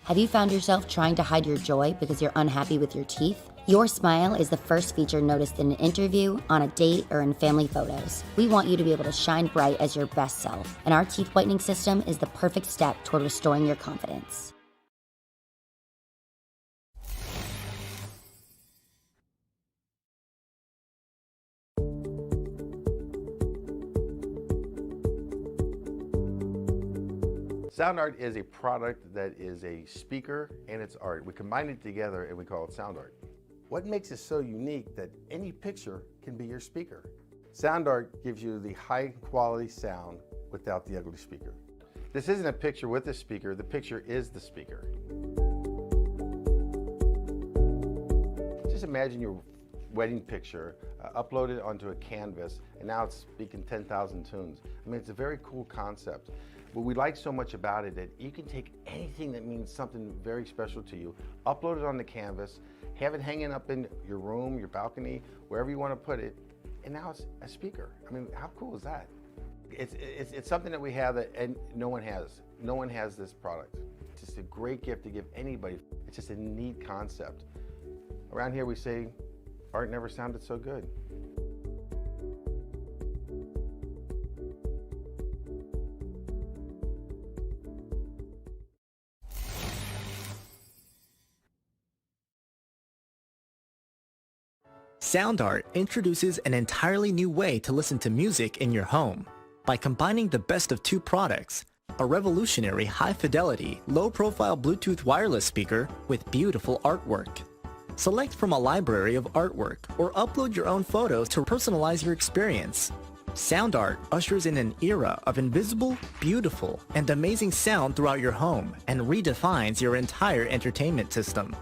Have you found yourself trying to hide your joy because you're unhappy with your teeth? Your smile is the first feature noticed in an interview, on a date, or in family photos. We want you to be able to shine bright as your best self, and our teeth whitening system is the perfect step toward restoring your confidence. Sound art is a product that is a speaker and it's art. We combine it together and we call it sound art. What makes it so unique that any picture can be your speaker? Sound art gives you the high quality sound without the ugly speaker. This isn't a picture with a speaker, the picture is the speaker. Just imagine your wedding picture uploaded onto a canvas and now it's speaking 10,000 tunes. I mean, it's a very cool concept. What we like so much about it that you can take anything that means something very special to you, upload it on the canvas, have it hanging up in your room, your balcony, wherever you want to put it, and now it's a speaker. I mean, how cool is that? It's something that we have that and no one has. No one has this product. It's just a great gift to give anybody. It's just a neat concept. Around here we say, art never sounded so good. Sound art introduces an entirely new way to listen to music in your home. By combining the best of two products, a revolutionary high-fidelity, low-profile Bluetooth wireless speaker with beautiful artwork. Select from a library of artwork or upload your own photos to personalize your experience. Sound art ushers in an era of invisible, beautiful, and amazing sound throughout your home and redefines your entire entertainment system.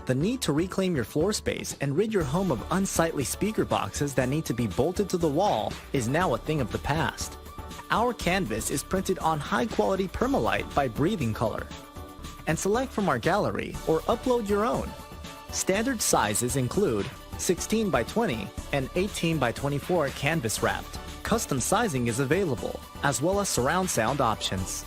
The need to reclaim your floor space and rid your home of unsightly speaker boxes that need to be bolted to the wall is now a thing of the past. Our canvas is printed on high-quality permalite by Breathing Color. And select from our gallery or upload your own. Standard sizes include 16 by 20 and 18 by 24 canvas wrapped. Custom sizing is available, as well as surround sound options.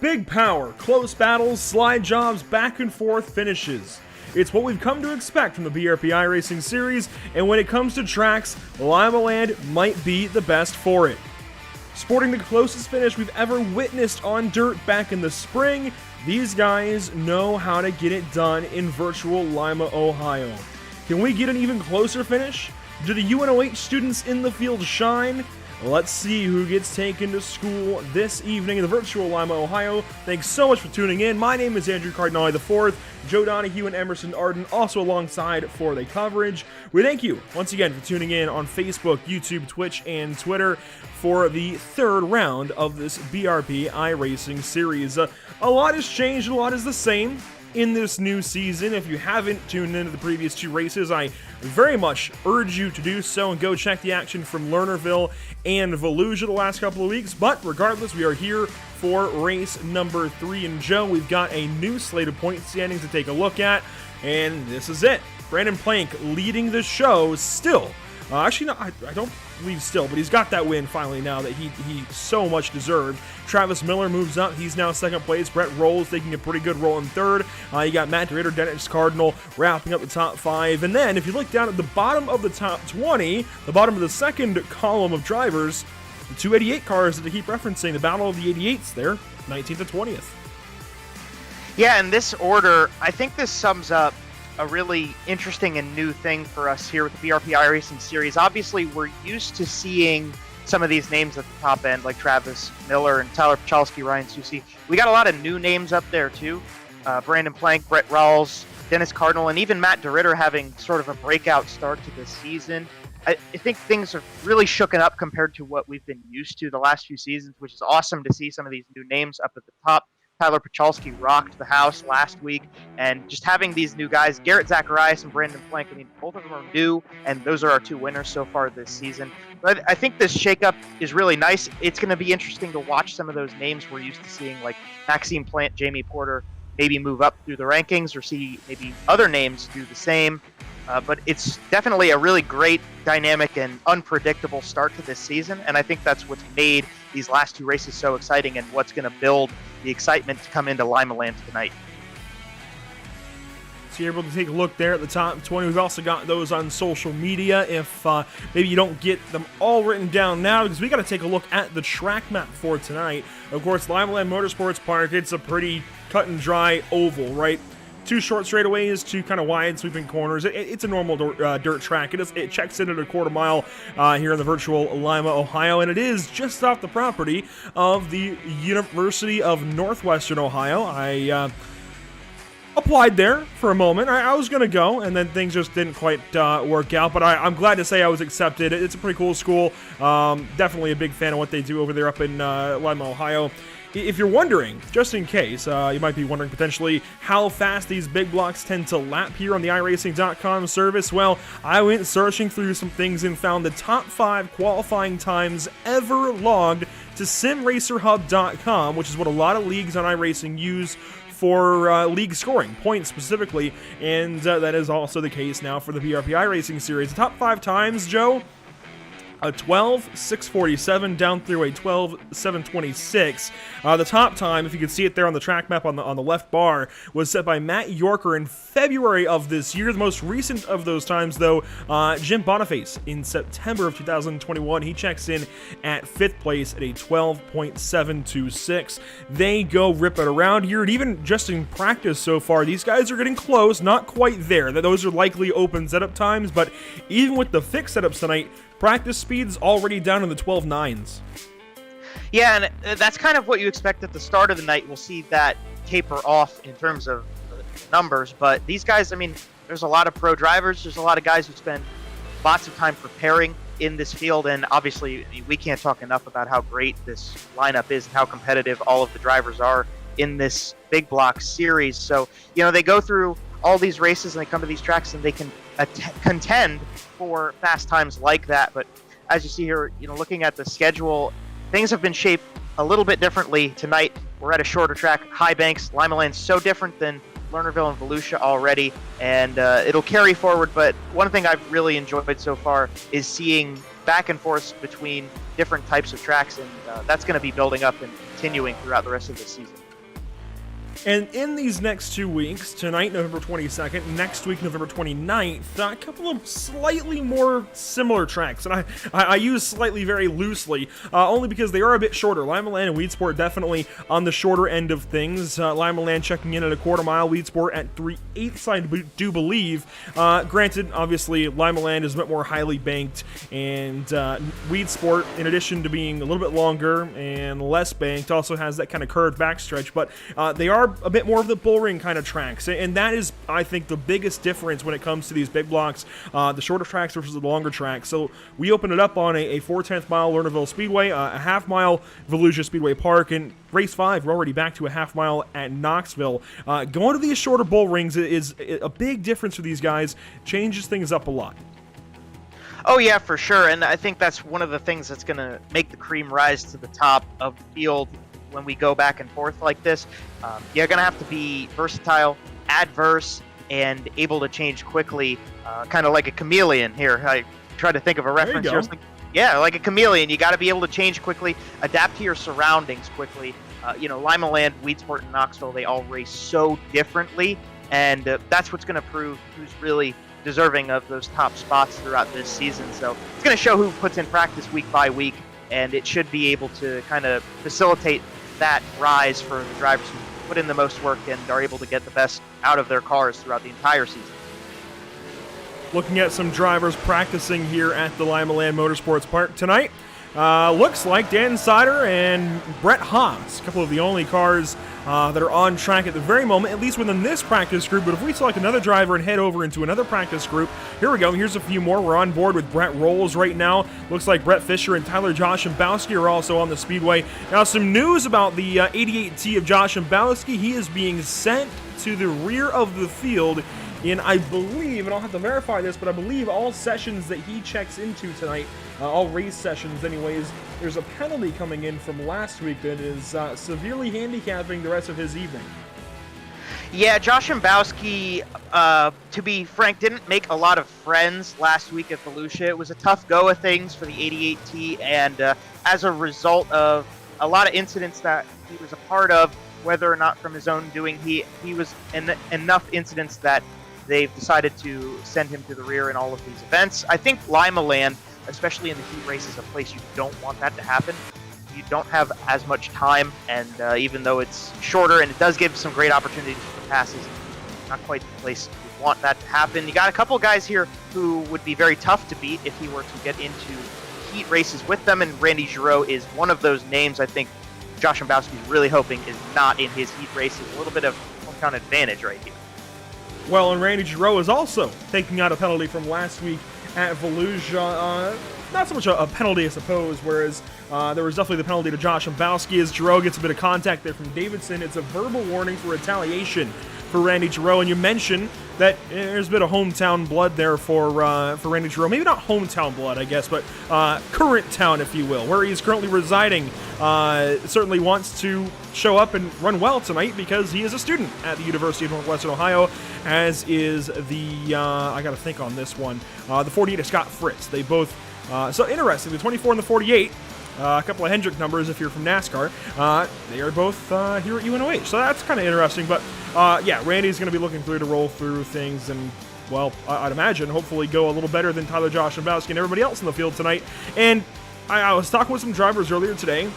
Big power, close battles, slide jobs, back and forth finishes. It's what we've come to expect from the BRP iRacing series, and when it comes to tracks, Limaland might be the best for it. Sporting the closest finish we've ever witnessed on dirt back in the spring, these guys know how to get it done in virtual Lima, Ohio. Can we get an even closer finish? Do the UNOH students in the field shine? Let's see who gets taken to school this evening in the virtual Lima, Ohio. Thanks so much for tuning in. My name is Andrew Cardinale IV. Joe Donahue and Emerson Arden also alongside for the coverage. We thank you once again for tuning in on Facebook, YouTube, Twitch, and Twitter for the third round of this BRP iRacing series. A lot has changed, a lot is the same in this new season. If you haven't tuned into the previous two races, I very much urge you to do so and go check the action from Lernerville and Volusia the last couple of weeks. But regardless, we are here for race number 3. And Joe, we've got a new slate of point standings to take a look at, and this is it. Brandon Plank leading the show still. Actually, no, I don't believe still, but he's got that win finally now that he so much deserved. Travis Miller moves up. He's now second place. Brett Rolls taking a pretty good roll in third. You got Matt DeRitter, Dennis Cardinal wrapping up the top 5. And then if you look down at the bottom of the top 20, the bottom of the second column of drivers, the 288 cars that they keep referencing, the battle of the 88s there, 19th to 20th. Yeah, in this order, I think this sums up a really interesting and new thing for us here with the BRP iRacing series. Obviously, we're used to seeing some of these names at the top end, like Travis Miller and Tyler Pachalski, Ryan Susi. We got a lot of new names up there, too. Brandon Plank, Brett Rawls, Dennis Cardinal, and even Matt DeRitter having sort of a breakout start to this season. I think things are really shooken up compared to what we've been used to the last few seasons, which is awesome to see some of these new names up at the top. Tyler Pachalski rocked the house last week, and just having these new guys, Garrett Zacharias and Brandon Plank, I mean, both of them are new, and those are our two winners so far this season. But I think this shakeup is really nice. It's going to be interesting to watch some of those names we're used to seeing, like Maxime Plant, Jamie Porter, maybe move up through the rankings, or see maybe other names do the same. But it's definitely a really great, dynamic, and unpredictable start to this season, and I think that's what's made these last two races so exciting and what's going to build the excitement to come into Limaland tonight. So you're able to take a look there at the top 20. We've also got those on social media if maybe you don't get them all written down now, because we got to take a look at the track map for tonight. Of course, Limaland Motorsports Park, it's a pretty cut and dry oval, right? 2 short straightaways, 2 kind of wide sweeping corners. It's a normal dirt track. It checks in at a quarter mile here in the virtual Lima, Ohio, and it is just off the property of the University of Northwestern Ohio. I applied there for a moment. I was going to go, and then things just didn't quite work out, but I'm glad to say I was accepted. It's a pretty cool school. Definitely a big fan of what they do over there up in Lima, Ohio. If you're wondering, just in case, you might be wondering potentially how fast these big blocks tend to lap here on the iRacing.com service, well, I went searching through some things and found the top 5 qualifying times ever logged to SimRacerHub.com, which is what a lot of leagues on iRacing use for league scoring, points specifically, and that is also the case now for the BRP iRacing series. The top 5 times, Joe, a 12:647 down through a 12:726. The top time, if you can see it there on the track map on the left bar, was set by Matt Yorker in February of this year. The most recent of those times, though, Jim Boniface in September of 2021. He checks in at 5th place at a 12.726. They go rip it around here, and even just in practice so far, these guys are getting close, not quite there. Those are likely open setup times, but even with the fixed setups tonight, practice speed's already down in the 12.9s. Yeah, and that's kind of what you expect at the start of the night. We'll see that taper off in terms of numbers, but these guys, I mean, there's a lot of pro drivers. There's a lot of guys who spend lots of time preparing in this field, and obviously we can't talk enough about how great this lineup is and how competitive all of the drivers are in this big block series. So, you know, they go through all these races and they come to these tracks and they can contend for fast times like that. But as you see here, you know, looking at the schedule, things have been shaped a little bit differently tonight. We're at a shorter track, High Banks. Limaland's so different than Lernerville and Volusia already, and it'll carry forward. But one thing I've really enjoyed so far is seeing back and forth between different types of tracks, and that's going to be building up and continuing throughout the rest of the season. And in these next 2 weeks, tonight, November 22nd, next week, November 29th, a couple of slightly more similar tracks. And I use slightly very loosely, only because they are a bit shorter. Limaland and Weedsport definitely on the shorter end of things. Limaland checking in at a quarter mile, Weedsport at 3/8, I do believe. Granted, obviously, Limaland is a bit more highly banked, and Weedsport, in addition to being a little bit longer and less banked, also has that kind of curved backstretch. But they are a bit more of the bullring kind of tracks, and that is, I think, the biggest difference when it comes to these big blocks, the shorter tracks versus the longer tracks. So we open it up on a 4/10 mile Lernerville Speedway, a half mile Volusia Speedway Park, and race 5, we're already back to a half mile at Knoxville. Going to these shorter bull rings is a big difference for these guys, changes things up a lot. Oh yeah, for sure, and I think that's one of the things that's going to make the cream rise to the top of the field when we go back and forth like this. You're going to have to be versatile, adverse, and able to change quickly, kind of like a chameleon here. I try to think of a reference here. Yeah, like a chameleon. You got to be able to change quickly, adapt to your surroundings quickly. Limaland, Weedsport, and Knoxville, they all race so differently, and that's what's going to prove who's really deserving of those top spots throughout this season. So it's going to show who puts in practice week by week, and it should be able to kind of facilitate that rise for the drivers who put in the most work and are able to get the best out of their cars throughout the entire season. Looking at some drivers practicing here at the Limaland Motorsports Park tonight. Looks like Dan Sider and Brett Haas, a couple of the only cars that are on track at the very moment, at least within this practice group. But if we select another driver and head over into another practice group, here we go. Here's a few more. We're on board with Brett Rolls right now. Looks like Brett Fisher and Tyler Joshimbowski are also on the speedway. Now, some news about the 88T of Joshimbowski. He is being sent to the rear of the field in, I believe, and I'll have to verify this, but I believe all sessions that he checks into tonight, all race sessions anyways, there's a penalty coming in from last week that is severely handicapping the rest of his evening. Yeah, Joshimbowski, to be frank, didn't make a lot of friends last week at Volusia. It was a tough go of things for the 88T, and as a result of a lot of incidents that he was a part of, whether or not from his own doing, he was in enough incidents that they've decided to send him to the rear in all of these events. I think Limaland, especially in the heat race, is a place you don't want that to happen. You don't have as much time, and even though it's shorter and it does give some great opportunities for passes, not quite the place you want that to happen. You got a couple guys here who would be very tough to beat if he were to get into heat races with them, and Randy Giroux is one of those names I think Joshimbowski is really hoping is not in his heat races. A little bit of hometown advantage right here. Well, and Randy Giroux is also taking out a penalty from last week at Volusia. Not so much a penalty, I suppose, whereas there was definitely the penalty to Joshimbowski as Giroux gets a bit of contact there from Davidson. It's a verbal warning for retaliation for Randy Giroux, and you mentioned that there's a bit of hometown blood there for Randy Giroux. Maybe not hometown blood, I guess, but current town, if you will, where he's currently residing. Certainly wants to show up and run well tonight because he is a student at the University of Northwestern Ohio, as is the, I got to think on this one, the 48 of Scott Fritz. They both, so interesting, the 24 and the 48, a couple of Hendrick numbers if you're from NASCAR. They are both here at UNOH, so that's kind of interesting. But yeah, Randy's going to be looking through to roll through things and, well, I'd imagine hopefully go a little better than Tyler Joshimbowski and everybody else in the field tonight. And I was talking with some drivers earlier today.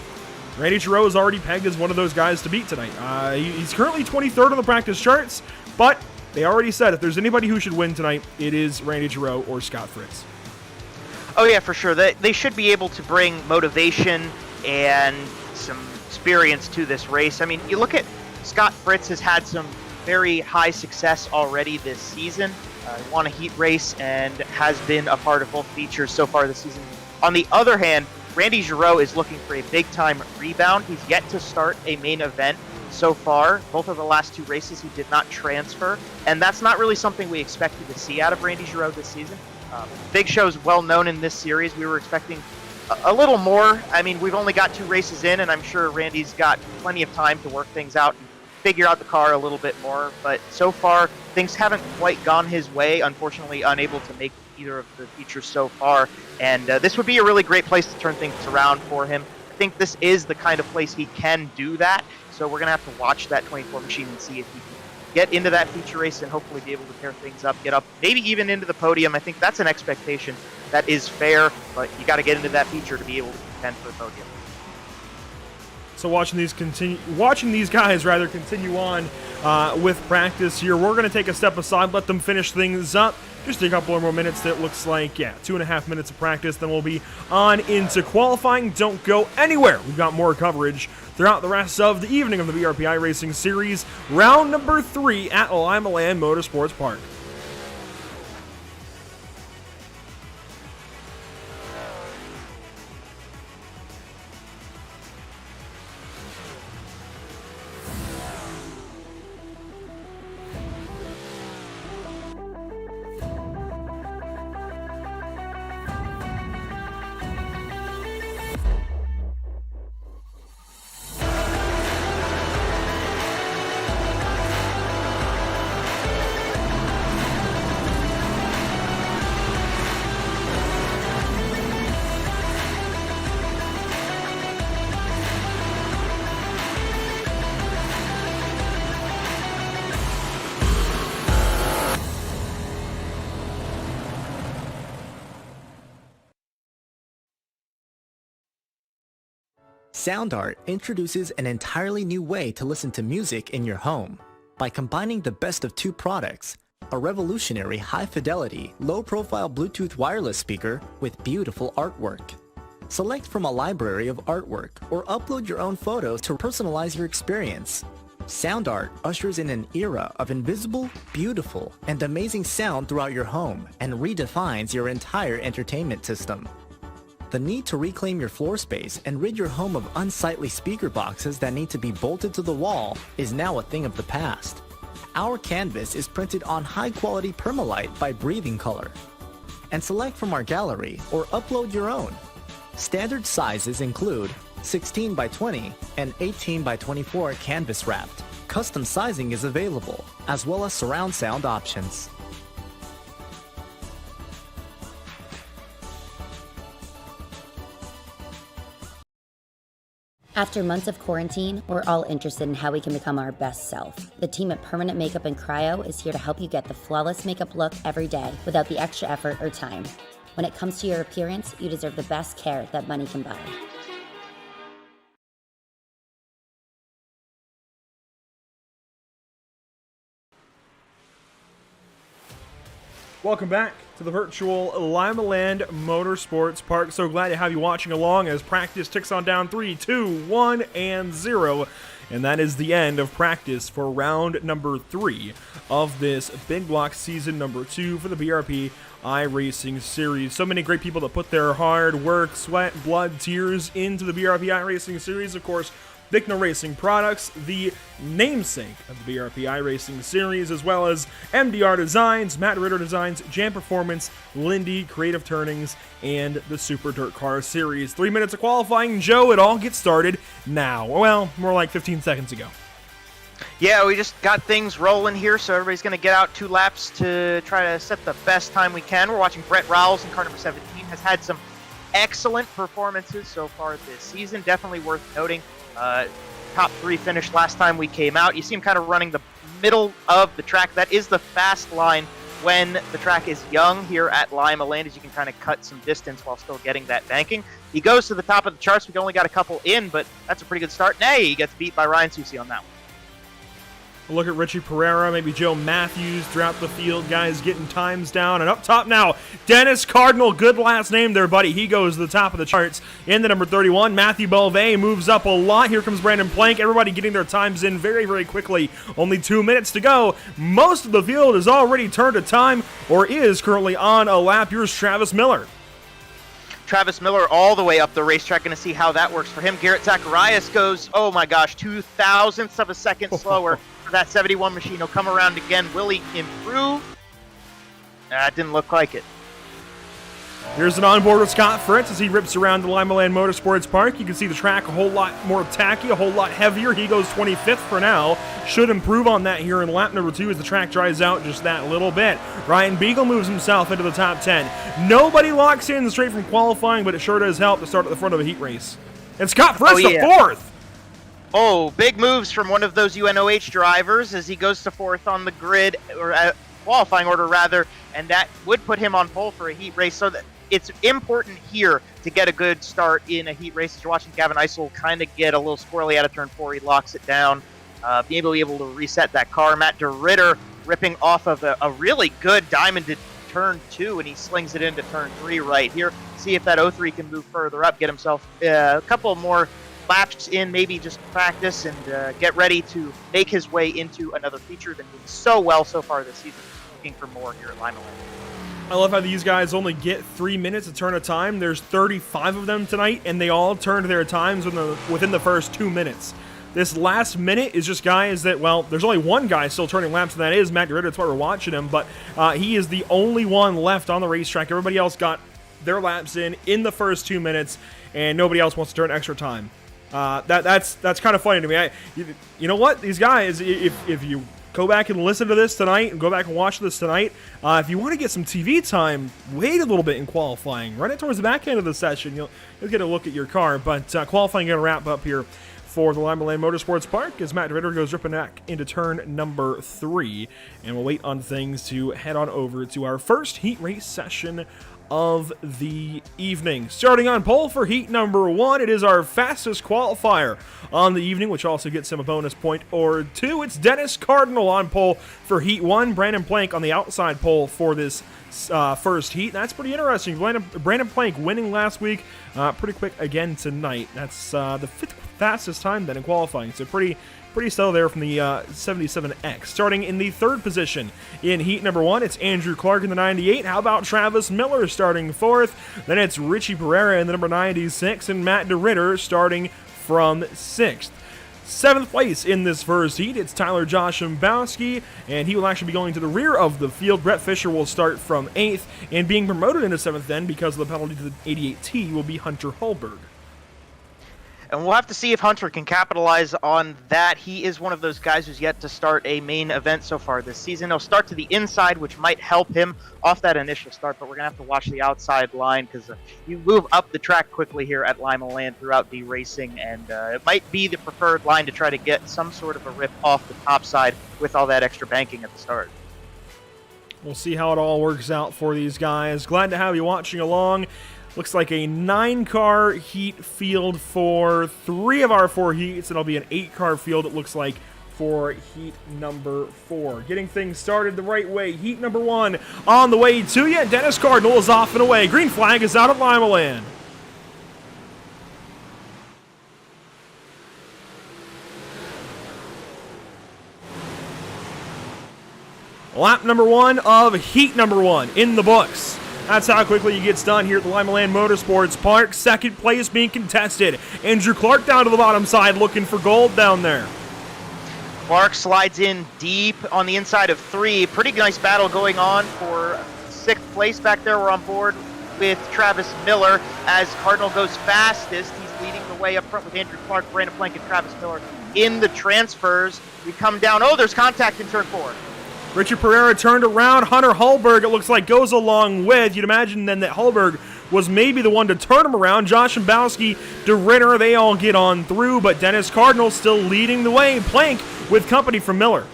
Randy Giroux is already pegged as one of those guys to beat tonight. He's currently 23rd on the practice charts, but they already said if there's anybody who should win tonight, it is Randy Giroux or Scott Fritz. Oh yeah, for sure. They should be able to bring motivation and some experience to this race. I mean, you look at Scott Fritz has had some very high success already this season. Won a heat race and has been a part of both features so far this season. On the other hand, Randy Giroux is looking for a big-time rebound. He's yet to start a main event so far. Both of the last two races he did not transfer, and that's not really something we expected to see out of Randy Giroux this season. Big Show's well known in this series. We were expecting a little more. I mean, we've only got two races in, and I'm sure Randy's got plenty of time to work things out and figure out the car a little bit more. But so far, things haven't quite gone his way. Unfortunately, unable to make either of the features so far. And this would be a really great place to turn things around for him. I think this is the kind of place he can do that. So we're going to have to watch that 24 machine and see if he can get into that feature race and hopefully be able to tear things up, get up, maybe even into the podium. I think that's an expectation that is fair, but you got to get into that feature to be able to contend for the podium. So watching these guys continue on with practice here. We're going to take a step aside, let them finish things up. Just a couple more minutes. It looks like, 2.5 minutes of practice. Then we'll be on into qualifying. Don't go anywhere. We've got more coverage throughout the rest of the evening of the BRP iRacing Series, round number 3 at Limaland Motorsports Park. Sound Art introduces an entirely new way to listen to music in your home. By combining the best of 2 products, a revolutionary high-fidelity, low-profile Bluetooth wireless speaker with beautiful artwork. Select from a library of artwork or upload your own photos to personalize your experience. Sound Art ushers in an era of invisible, beautiful, and amazing sound throughout your home and redefines your entire entertainment system. The need to reclaim your floor space and rid your home of unsightly speaker boxes that need to be bolted to the wall is now a thing of the past. Our canvas is printed on high-quality permalite by Breathing Color. And select from our gallery or upload your own. Standard sizes include 16 by 20 and 18 by 24 canvas wrapped. Custom sizing is available, as well as surround sound options. After months of quarantine, we're all interested in how we can become our best self. The team at Permanent Makeup and Cryo is here to help you get the flawless makeup look every day without the extra effort or time. When it comes to your appearance, you deserve the best care that money can buy. Welcome back to the virtual Limaland Motorsports Park. So glad to have you watching along as practice ticks on down 3, 2, 1, and 0. And that is the end of practice for round number 3 of this Big Block season number 2 for the BRP iRacing Series. So many great people that put their hard work, sweat, blood, tears into the BRP iRacing Series. Of course, Bicknell Racing Products, the namesake of the BRP iRacing Series, as well as MDR Designs, Matt Ritter Designs, Jam Performance, Lindy, Creative Turnings, and the Super Dirt Car Series. 3 minutes of qualifying. Joe, it all gets started now. Well, more like 15 seconds ago. Yeah, we just got things rolling here, so everybody's going to get out 2 laps to try to set the best time we can. We're watching Brett Rowles in car number 17. Has had some excellent performances so far this season. Definitely worth noting. Top 3 finish last time we came out. You see him kind of running the middle of the track. That is the fast line when the track is young here at Limaland, as you can kind of cut some distance while still getting that banking. He goes to the top of the charts. We've only got a couple in, but that's a pretty good start. Nay, he gets beat by Ryan Susi on that one. We'll look at Richie Pereira, maybe Joe Matthews throughout the field. Guys getting times down. And up top now, Dennis Cardinal. Good last name there, buddy. He goes to the top of the charts in the number 31. Matthew Belvey moves up a lot. Here comes Brandon Plank. Everybody getting their times in very, very quickly. Only 2 minutes to go. Most of the field has already turned a time or is currently on a lap. Here's Travis Miller. Travis Miller all the way up the racetrack. Going to see how that works for him. Garrett Zacharias goes, oh my gosh, 0.02 of a second slower. For that 71 machine. He'll come around again. Will he improve? Didn't look like it. Here's an onboard with Scott Fritz as he rips around the Limaland Motorsports Park. You can see the track a whole lot more tacky, a whole lot heavier. He goes 25th for now. Should improve on that here in lap number 2 as the track dries out just that little bit. Ryan Beagle moves himself into the top 10. Nobody locks in straight from qualifying, but it sure does help to start at the front of a heat race. And Scott Fritz, the 4th. Oh, big moves from one of those UNOH drivers as he goes to fourth on the grid, or qualifying order rather, and that would put him on pole for a heat race. So that it's important here to get a good start in a heat race. As you're watching Gavin Eisel kind of get a little squirrely out of turn 4, he locks it down, be able to reset that car. Matt DeRitter ripping off of a really good diamond to turn 2, and he slings it into turn 3 right here. See if that 03 can move further up, get himself a couple more laps in, maybe just practice, and get ready to make his way into another feature. Been doing so well so far this season. Looking for more here at Limaland. I love how these guys only get 3 minutes to turn a time. There's 35 of them tonight, and they all turned their times within the first 2 minutes. This last minute is just guys that, well, there's only one guy still turning laps, and that is Matt DeRitter. That's why we're watching him, but he is the only one left on the racetrack. Everybody else got their laps in the first 2 minutes, and nobody else wants to turn extra time. That's kind of funny to me. You know what? These guys, if you go back and listen to this tonight and go back and watch this tonight, if you want to get some TV time, wait a little bit in qualifying. Run it towards the back end of the session. You'll get a look at your car. But qualifying going to wrap up here for the Limaland Motorsports Park as Matt DeRitter goes ripping back into turn number 3. And we'll wait on things to head on over to our first heat race session of the evening. Starting on pole for heat number 1, it is our fastest qualifier on the evening, which also gets him a bonus point or 2. It's Dennis Cardinal on pole for heat 1. Brandon Plank on the outside pole for this first heat. That's pretty interesting. Brandon Plank winning last week, pretty quick again tonight. That's the 5th fastest time then in qualifying, so pretty slow there from the 77X. Starting in the 3rd position in heat number 1, it's Andrew Clark in the 98. How about Travis Miller starting 4th? Then it's Richie Pereira in the number 96, and Matt DeRitter starting from 6th. 7th place in this first heat, it's Tyler Joshambowski, and he will actually be going to the rear of the field. Brett Fisher will start from 8th, and being promoted into 7th then because of the penalty to the 88T will be Hunter Hulberg. And we'll have to see if Hunter can capitalize on that. He is one of those guys who's yet to start a main event so far this season. He'll start to the inside, which might help him off that initial start, but we're going to have to watch the outside line because you move up the track quickly here at Limaland throughout the racing, and it might be the preferred line to try to get some sort of a rip off the top side with all that extra banking at the start. We'll see how it all works out for these guys. Glad to have you watching along. Looks like a 9-car heat field for 3 of our 4 heats. It'll be an 8-car field, it looks like, for heat number 4. Getting things started the right way. Heat number 1 on the way to you. Dennis Cardinal is off and away. Green flag is out of Limaland. Lap number 1 of heat number 1 in the books. That's how quickly it gets done here at the Limaland Motorsports Park. 2nd place being contested. Andrew Clark down to the bottom side looking for gold down there. Clark slides in deep on the inside of 3. Pretty nice battle going on for 6th place back there. We're on board with Travis Miller as Cardinal goes fastest. He's leading the way up front with Andrew Clark, Brandon Plank, and Travis Miller in the transfers. We come down. Oh, there's contact in turn 4. Richard Pereira turned around. Hunter Hulberg, it looks like, goes along with. You'd imagine then that Hulberg was maybe the one to turn him around. Joshambowski, DeRitter, they all get on through, but Dennis Cardinal still leading the way. Plank with company from Miller.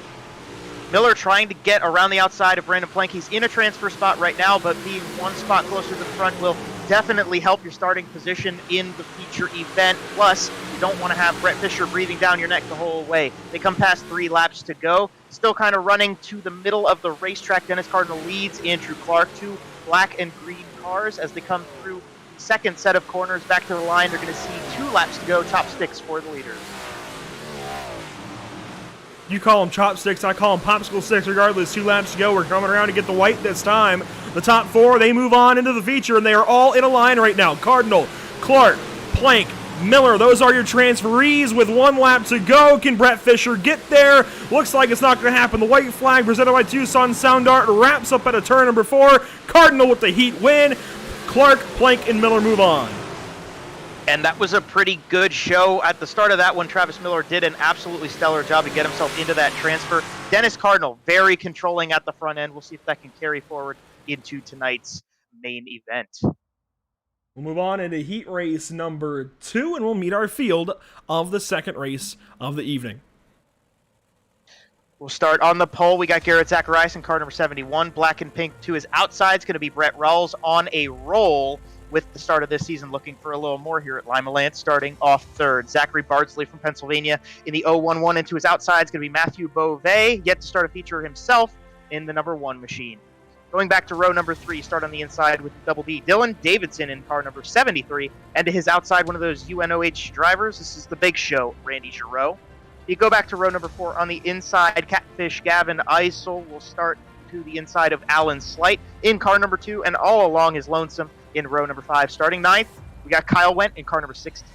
Miller trying to get around the outside of Brandon Plank. He's in a transfer spot right now, but being one spot closer to the front will definitely help your starting position in the feature event. Plus, you don't want to have Brett Fisher breathing down your neck the whole way. They come past 3 laps to go. Still kind of running to the middle of the racetrack. Dennis Cardinal leads Andrew Clark. 2 black and green cars as they come through the 2nd set of corners back to the line. They're going to see 2 laps to go. Chopsticks for the leaders. You call them chopsticks, I call them popsicle sticks. Regardless, 2 laps to go. We're coming around to get the white this time. The top 4, they move on into the feature, and they are all in a line right now. Cardinal, Clark, Plank, Miller, those are your transferees with 1 lap to go. Can Brett Fisher get there? Looks like it's not going to happen. The white flag presented by Tucson Sound Art wraps up at a turn number 4. Cardinal with the heat win. Clark, Plank, and Miller move on. And that was a pretty good show. At the start of that one, Travis Miller did an absolutely stellar job to get himself into that transfer. Dennis Cardinal, very controlling at the front end. We'll see if that can carry forward into tonight's main event. We'll move on into heat race number 2, and we'll meet our field of the second race of the evening. We'll start on the pole. We got Garrett Zacharias in car number 71. Black and pink to his outside is going to be Brett Rawls on a roll with the start of this season, looking for a little more here at Limaland, starting off third. Zachary Bardsley from Pennsylvania in the 011 into his outside is going to be Matthew Beauvais, yet to start a feature himself in the number 1 machine. Going back to row number 3, start on the inside with double D. Dylan Davidson in car number 73, and to his outside, one of those UNOH drivers. This is the big show, Randy Giroux. You go back to row number 4 on the inside. Catfish Gavin Eisel will start to the inside of Alan Slight in car number 2, and all along is Lonesome in row number 5. Starting 9th, we got Kyle Wendt in car number 16.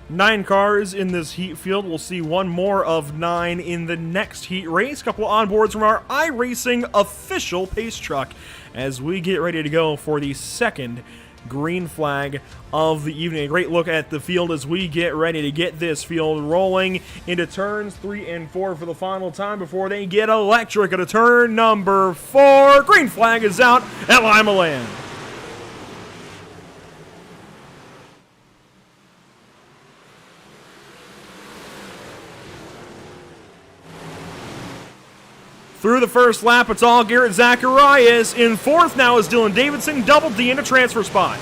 9 cars in this heat field. We'll see one more of 9 in the next heat race. Couple of onboards from our iRacing official pace truck as we get ready to go for the second green flag of the evening. A great look at the field as we get ready to get this field rolling into turns 3 and 4 for the final time before they get electric at turn number 4. Green flag is out at Limaland. Through the first lap, it's all Garrett Zacharias. In 4th now is Dylan Davidson, double D in a transfer spot.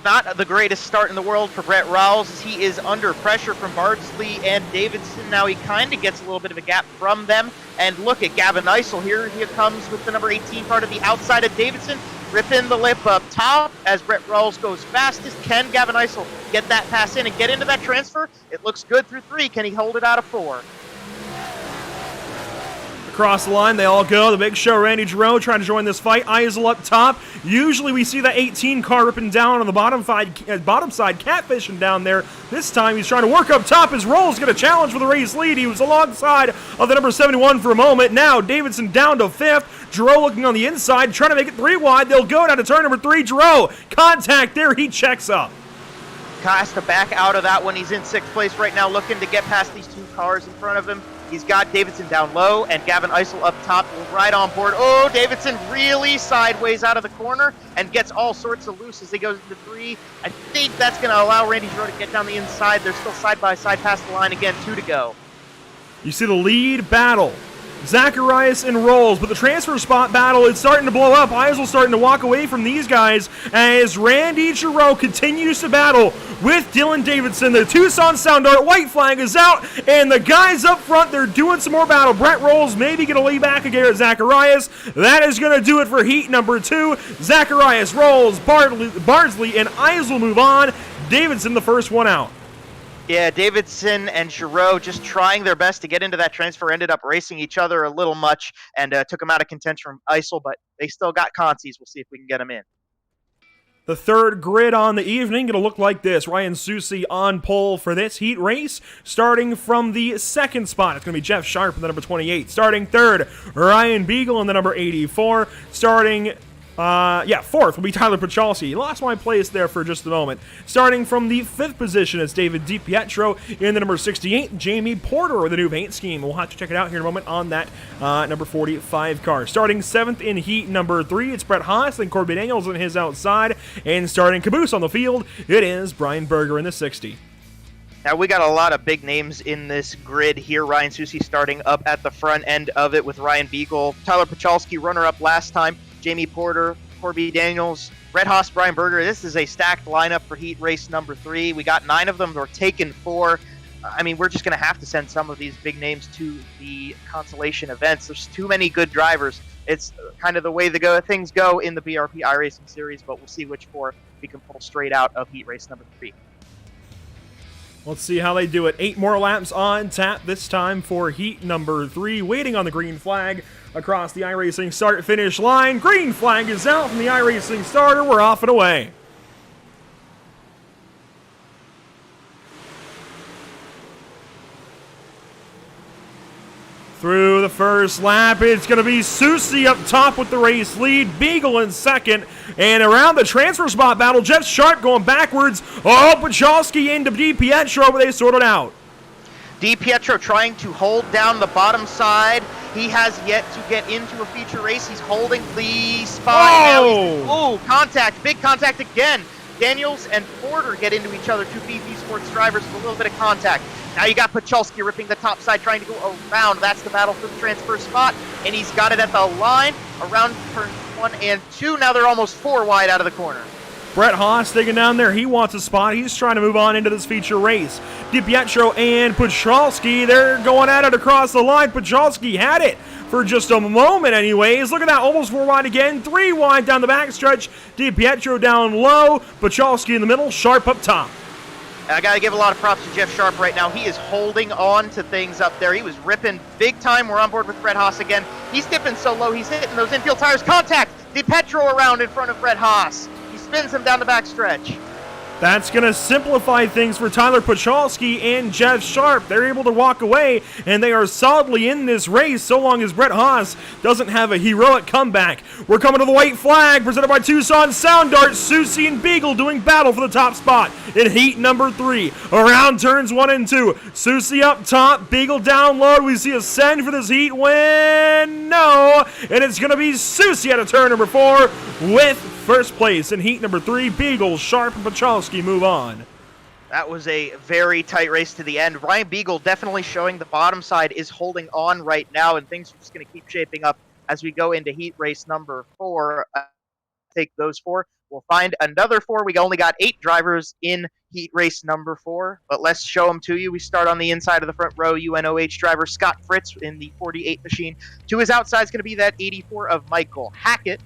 Not the greatest start in the world for Brett Rawls. He is under pressure from Bardsley and Davidson. Now he kind of gets a little bit of a gap from them. And look at Gavin Eisel here. He comes with the number 18 car to the outside of Davidson. Ripping the lip up top as Brett Rawls goes fastest. Can Gavin Eisel get that pass in and get into that transfer? It looks good through 3. Can he hold it out of 4? Across the line, they all go. The big show, Randy Giroux, trying to join this fight. Eisel up top. Usually we see that 18 car ripping down on the bottom side, catfishing down there. This time he's trying to work up top. His Roll's going to challenge for the race lead. He was alongside of the number 71 for a moment. Now Davidson down to 5th. Giroux looking on the inside, trying to make it 3 wide. They'll go down to turn number 3. Giroux, contact there. He checks up. Has to back out of that one. He's in 6th place right now, looking to get past these 2 cars in front of him. He's got Davidson down low and Gavin Eisel up top, right on board. Oh, Davidson really sideways out of the corner and gets all sorts of loose as he goes into 3. I think that's going to allow Randy Giroux to get down the inside. They're still side by side past the line again, 2 to go. You see the lead battle. Zacharias and Rolls, but the transfer spot battle is starting to blow up. Eisel starting to walk away from these guys as Randy Giroux continues to battle with Dylan Davidson. The Tucson Sound Art white flag is out, and the guys up front, they're doing some more battle. Brett Rolls maybe going to lay back at Garrett Zacharias. That is going to do it for heat number 2. Zacharias, Rolls, Bardsley, and Eisel move on. Davidson the first one out. Yeah, Davidson and Giroux just trying their best to get into that transfer, ended up racing each other a little much and took them out of contention from Eisel, but they still got consies. We'll see if we can get them in. The third grid on the evening going to look like this. Ryan Susi on pole for this heat race. Starting from the 2nd spot, it's going to be Jeff Sharp in the number 28. Starting 3rd, Ryan Beagle in the number 84. Starting 4th will be Tyler Pachalski. Lost my place there for just a moment. Starting from the 5th position is David DiPietro in the number 68. Jamie Porter with the new paint scheme. We'll have to check it out here in a moment on that number 45 car. Starting 7th in heat number 3, it's Brett Haas and Corby Daniels on his outside. And starting caboose on the field, it is Brian Berger in the 60. Now, we got a lot of big names in this grid here. Ryan Susi starting up at the front end of it with Ryan Beagle. Tyler Pachalski, runner-up last time. Jamie Porter, Corby Daniels, Red Haas, Brian Berger. This is a stacked lineup for heat race number 3. We got 9 of them. We're taking 4. I mean, we're just going to have to send some of these big names to the consolation events. There's too many good drivers. It's kind of the way things go in the BRP iRacing series, but we'll see which 4 we can pull straight out of heat race number 3. Let's see how they do it. 8 more laps on tap, this time for heat number 3. Waiting on the green flag across the iRacing start-finish line. Green flag is out from the iRacing starter. We're off and away. Through the first lap, it's going to be Susi up top with the race lead, Beagle in 2nd, and around the transfer spot battle, Jeff Sharp going backwards. Oh, Pachalski into DiPietro, but they sorted out. DiPietro trying to hold down the bottom side He has yet to get into a feature race. He's holding the spot. Oh! Contact, big contact again. Daniels and Porter get into each other, two BP Sports drivers with a little bit of contact. Now you got Pacholski ripping the top side, trying to go around. That's the battle for the transfer spot, and he's got it at the line around turns 1 and 2. Now they're almost 4 wide out of the corner. Brett Haas digging down there. He wants a spot. He's trying to move on into this feature race. DiPietro and Pacholski, they're going at it across the line. Pacholski had it for just a moment anyways. Look at that, almost 4 wide again. 3 wide down the backstretch. DiPietro down low. Pacholski in the middle. Sharp up top. I got to give a lot of props to Jeff Sharp right now. He is holding on to things up there. He was ripping big time. We're on board with Brett Haas again. He's dipping so low. He's hitting those infield tires. Contact. DiPietro around in front of Brett Haas. Spins him down the backstretch. That's going to simplify things for Tyler Pacholski and Jeff Sharp. They're able to walk away, and they are solidly in this race so long as Brett Haas doesn't have a heroic comeback. We're coming to the white flag, presented by Tucson Sound Art. Susie and Beagle doing battle for the top spot in heat number 3. Around turns 1 and 2. Susie up top, Beagle down low. We see a send for this heat win. No, and it's going to be Susie out of turn number 4 with first place in heat number 3. Beagle, Sharp, and Pacholski move on. That was a very tight race to the end. Ryan Beagle definitely showing the bottom side is holding on right now, and things are just going to keep shaping up as we go into heat race number 4. Take those 4. We'll find another 4. We only got 8 drivers in heat race number 4, but let's show them to you. We start on the inside of the front row. UNOH driver Scott Fritz in the 48 machine. To his outside is going to be that 84 of Michael Hackett.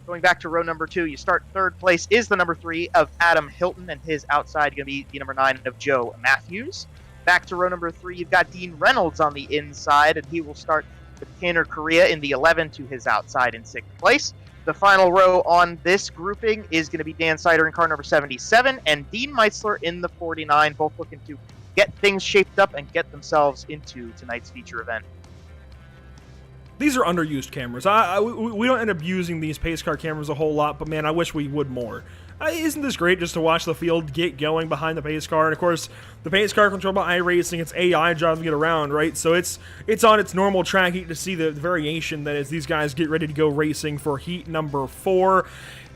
Going back to row number 2, you start third place is the number 3 of Adam Hilton, and his outside going to be the number 9 of Joe Matthews. Back to row number 3, you've got Dean Reynolds on the inside, and he will start with Tanner Correa in the 11 to his outside in 6th place. The final row on this grouping is going to be Dan Sider in car number 77 and Dean Meitzler in the 49, both looking to get things shaped up and get themselves into tonight's feature event. These are underused cameras. We don't end up using these pace car cameras a whole lot, but man, I wish we would more. Isn't this great just to watch the field get going behind the pace car? And of course, the pace car controlled by iRacing, it's AI driving it around, right? So it's on its normal track. You get to see the variation that as these guys get ready to go racing for heat number 4.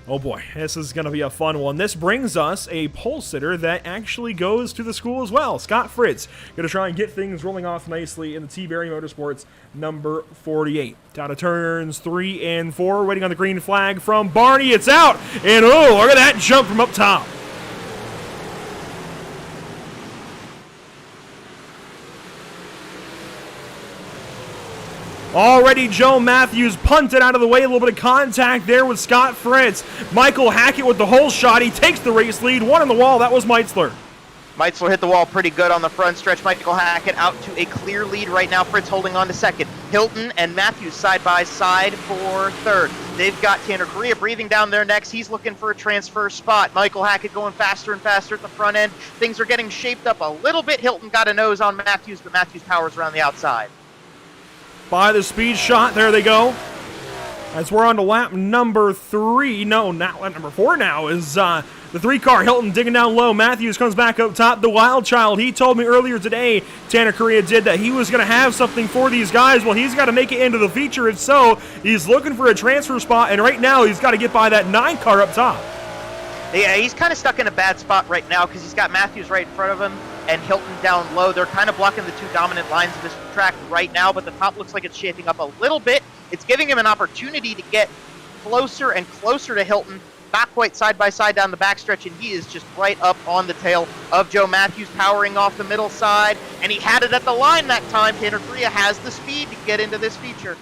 Oh boy, this is going to be a fun one. This brings us a pole sitter that actually goes to the school as well. Scott Fritz going to try and get things rolling off nicely in the T-Berry Motorsports number 48. Down to turns 3 and 4, waiting on the green flag from Barney. It's out, and oh, look at that jump from up top. Already Joe Matthews punted out of the way. A little bit of contact there with Scott Fritz. Michael Hackett with the hole shot. He takes the race lead. One on the wall. That was Meitzler. Meitzler hit the wall pretty good on the front stretch. Michael Hackett out to a clear lead right now. Fritz holding on to second. Hilton and Matthews side by side for third. They've got Tanner Correa breathing down their necks. He's looking for a transfer spot. Michael Hackett going faster and faster at the front end. Things are getting shaped up a little bit. Hilton got a nose on Matthews, but Matthews powers around the outside. By the speed shot, there they go. As we're on to lap number 3. No, not lap number 4 now is the 3-car. Hilton digging down low. Matthews comes back up top. The wild child, he told me earlier today, Tanner Correa did, that he was going to have something for these guys. Well, he's got to make it into the feature. If so, he's looking for a transfer spot, and right now he's got to get by that 9-car up top. Yeah, he's kind of stuck in a bad spot right now because he's got Matthews right in front of him and Hilton down low. They're kind of blocking the 2 dominant lines of this track right now, but the top looks like it's shaping up a little bit. It's giving him an opportunity to get closer and closer to Hilton, not quite side by side down the backstretch, and he is just right up on the tail of Joe Matthews, powering off the middle side, and he had it at the line that time. Tanner Correa has the speed to get into this feature.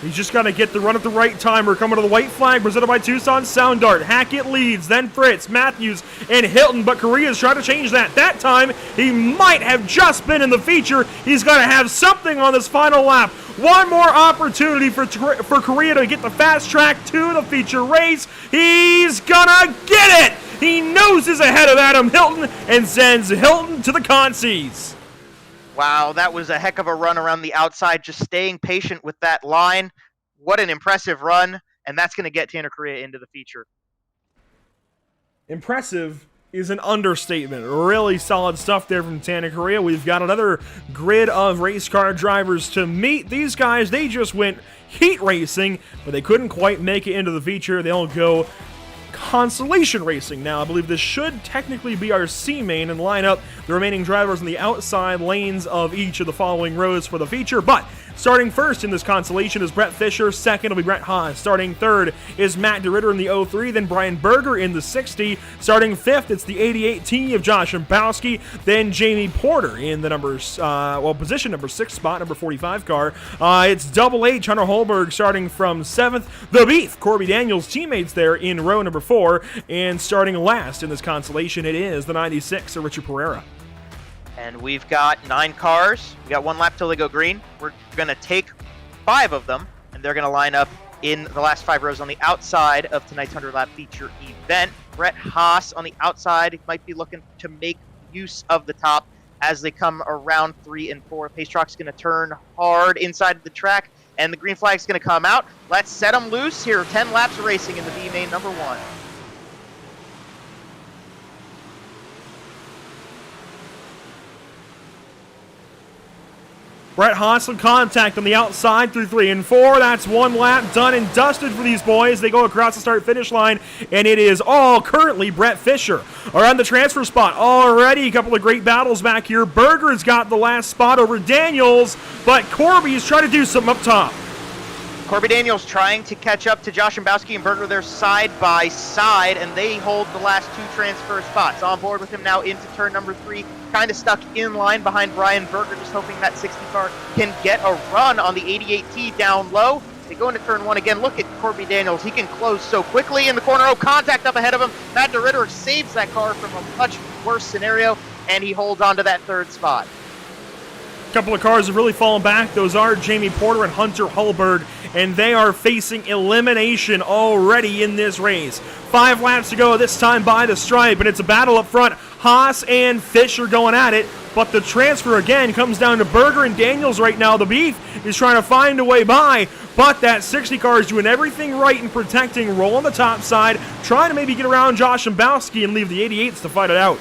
He's just got to get the run at the right time. We're coming to the white flag presented by Tucson Sound Art. Hackett leads, then Fritz, Matthews, and Hilton, but Correa's trying to change that. That time, he might have just been in the feature. He's got to have something on this final lap. One more opportunity for Correa to get the fast track to the feature race. He's gonna get it! He noses ahead of Adam Hilton and sends Hilton to the consies. Wow, that was a heck of a run around the outside, just staying patient with that line. What an impressive run, and that's going to get Tanner Correa into the feature. Impressive, is an understatement. Really solid stuff there from Santa Maria. We've got another grid of race car drivers to meet. These guys, they just went heat racing, but they couldn't quite make it into the feature. They'll go consolation racing. Now, I believe this should technically be our C main and line up the remaining drivers in the outside lanes of each of the following rows for the feature, but starting first in this consolation is Brett Fisher. Second will be Brett Haas. Starting third is Matt DeRitter in the 03. Then Brian Berger in the 60. Starting fifth, it's the 88T of Josh Mbowski. Then Jamie Porter in the position number 6 spot, number 45 car. It's Double H, Hunter Holberg starting from 7th. The Beef, Corby Daniels, teammates there in row number 4. And starting last in this consolation, it is the 96 of Richard Pereira. And we've got 9 cars. We got 1 lap till they go green. We're going to take 5 of them, and they're going to line up in the last 5 rows on the outside of tonight's 100-lap feature event. Brett Haas on the outside might be looking to make use of the top as they come around 3 and 4. Pace truck's going to turn hard inside of the track, and the green flag's going to come out. Let's set them loose here. 10 laps of racing in the B main number 1. Brett Haas in contact on the outside through 3 and 4. That's 1 lap done and dusted for these boys. They go across the start-finish line, and it is all currently Brett Fisher. Around the transfer spot, already a couple of great battles back here. Berger's got the last spot over Daniels, but Corby's trying to do something up top. Corby Daniels trying to catch up to Josh Mbowski and Berger. They're side by side, and they hold the last 2 transfer spots. On board with him now into turn number 3, kind of stuck in line behind Brian Berger, just hoping that 60 car can get a run on the 88T down low. They go into turn 1 again. Look at Corby Daniels. He can close so quickly in the corner. Oh, contact up ahead of him. Matt DeRitter saves that car from a much worse scenario, and he holds on to that 3rd spot. A couple of cars have really fallen back. Those are Jamie Porter and Hunter Hulberg, and they are facing elimination already in this race. 5 laps to go, this time by the stripe, and it's a battle up front. Haas and Fisher going at it, but the transfer again comes down to Berger and Daniels right now. The Beef is trying to find a way by, but that 60 car is doing everything right in protecting, roll on the top side, trying to maybe get around Josh Mbowski and leave the 88s to fight it out.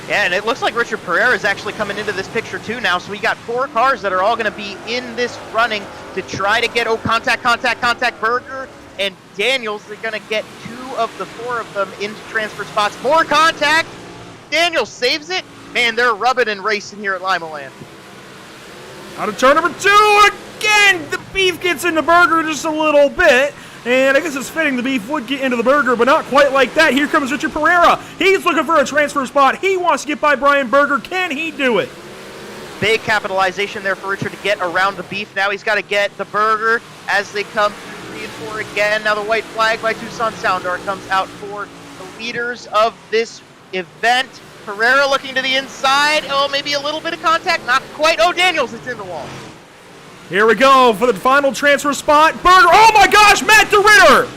Yeah, and it looks like Richard Pereira is actually coming into this picture too now. So we got 4 cars that are all going to be in this running to try to get, contact Berger and Daniels. They're going to get 2 of the 4 of them into transfer spots. More contact. Daniels saves it. Man, they're rubbing and racing here at Limaland. Out of turn number 2 again. The Beef gets into Berger just a little bit. And I guess it's fitting the Beef would get into the Berger, but not quite like that. Here comes Richard Pereira. He's looking for a transfer spot. He wants to get by Brian Berger. Can he do it? Big capitalization there for Richard to get around the Beef. Now he's got to get the Berger as they come through 3 and 4 again. Now the white flag by Tucson Sound Art comes out for the leaders of this event. Pereira looking to the inside. Oh, maybe a little bit of contact. Not quite. Oh, Daniels, it's in the wall. Here we go for the final transfer spot. Berger, oh my gosh, Matt DeRitter!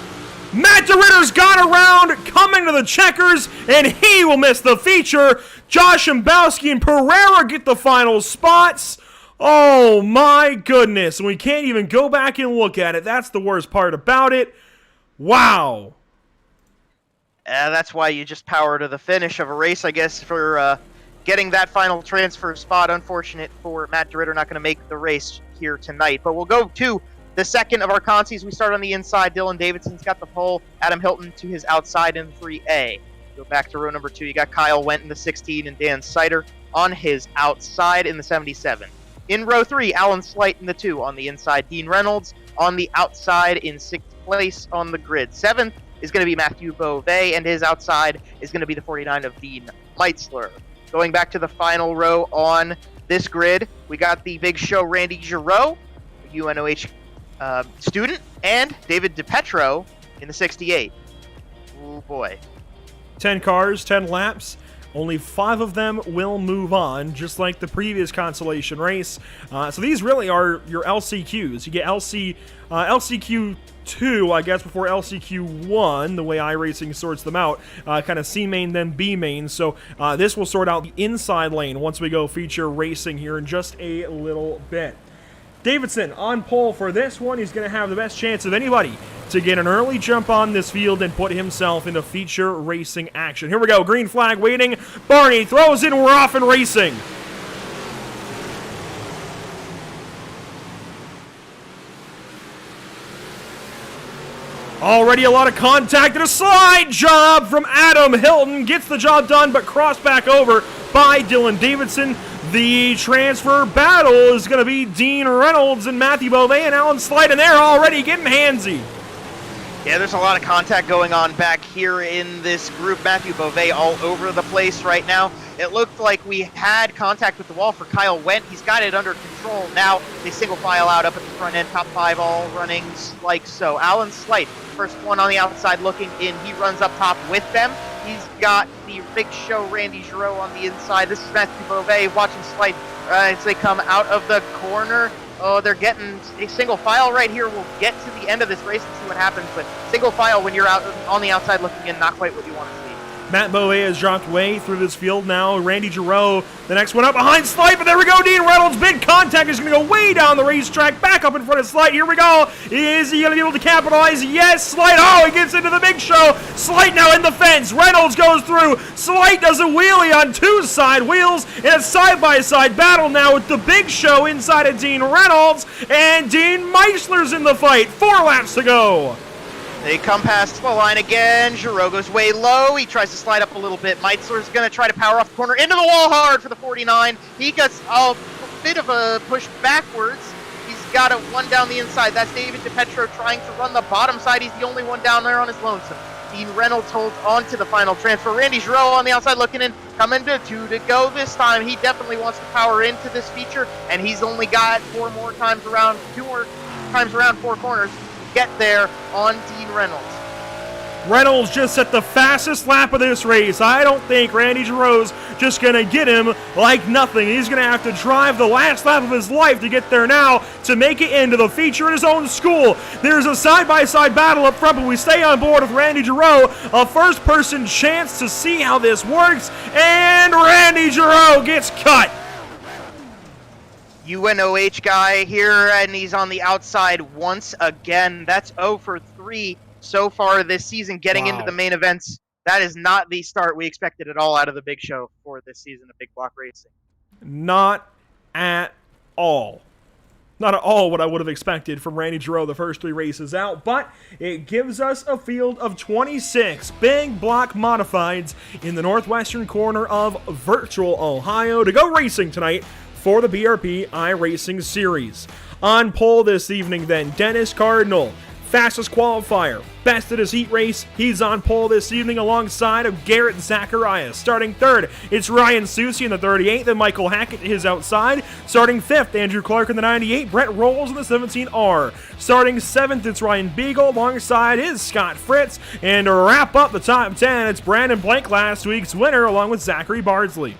Matt DeRitter's got around, coming to the checkers, and he will miss the feature. Josh Mbowski and Pereira get the final spots. Oh my goodness, and we can't even go back and look at it. That's the worst part about it. Wow. That's why you just power to the finish of a race, I guess, for getting that final transfer spot. Unfortunate for Matt DeRitter, not going to make the race here tonight. But we'll go to the second of our consies. We start on the inside. Dylan Davidson's got the pole. Adam Hilton to his outside in 3A. Go back to row number 2. You got Kyle Wendt in the 16 and Dan Sider on his outside in the 77. In row 3, Alan Slight in the 2 on the inside. Dean Reynolds on the outside in 6th place on the grid. 7th is going to be Matthew Beauvais, and his outside is going to be the 49 of Dean Meitzler. Going back to the final row on this grid, we got the big show Randy Giroux, UNOH student, and David DiPetro in the 68. Oh boy. 10 cars, 10 laps. Only 5 of them will move on, just like the previous consolation race. So these really are your LCQs. You get LCQ 2, I guess, before LCQ 1, the way iRacing sorts them out. Kind of C main, then B main. So this will sort out the inside lane once we go feature racing here in just a little bit. Davidson on pole for this one. He's going to have the best chance of anybody to get an early jump on this field and put himself into feature racing action. Here we go, green flag waiting. Barney throws in, we're off and racing. Already a lot of contact and a slide job from Adam Hilton. Gets the job done, but crossed back over by Dylan Davidson. The transfer battle is going to be Dean Reynolds and Matthew Beauvais, and Alan Slide, they're already getting handsy. Yeah, there's a lot of contact going on back here in this group. Matthew Beauvais all over the place right now. It looked like we had contact with the wall for Kyle Wendt. He's got it under control. Now they single file out up at the front end, top 5 all running like so. Alan Slight, first one on the outside looking in. He runs up top with them. He's got the Big Show Randy Giroux on the inside. This is Matthew Beauvais watching Slight as they come out of the corner. Oh, they're getting a single file right here. We'll get to the end of this race and see what happens, but single file when you're out on the outside looking in, not quite what you want to see. Matt Beauvais has dropped way through this field now. Randy Giroux, the next one up behind Slide, but there we go. Dean Reynolds, big contact, is going to go way down the racetrack, back up in front of Slide. Here we go. Is he going to be able to capitalize? Yes, Slide. Oh, he gets into the Big Show. Slide now in the fence. Reynolds goes through. Slide does a wheelie on 2 side wheels in a side-by-side battle now with the Big Show inside of Dean Reynolds, and Dean Meisler's in the fight. 4 laps to go. They come past the line again. Giroux goes way low. He tries to slide up a little bit. Meisler's going to try to power off the corner into the wall hard for the 49. He gets a bit of a push backwards. He's got a one down the inside. That's David DiPetro trying to run the bottom side. He's the only one down there on his lonesome. Dean Reynolds holds on to the final transfer. Randy Giroux on the outside looking in. Coming to 2 to go this time. He definitely wants to power into this feature, and he's only got 2 more times around 4 corners. Get there on Dean Reynolds. Reynolds just set the fastest lap of this race. I don't think Randy Giroux's just going to get him like nothing. He's going to have to drive the last lap of his life to get there now to make it into the feature in his own school. There's a side-by-side battle up front, but we stay on board with Randy Giroux. A first-person chance to see how this works, and Randy Giroux gets cut. UNOH guy here, and he's on the outside once again. That's 0 for 3 so far this season, getting into the main events. That is not the start we expected at all out of the Big Show for this season of Big Block Racing. Not at all. Not at all what I would have expected from Randy Giroux the first 3 races out, but it gives us a field of 26 big block modifieds in the northwestern corner of Virtual Ohio to go racing tonight for the BRP iRacing Series. On pole this evening then, Dennis Cardinal, fastest qualifier, best at his heat race. He's on pole this evening alongside of Garrett Zacharias. Starting 3rd, it's Ryan Susi in the 38, then Michael Hackett to his outside. Starting 5th, Andrew Clark in the 98, Brett Rolls in the 17R. Starting 7th, it's Ryan Beagle alongside his Scott Fritz. And to wrap up the top 10, it's Brandon Blank, last week's winner, along with Zachary Bardsley.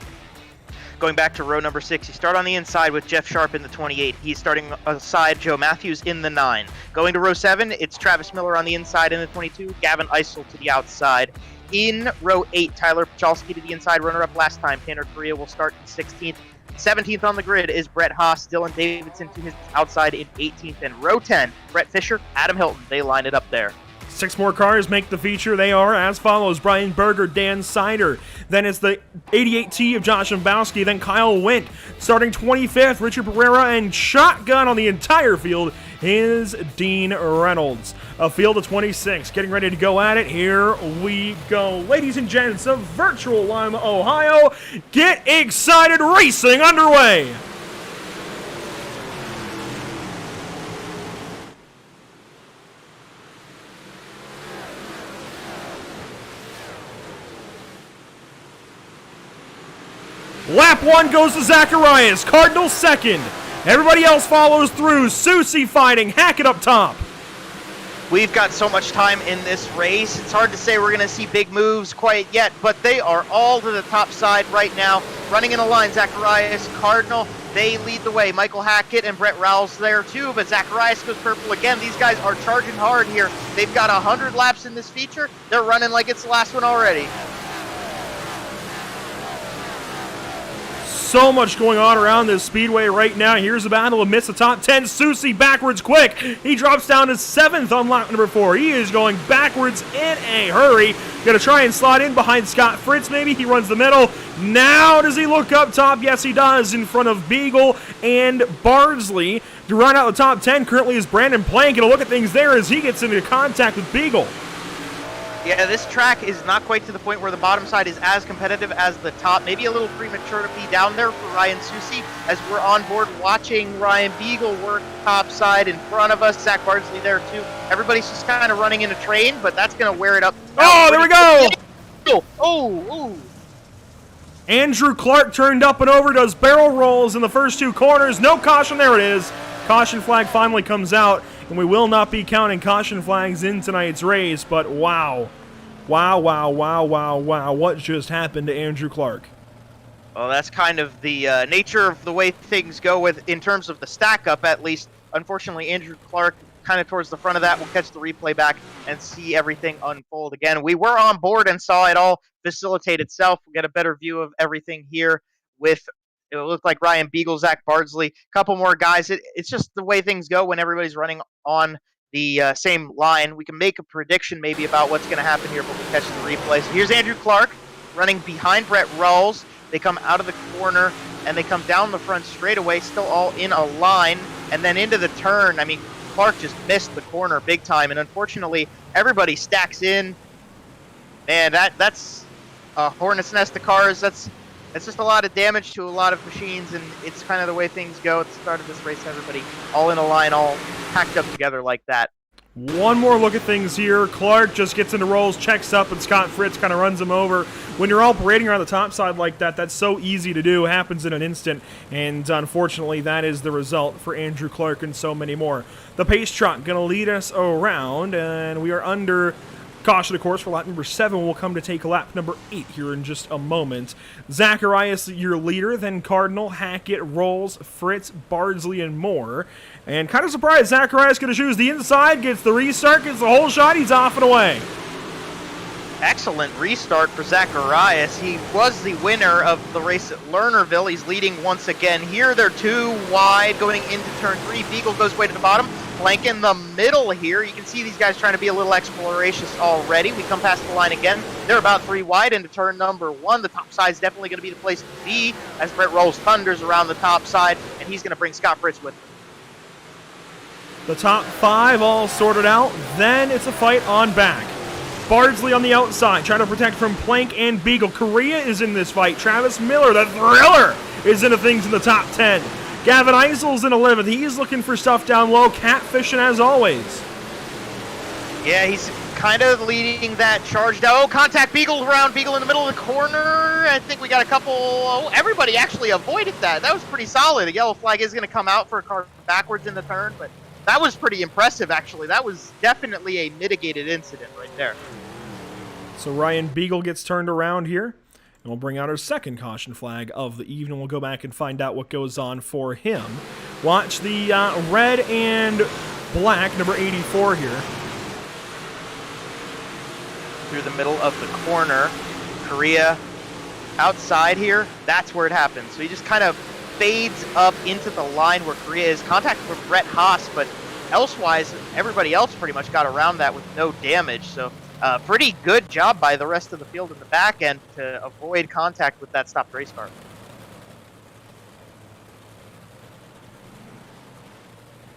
Going back to row number 6, you start on the inside with Jeff Sharp in the 28. He's starting aside Joe Matthews in the 9. Going to row 7, it's Travis Miller on the inside in the 22, Gavin Eisel to the outside. In row 8, Tyler Pachalski to the inside, runner-up last time. Tanner Correa will start in 16th. 17th on the grid is Brett Haas, Dylan Davidson to his outside in 18th. And row 10, Brett Fisher, Adam Hilton. They line it up there. 6 more cars make the feature. They are as follows: Brian Berger, Dan Sider. Then it's the 88T of Josh Mbowski. Then Kyle Wendt. Starting 25th, Richard Pereira, and shotgun on the entire field is Dean Reynolds. A field of 26 getting ready to go at it. Here we go. Ladies and gents of Virtual Lima, Ohio, get excited, racing underway. Lap 1 goes to Zacharias, Cardinal 2nd. Everybody else follows through. Susi fighting, Hackett up top. We've got so much time in this race. It's hard to say we're going to see big moves quite yet, but they are all to the top side right now. Running in a line, Zacharias, Cardinal, they lead the way. Michael Hackett and Brett Rowell's there too, but Zacharias goes purple again. These guys are charging hard here. They've got 100 laps in this feature. They're running like it's the last one already. so much going on around this speedway right now. Here's a battle amidst the top 10. Susie backwards quick. He drops down to 7th on lap number 4. He is going backwards in a hurry. Going to try and slide in behind Scott Fritz maybe. He runs the middle. Now does he look up top? Yes, he does. In front of Beagle and Bardsley. To run out the top 10 currently is Brandon Plank. And a look at things there as he gets into contact with Beagle. Yeah, this track is not quite to the point where the bottom side is as competitive as the top. Maybe a little premature to be down there for Ryan Susi, as we're on board watching Ryan Beagle work top side in front of us. Zach Bardsley there too. Everybody's just kind of running in a train, but that's going to wear it up. Oh, there we go! Oh! Andrew Clark turned up and over, does barrel rolls in the first 2 corners. No caution, there it is. Caution flag finally comes out, and we will not be counting caution flags in tonight's race, but wow. Wow, what just happened to Andrew Clark? Well, that's kind of the nature of the way things go in terms of the stack up, at least. Unfortunately, Andrew Clark kind of towards the front of that. We'll catch the replay back and see everything unfold again. We were on board and saw it all facilitate itself. We'll get a better view of everything here with, it looked like Ryan Beagle, Zach Bardsley, a couple more guys. It's just the way things go when everybody's running on the same line. We can make a prediction maybe about what's going to happen here, but we'll catch the replay. So here's Andrew Clark running behind Brett Rawls. They come out of the corner and they come down the front straightaway, still all in a line, and then into the turn. I mean, Clark just missed the corner big time, and unfortunately, everybody stacks in. Man, that's a hornet's nest of cars. That's just a lot of damage to a lot of machines, and it's kind of the way things go at the start of this race. Everybody all in a line, all packed up together like that. One more look at things here. Clark just gets into rolls, checks up, and Scott Fritz kind of runs him over. When you're all parading around the top side like that, that's so easy to do. Happens in an instant, and unfortunately, that is the result for Andrew Clark and so many more. The pace truck going to lead us around, and we are under caution, of course, for lap number 7. We'll come to take lap number 8 here in just a moment. Zacharias, your leader, then Cardinal, Hackett, Rolls, Fritz, Bardsley, and more. And kind of surprised, Zacharias going to choose the inside, gets the restart, gets the whole shot, he's off and away. Excellent restart for Zacharias. He was the winner of the race at Lernerville. He's leading once again here. They're 2 wide going into turn 3. Beagle goes way to the bottom. Plank in the middle here. You can see these guys trying to be a little exploratious already. We come past the line again. They're about 3 wide into turn number 1. The top side is definitely going to be the place to be as Brett Rolls thunders around the top side, and he's going to bring Scott Fritz with him. The top 5 all sorted out. Then it's a fight on back. Bardsley on the outside, trying to protect from Plank and Beagle. Correa is in this fight. Travis Miller, the thriller, is into things in the top 10. Gavin Eisel's in 11th. He's looking for stuff down low, catfishing as always. Yeah, he's kind of leading that charge down. Oh, contact Beagle around. Beagle in the middle of the corner. I think we got a couple. Oh, everybody actually avoided that. That was pretty solid. A yellow flag is going to come out for a car backwards in the turn, but that was pretty impressive, actually. That was definitely a mitigated incident right there. So Ryan Beagle gets turned around here, and we'll bring out our second caution flag of the evening. We'll go back and find out what goes on for him. Watch the red and black, number 84 here. Through the middle of the corner. Correa outside here. That's where it happens. So he just kind of fades up into the line where Correa is. Contact with Brett Haas, but elsewise, everybody else pretty much got around that with no damage. So pretty good job by the rest of the field in the back end to avoid contact with that stopped race car.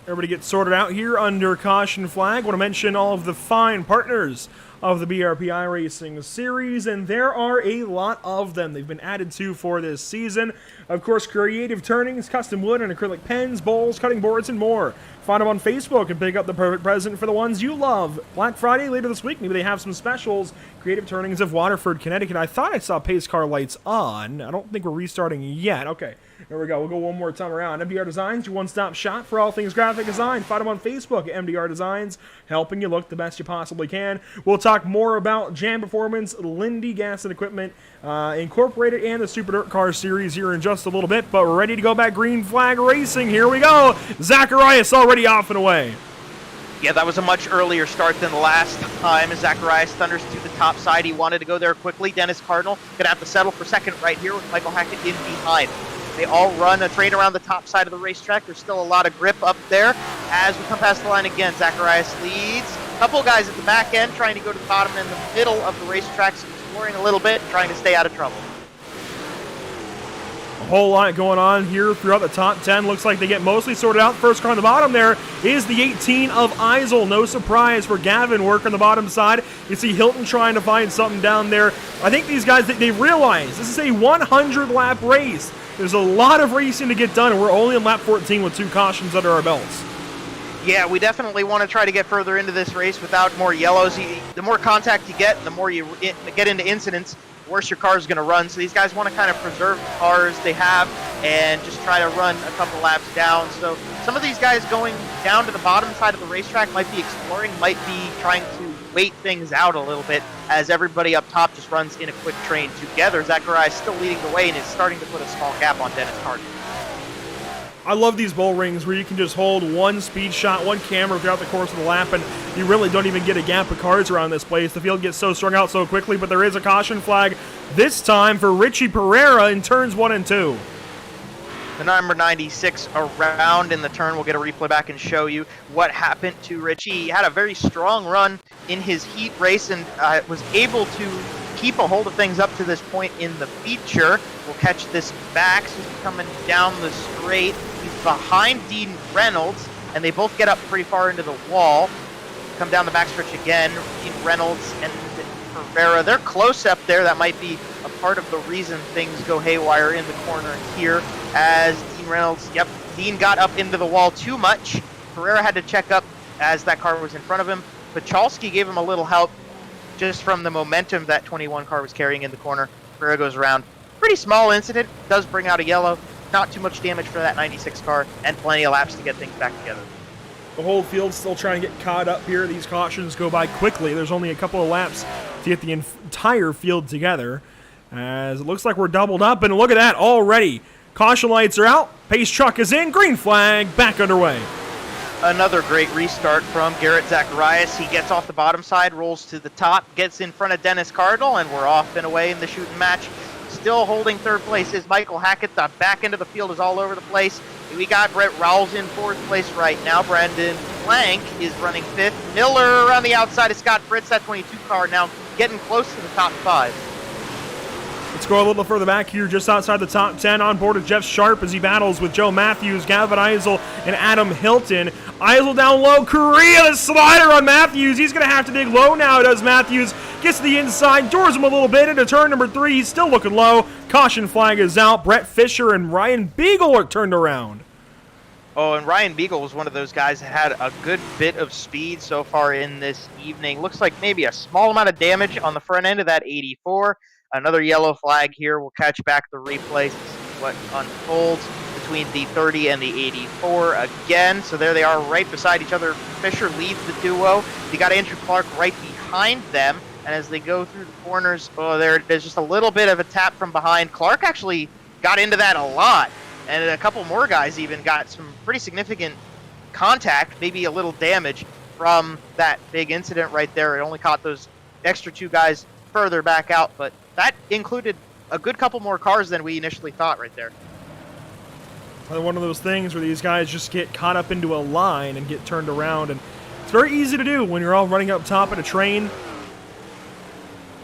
Everybody gets sorted out here under caution flag. Want to mention all of the fine partners of the BRP iRacing series, and there are a lot of them. They've been added to for this season. Of course, creative turnings, custom wood and acrylic pens, bowls, cutting boards, and more. Find them on Facebook and pick up the perfect present for the ones you love. Black Friday later this week, maybe they have some specials. Creative Turnings of Waterford, Connecticut. I thought I saw pace car lights on. I don't think we're restarting yet. Okay, there we go. We'll go one more time around. MDR Designs, your one-stop shop for all things graphic design. Find them on Facebook at MDR Designs, helping you look the best you possibly can. We'll talk more about Jam Performance, Lindy Gas and Equipment Incorporated, and the Super Dirt Car Series here in just a little bit, but we're ready to go back green flag racing. Here we go. Zacharias already off and away. Yeah, that was a much earlier start than the last time as Zacharias thunders to the top side. He wanted to go there quickly. Dennis Cardinal going to have to settle for second right here with Michael Hackett in behind. They all run a train around the top side of the racetrack. There's still a lot of grip up there. As we come past the line again, Zacharias leads. A couple guys at the back end trying to go to the bottom in the middle of the racetrack, exploring a little bit, trying to stay out of trouble. A whole lot going on here throughout the top 10. Looks like they get mostly sorted out. First car on the bottom there is the 18 of Eisel. No surprise for Gavin working the bottom side. You see Hilton trying to find something down there. I think these guys, they realize this is a 100-lap race. There's a lot of racing to get done, and we're only on lap 14 with 2 cautions under our belts. Yeah, we definitely want to try to get further into this race without more yellows. The more contact you get, the more you get into incidents, the worse your car is going to run. So these guys want to kind of preserve the cars they have and just try to run a couple laps down. So some of these guys going down to the bottom side of the racetrack might be exploring, might be trying to wait things out a little bit as everybody up top just runs in a quick train together. Zachariah is still leading the way and is starting to put a small gap on Dennis Carter. I love these bull rings where you can just hold one speed shot, one camera throughout the course of the lap, and you really don't even get a gap of cars around this place. The field gets so strung out so quickly, but there is a caution flag this time for Richie Pereira in turns 1 and 2. The number 96 around in the turn. We'll get a replay back and show you what happened to Richie. He had a very strong run in his heat race and was able to keep a hold of things up to this point in the feature. We'll catch this back. So he's coming down the straight. He's behind Dean Reynolds, and they both get up pretty far into the wall. Come down the backstretch again. Dean Reynolds and Rivera, they're close up there. That might be a part of the reason things go haywire in the corner here as Dean Reynolds, Dean got up into the wall too much. Pereira had to check up as that car was in front of him. Pachalski gave him a little help just from the momentum that 21 car was carrying in the corner. Pereira goes around. Pretty small incident, does bring out a yellow. Not too much damage for that 96 car and plenty of laps to get things back together. The whole field's still trying to get caught up here. These cautions go by quickly. There's only a couple of laps to get the entire field together. As it looks like we're doubled up, and look at that already. Caution lights are out. Pace truck is in. Green flag back underway. Another great restart from Garrett Zacharias. He gets off the bottom side, rolls to the top, gets in front of Dennis Cardinal, and we're off and away in the shooting match. Still holding third place is Michael Hackett. The back end of the field is all over the place. We got Brett Rowles in fourth place right now. Brandon Blank is running fifth. Miller on the outside of Scott Fritz, that 22 car now getting close to the top 5. Let's go a little further back here, just outside the top 10. On board with Jeff Sharp as he battles with Joe Matthews, Gavin Eisel, and Adam Hilton. Eisel down low. Correa, the slider on Matthews. He's going to have to dig low now, does Matthews. Gets to the inside, doors him a little bit into turn number 3. He's still looking low. Caution flag is out. Brett Fisher and Ryan Beagle are turned around. Oh, and Ryan Beagle was one of those guys that had a good bit of speed so far in this evening. Looks like maybe a small amount of damage on the front end of that 84. Another yellow flag here. We'll catch back the replay to see what unfolds between the 30 and the 84 again. So there they are right beside each other. Fisher leads the duo. You got Andrew Clark right behind them. And as they go through the corners, there's just a little bit of a tap from behind. Clark actually got into that a lot. And a couple more guys even got some pretty significant contact, maybe a little damage from that big incident right there. It only caught those extra 2 guys further back out, but that included a good couple more cars than we initially thought right there. One of those things where these guys just get caught up into a line and get turned around, and it's very easy to do when you're all running up top at a train.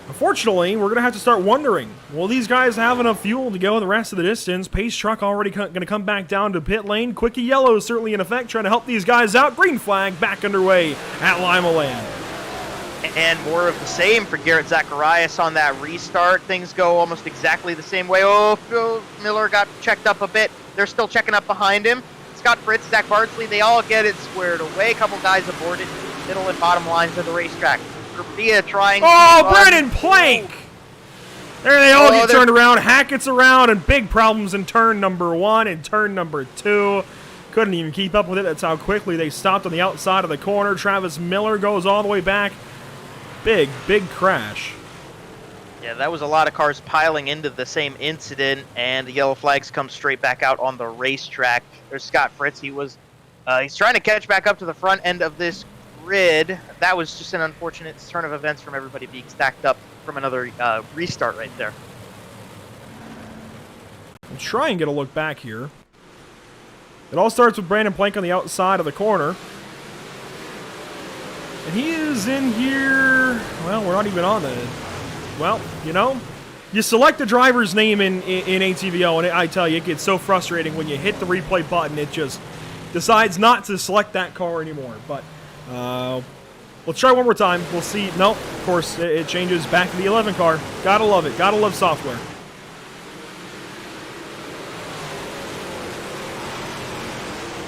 Unfortunately, we're going to have to start wondering, will these guys have enough fuel to go the rest of the distance? Pace truck already going to come back down to pit lane. Quickie yellow is certainly in effect, trying to help these guys out. Green flag back underway at Limaland. And more of the same for Garrett Zacharias on that restart. Things go almost exactly the same way. Oh, Phil Miller got checked up a bit. They're still checking up behind him. Scott Fritz, Zach Bardsley, they all get it squared away. A couple guys aborted middle and bottom lines of the racetrack. Garcia trying to Brennan Plank! There they all get turned around. Hackett's around, and big problems in turn number 1 and turn number 2. Couldn't even keep up with it. That's how quickly they stopped on the outside of the corner. Travis Miller goes all the way back. Big crash. Yeah, that was a lot of cars piling into the same incident, and the yellow flags come straight back out on the racetrack. There's Scott Fritz. He's trying to catch back up to the front end of this grid. That was just an unfortunate turn of events from everybody being stacked up from another restart right there. We'll try and get a look back here. It all starts with Brandon Plank on the outside of the corner. And he is in here. Well, we're not even on the. Well, you know, you select the driver's name in ATVO, and I tell you, it gets so frustrating when you hit the replay button. It just decides not to select that car anymore. But let's try one more time. We'll see. Nope, of course, it changes back to the 11 car. Gotta love it. Gotta love software.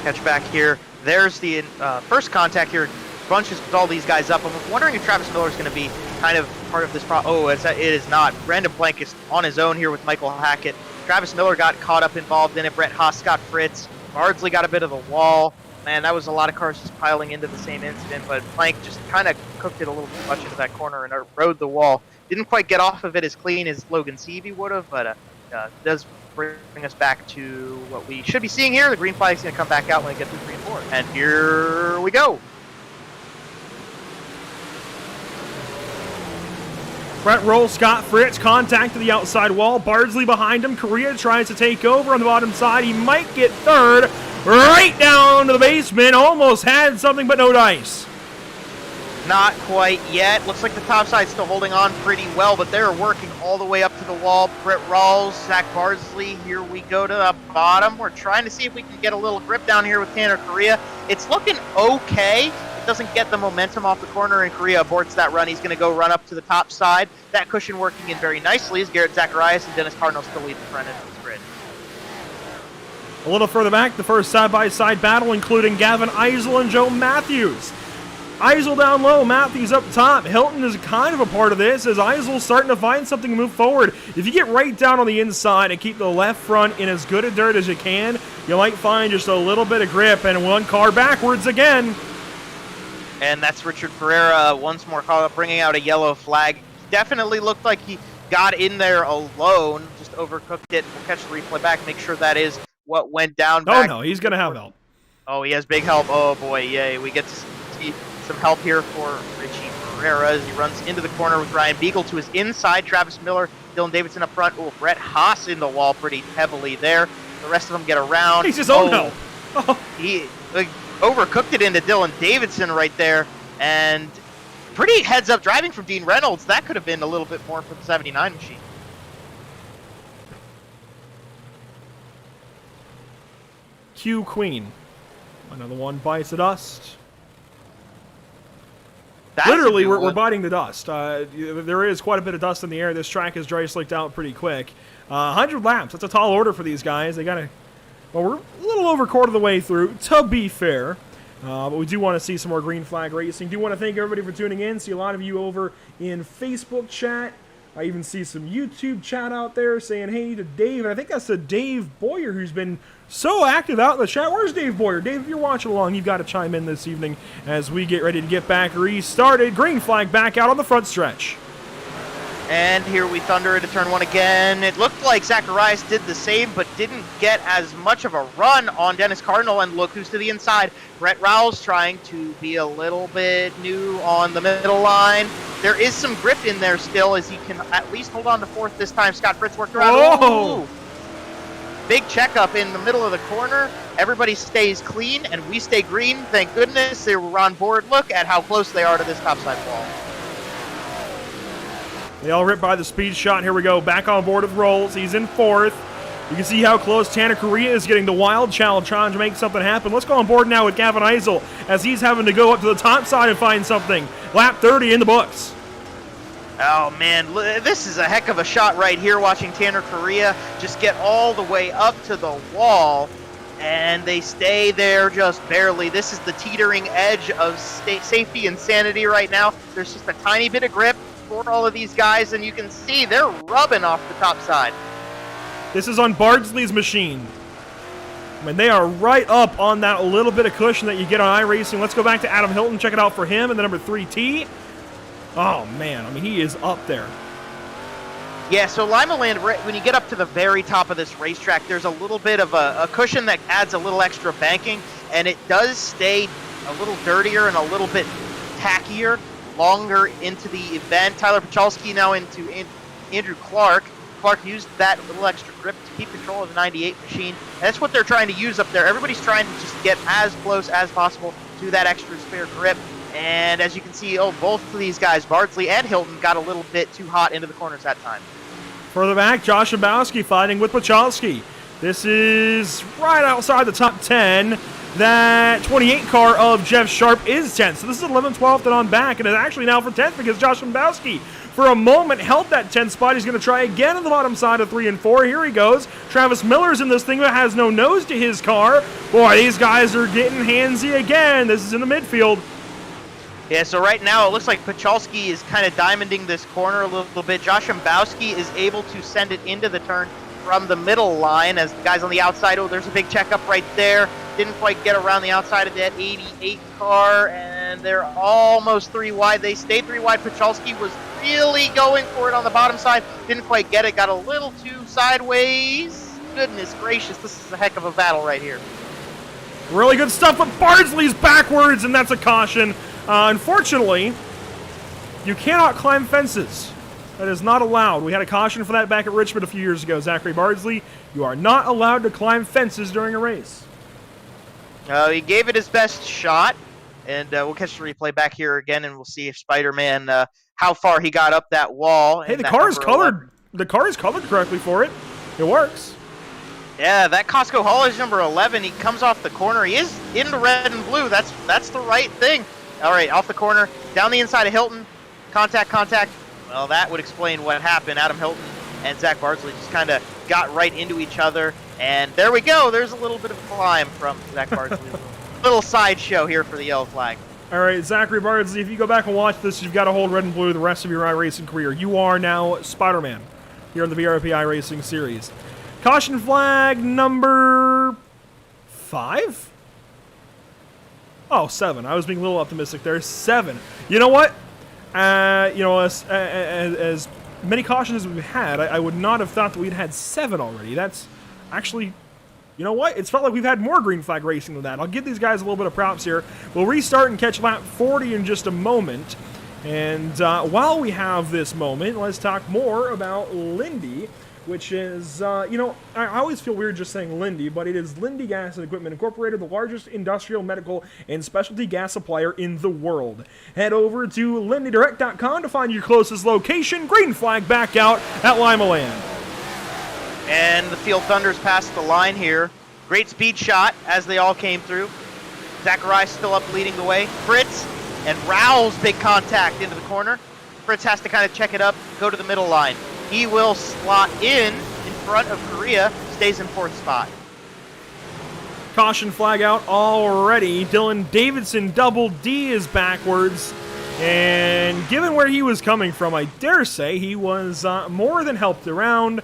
Catch back here. There's the first contact here. Bunches all these guys up. I'm wondering if Travis Miller is going to be kind of part of this problem. Oh, it is not. Brandon Plank is on his own here with Michael Hackett. Travis Miller got caught up involved in it. Brett Haas got Fritz. Bardsley got a bit of the wall. Man, that was a lot of cars just piling into the same incident, but Plank just kind of cooked it a little too much into that corner and rode the wall. Didn't quite get off of it as clean as Logan Seavey would have, but does bring us back to what we should be seeing here. The green flag is going to come back out when we get through 3 and 4. And here we go. Brett rolls, Scott Fritz, contact to the outside wall. Bardsley behind him. Correa tries to take over on the bottom side. He might get third. Right down to the basement. Almost had something, but no dice. Not quite yet. Looks like the top side's still holding on pretty well, but they're working all the way up to the wall. Brett Rawls, Zach Bardsley. Here we go to the bottom. We're trying to see if we can get a little grip down here with Tanner Correa. It's looking okay. It doesn't get the momentum off the corner, and Correa aborts that run. He's going to go run up to the top side. That cushion working in very nicely as Garrett Zacharias and Dennis Cardinal still lead the front end of the grid. A little further back, the first side-by-side battle, including Gavin Eisel and Joe Matthews. Eisel down low, Matthews up top. Hilton is kind of a part of this as Eisel's starting to find something to move forward. If you get right down on the inside and keep the left front in as good a dirt as you can, you might find just a little bit of grip, and one car backwards again. And that's Richard Ferreira once more bringing out a yellow flag. Definitely looked like he got in there alone, just overcooked it. We'll catch the replay back, make sure that is what went down. Oh, no, he's going to have help. Oh, he has big help. Oh, boy, yay. We get to see some help here for Richie Ferreira as he runs into the corner with Ryan Beagle to his inside. Travis Miller, Dylan Davidson up front. Oh, Brett Haas in the wall pretty heavily there. The rest of them get around. He's his own help. Oh. He overcooked it into Dylan Davidson right there. And pretty heads-up driving from Dean Reynolds. That could have been a little bit more for the 79 machine. Q Queen. Another one bites the dust. Literally, we're biting the dust. There is quite a bit of dust in the air. This track is dry slicked out pretty quick. 100 laps. That's a tall order for these guys. They got to. Well, we're a little over a quarter of the way through, to be fair. But we do want to see some more green flag racing. Do want to thank everybody for tuning in. See a lot of you over in Facebook chat. I even see some YouTube chat out there saying hey to Dave. And I think that's the Dave Boyer who's been so active out in the chat. Where's Dave Boyer? Dave, if you're watching along, you've got to chime in this evening as we get ready to get back restarted. Green flag back out on the front stretch. And here we thunder into turn one again. It looked like Zacharias did the same, but didn't get as much of a run on Dennis Cardinal. And look who's to the inside. Brett Rouse trying to be a little bit new on the middle line. There is some grip in there still as he can at least hold on to fourth this time. Scott Fritz worked around. Whoa! Big checkup in the middle of the corner. Everybody stays clean, and we stay green. Thank goodness they were on board. Look at how close they are to this topside wall. They all rip by the speed shot. Here we go. Back on board with Rolls. He's in fourth. You can see how close Tanner Correa is getting the wild challenge, trying to make something happen. Let's go on board now with Gavin Eisel as he's having to go up to the top side and find something. Lap 30 in the books. Oh, man, this is a heck of a shot right here, watching Tanner Correa just get all the way up to the wall, and they stay there just barely. This is the teetering edge of safety and sanity right now. There's just a tiny bit of grip for all of these guys, and you can see they're rubbing off the top side. This is on Bardsley's machine. I mean, they are right up on that little bit of cushion that you get on iRacing. Let's go back to Adam Hilton, check it out for him, and the number 3T. Oh, man, I mean, he is up there. Yeah, so Limaland, when you get up to the very top of this racetrack, there's a little bit of a cushion that adds a little extra banking, and it does stay a little dirtier and a little bit tackier longer into the event. Tyler Pachalski now into Andrew Clark. Clark used that little extra grip to keep control of the 98 machine. And that's what they're trying to use up there. Everybody's trying to just get as close as possible to that extra spare grip. And as you can see, both of these guys, Bardsley and Hilton, got a little bit too hot into the corners that time. Further back, Josh Abowski fighting with Pachalski. This is right outside the top 10. That 28 car of Jeff Sharp is 10th. So this is 11th, 12th, and on back. And it's actually now for 10th because Josh Abowski, for a moment, held that 10th spot. He's going to try again on the bottom side of 3 and 4. Here he goes. Travis Miller's in this thing but has no nose to his car. Boy, these guys are getting handsy again. This is in the midfield. Yeah, so right now it looks like Pachalski is kind of diamonding this corner a little bit. Josh Abowski is able to send it into the turn from the middle line as the guys on the outside. Oh, there's a big checkup right there. Didn't quite get around the outside of that 88 car, and they're almost 3 wide. They stayed 3 wide. Pachalski was really going for it on the bottom side. Didn't quite get it. Got a little too sideways. Goodness gracious, this is a heck of a battle right here. Really good stuff, but Bardsley's backwards, and that's a caution. Unfortunately, you cannot climb fences. That is not allowed. We had a caution for that back at Richmond a few years ago. Zachary Bardsley, you are not allowed to climb fences during a race. He gave it his best shot, and we'll catch the replay back here again, and we'll see if Spider-Man, how far he got up that wall. Hey, the car is colored. The car is colored correctly for it. It works. Yeah, that Costco Hall is number 11. He comes off the corner. He is in the red and blue. That's the right thing. All right, off the corner, down the inside of Hilton. Contact. Well, that would explain what happened. Adam Hilton and Zach Bardsley just kind of got right into each other. And there we go. There's a little bit of a climb from Zach Bardsley. Little sideshow here for the yellow flag. All right, Zachary Bardsley, if you go back and watch this, you've got to hold red and blue the rest of your iRacing career. You are now Spider-Man here in the BRP iRacing series. Caution flag number 5? Oh, 7. I was being a little optimistic there. 7. You know what? As many cautions as we've had, I would not have thought that we'd had 7 already. That's actually, you know what? It's felt like we've had more green flag racing than that. I'll give these guys a little bit of props here. We'll restart and catch lap 40 in just a moment. And while we have this moment, let's talk more about Lindy, which is, I always feel weird just saying Lindy, but it is Lindy Gas and Equipment Incorporated, the largest industrial, medical, and specialty gas supplier in the world. Head over to lindydirect.com to find your closest location. Green flag back out at Limaland. And the field thunders past the line here. Great speed shot as they all came through. Zacharias still up leading the way. Fritz and Raoul's big contact into the corner. Fritz has to kind of check it up, go to the middle line. He will slot in front of Korea, stays in 4th spot. Caution flag out already. Dylan Davidson, Double D, is backwards. And given where he was coming from, I dare say he was more than helped around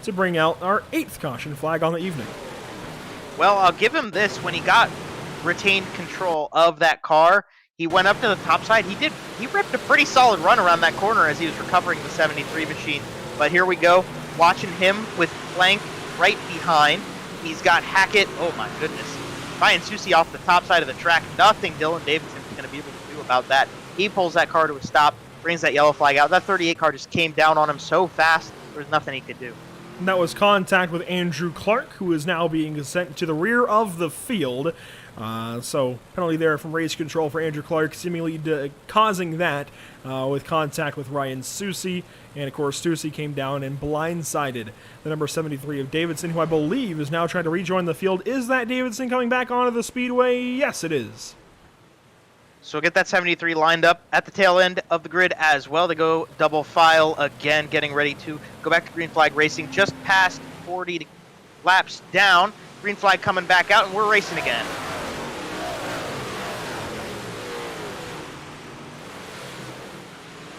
to bring out our 8th caution flag on the evening. Well, I'll give him this. When he got retained control of that car, he went up to the top side. He ripped a pretty solid run around that corner as he was recovering the 73 machine. But here we go, watching him with Plank right behind. He's got Hackett. Oh my goodness. Ryan Susi off the top side of the track. Nothing Dylan Davidson is going to be able to do about that. He pulls that car to a stop, brings that yellow flag out. That 38 car just came down on him so fast, there was nothing he could do. And that was contact with Andrew Clark, who is now being sent to the rear of the field. So penalty there from race control for Andrew Clark, seemingly causing that with contact with Ryan Susi. And, of course, Susi came down and blindsided the number 73 of Davidson, who I believe is now trying to rejoin the field. Is that Davidson coming back onto the speedway? Yes, it is. So get that 73 lined up at the tail end of the grid as well. They go double file again, getting ready to go back to green flag racing just past 40 laps down. Green flag coming back out, and we're racing again.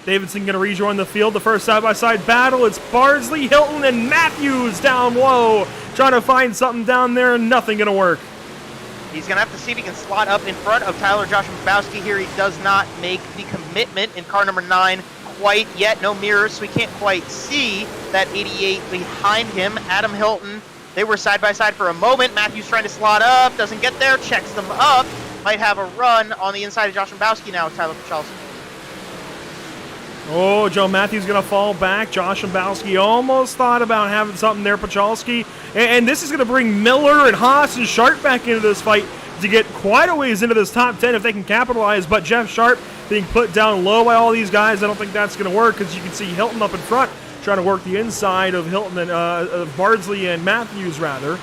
Davidson going to rejoin the field. The first side-by-side battle. It's Bardsley, Hilton, and Matthews down low. Trying to find something down there. Nothing going to work. He's going to have to see if he can slot up in front of Tyler Josh Bowski here. He does not make the commitment in car number 9 quite yet. No mirrors, so we can't quite see that 88 behind him. Adam Hilton, they were side-by-side for a moment. Matthews trying to slot up. Doesn't get there. Checks them up. Might have a run on the inside of Josh Bowski now with Tyler Pachalski. Oh, Joe Matthews going to fall back. Josh Mbowski almost thought about having something there, Pachalski. And this is going to bring Miller and Haas and Sharp back into this fight to get quite a ways into this top 10 if they can capitalize. But Jeff Sharp being put down low by all these guys, I don't think that's going to work, because you can see Hilton up in front trying to work the inside of Hilton and Bardsley and Matthews, rather.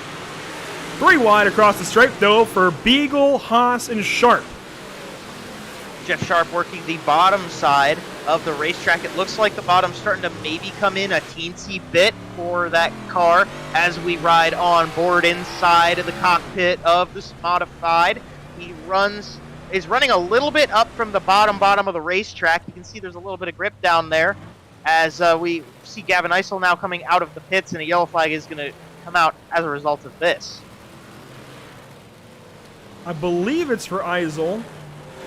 3 wide across the stripe, though, for Beagle, Haas, and Sharp. Jeff Sharp working the bottom side of the racetrack. It looks like the bottom's starting to maybe come in a teensy bit for that car as we ride on board inside of the cockpit of this modified. He is running a little bit up from the bottom of the racetrack. You can see there's a little bit of grip down there as we see Gavin Eisel now coming out of the pits, and a yellow flag is going to come out as a result of this. I believe it's for Eisel,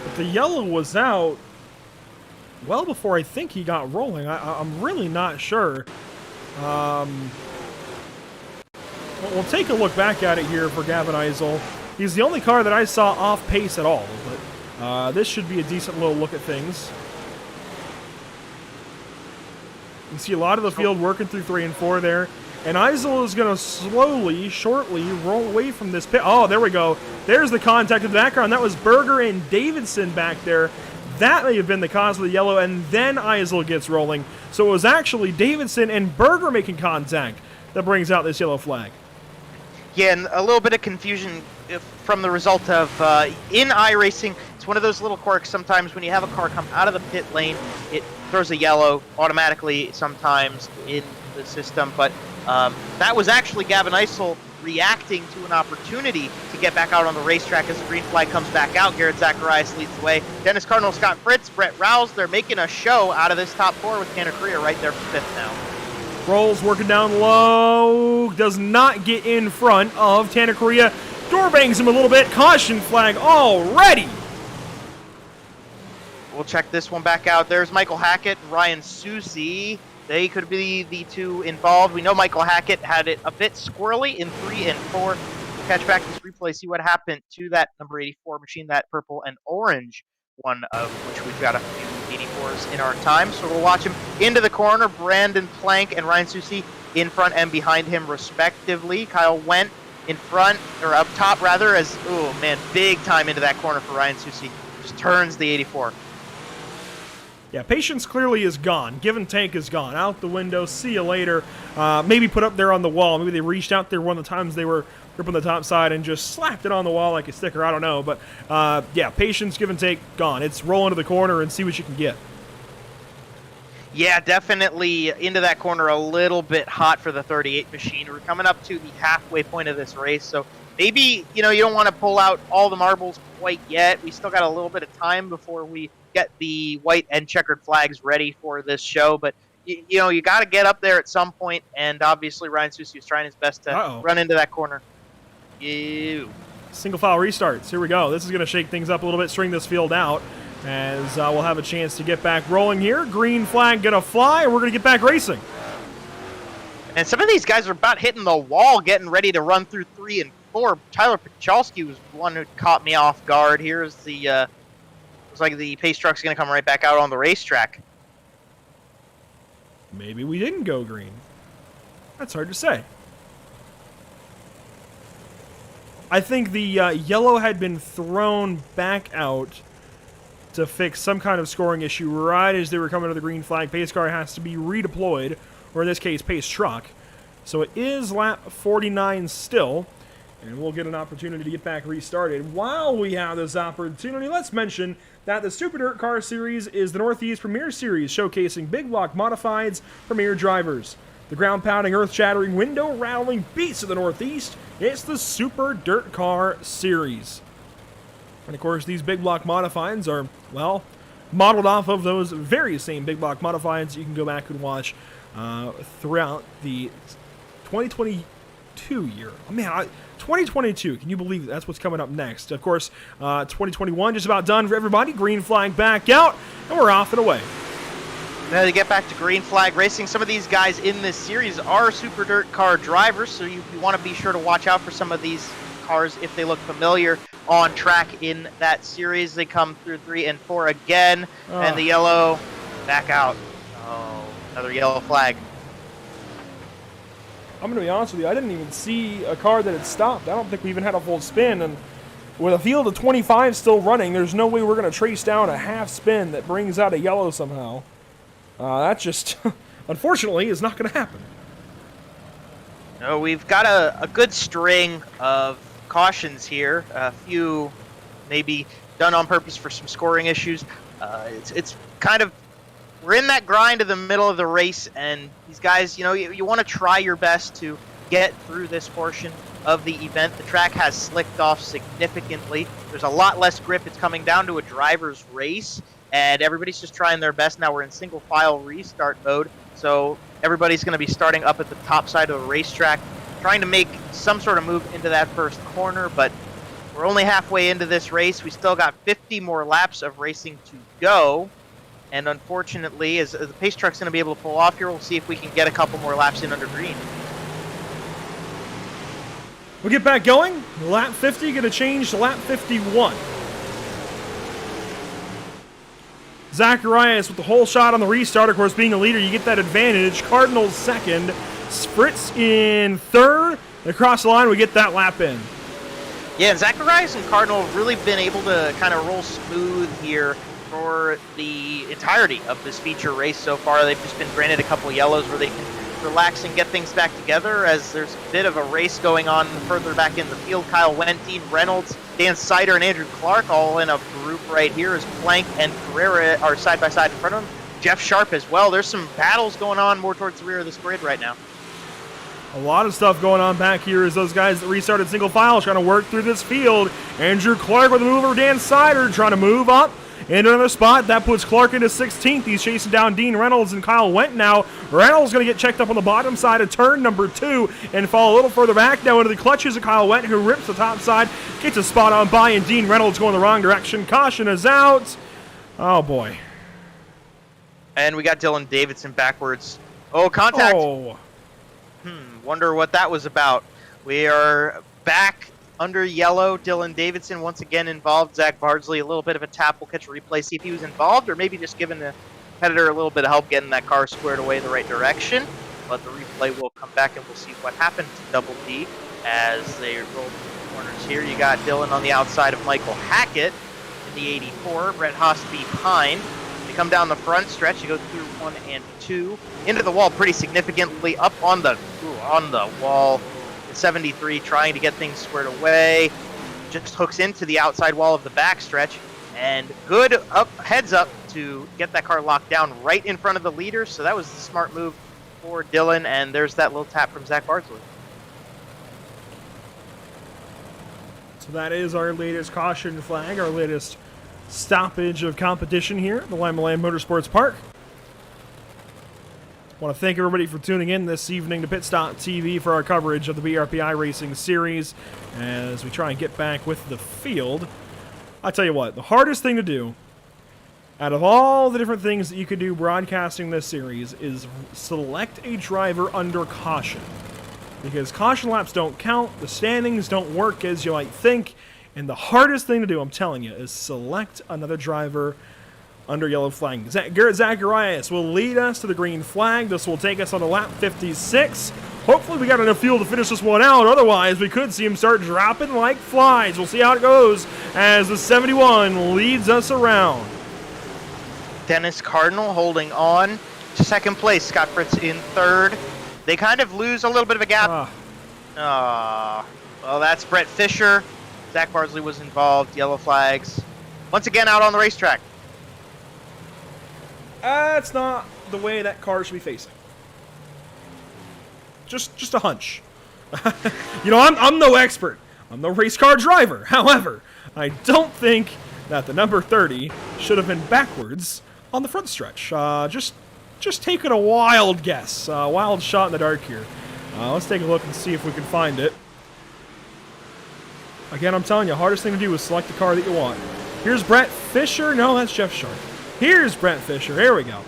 but the yellow was out well before I think he got rolling. I'm really not sure. We'll take a look back at it here for Gavin Eisel. He's the only car that I saw off pace at all, but this should be a decent little look at things. You can see a lot of the field working through 3 and 4 there. And Eisel is going to shortly roll away from this pit. Oh, there we go. There's the contact in the background. That was Berger and Davidson back there. That may have been the cause of the yellow, and then Eisel gets rolling. So it was actually Davidson and Berger making contact that brings out this yellow flag. Yeah, and a little bit of confusion from the result of, in iRacing, it's one of those little quirks sometimes when you have a car come out of the pit lane, it throws a yellow automatically sometimes in the system, but that was actually Gavin Eisel reacting to an opportunity to get back out on the racetrack as the green flag comes back out. Garrett Zacharias leads the way. Dennis Cardinal, Scott Fritz, Brett Rouse, they're making a show out of this top 4 with Tanner Korea right there for 5th now. Rolls working down low. Does not get in front of Tanner Korea. Door bangs him a little bit. Caution flag already. We'll check this one back out. There's Michael Hackett, Ryan Susie. They could be the 2 involved. We know Michael Hackett had it a bit squirrely in 3 and 4. We'll catch back this replay, see what happened to that number 84 machine, that purple and orange one, of which we've got a few 84s in our time. So we'll watch him into the corner. Brandon Plank and Ryan Susie in front and behind him, respectively. Kyle Wendt in front, or up top, rather, as, oh man, big time into that corner for Ryan Susie. Just turns the 84. Yeah, patience clearly is gone. Give and take is gone. Out the window. See you later. Maybe put up there on the wall. Maybe they reached out there one of the times they were gripping the top side and just slapped it on the wall like a sticker. I don't know. But, yeah, patience, give and take, gone. It's roll into the corner and see what you can get. Yeah, definitely into that corner a little bit hot for the 38 machine. We're coming up to the halfway point of this race, so maybe, you don't want to pull out all the marbles quite yet. We still got a little bit of time before we get the white and checkered flags ready for this show, but you got to get up there at some point, and obviously Ryan Susie is trying his best to run into that corner. Ew. Single file restarts. Here we go. This is going to shake things up a little bit, string this field out, as we'll have a chance to get back rolling here. Green flag going to fly, and we're going to get back racing. And some of these guys are about hitting the wall, getting ready to run through 3 and 4. Tyler Pachalski was one who caught me off guard. Here's the looks like the pace truck's going to come right back out on the racetrack. Maybe we didn't go green. That's hard to say. I think the yellow had been thrown back out to fix some kind of scoring issue right as they were coming to the green flag. Pace car has to be redeployed, or in this case, pace truck. So it is lap 49 still, and we'll get an opportunity to get back restarted. While we have this opportunity, let's mention that the Super Dirt Car Series is the Northeast Premier Series, showcasing big block modifieds, premier drivers. The ground-pounding, earth-shattering, window-rattling beasts of the Northeast, it's the Super Dirt Car Series. And of course, these big block modifieds are, well, modeled off of those very same big block modifieds you can go back and watch throughout the 2022 year. Oh, man, 2022, can you believe that's what's coming up next? Of course, 2021 just about done for everybody. Green flag back out, and we're off and away. Now to get back to green flag racing, some of these guys in this series are Super Dirt Car drivers, so you want to be sure to watch out for some of these cars if they look familiar on track in that series. They come through 3 and 4 again, and the yellow back out. Oh, another yellow flag. I'm going to be honest with you, I didn't even see a car that had stopped. I don't think we even had a full spin, and with a field of 25 still running, there's no way we're going to trace down a half spin that brings out a yellow somehow. That just, unfortunately, is not going to happen. No, we've got a good string of cautions here. A few maybe done on purpose for some scoring issues. It's kind of, we're in that grind of the middle of the race, and these guys, you want to try your best to get through this portion of the event. The track has slicked off significantly. There's a lot less grip. It's coming down to a driver's race, and everybody's just trying their best. Now we're in single file restart mode, so everybody's going to be starting up at the top side of the racetrack, trying to make some sort of move into that first corner, but we're only halfway into this race. We still got 50 more laps of racing to go, and unfortunately, as the pace truck's going to be able to pull off here, we'll see if we can get a couple more laps in under green. We'll get back going. Lap 50 going to change to lap 51. Zacharias with the whole shot on the restart. Of course, being a leader, you get that advantage. Cardinals second. Spritz in third. Across the line, we get that lap in. Yeah, and Zacharias and Cardinal have really been able to kind of roll smooth here for the entirety of this feature race so far. They've just been granted a couple yellows where they can relax and get things back together, as there's a bit of a race going on further back in the field. Kyle Wendt, Dean Reynolds, Dan Sider, and Andrew Clark all in a group right here as Plank and Carrera are side by side in front of them. Jeff Sharp as well. There's some battles going on more towards the rear of this grid right now. A lot of stuff going on back here as those guys that restarted single file trying to work through this field. Andrew Clark with a move over Dan Sider trying to move up into another spot. That puts Clark into 16th. He's chasing down Dean Reynolds and Kyle Wendt now. Reynolds going to get checked up on the bottom side of turn number 2 and fall a little further back now into the clutches of Kyle Wendt, who rips the top side, gets a spot on by, and Dean Reynolds going the wrong direction. Caution is out. Oh, boy. And we got Dylan Davidson backwards. Oh, contact. Oh. Wonder what that was about. We are back under yellow. Dylan Davidson once again involved. Zach Bardsley, a little bit of a tap. We'll catch a replay, see if he was involved, or maybe just giving the competitor a little bit of help getting that car squared away the right direction. But the replay will come back and we'll see what happened to Double D as they roll through the corners here. You got Dylan on the outside of Michael Hackett in the 84. Brett Haas behind. They come down the front stretch. You go through 1 and 2. Into the wall pretty significantly. Up on the wall. 73 trying to get things squared away. Just hooks into the outside wall of the backstretch. And good heads up to get that car locked down right in front of the leader. So that was the smart move for Dylan. And there's that little tap from Zach Bardsley. So that is our latest caution flag, our latest stoppage of competition here at the Limaland Motorsports Park. I want to thank everybody for tuning in this evening to Pit Stop TV for our coverage of the BRP iRacing series as we try and get back with the field. I'll tell you what, the hardest thing to do out of all the different things that you could do broadcasting this series is select a driver under caution. Because caution laps don't count, the standings don't work as you might think, and the hardest thing to do, I'm telling you, is select another driver under yellow flag. Garrett Zacharias will lead us to the green flag. This will take us on to lap 56. Hopefully we got enough fuel to finish this one out. Otherwise, we could see him start dropping like flies. We'll see how it goes as the 71 leads us around. Dennis Cardinal holding on to second place. Scott Fritz in third. They kind of lose a little bit of a gap. Well, that's Brett Fisher. Zach Bardsley was involved. Yellow flags. Once again, out on the racetrack. That's not the way that car should be facing. Just a hunch. I'm no expert. I'm no race car driver. However, I don't think that the number 30 should have been backwards on the front stretch. Just taking a wild guess. Wild shot in the dark here. Let's take a look and see if we can find it. Again, I'm telling you, hardest thing to do is select the car that you want. Here's Brett Fisher. No, that's Jeff Sharp. Here's Brett Fisher. There we go.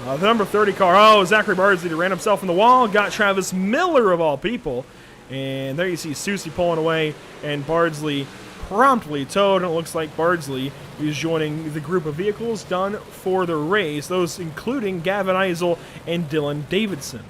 The number 30 car. Oh, Zachary Bardsley ran himself in the wall. Got Travis Miller, of all people. And there you see Susie pulling away and Bardsley promptly towed, and it looks like Bardsley is joining the group of vehicles done for the race, those including Gavin Eisel and Dylan Davidson.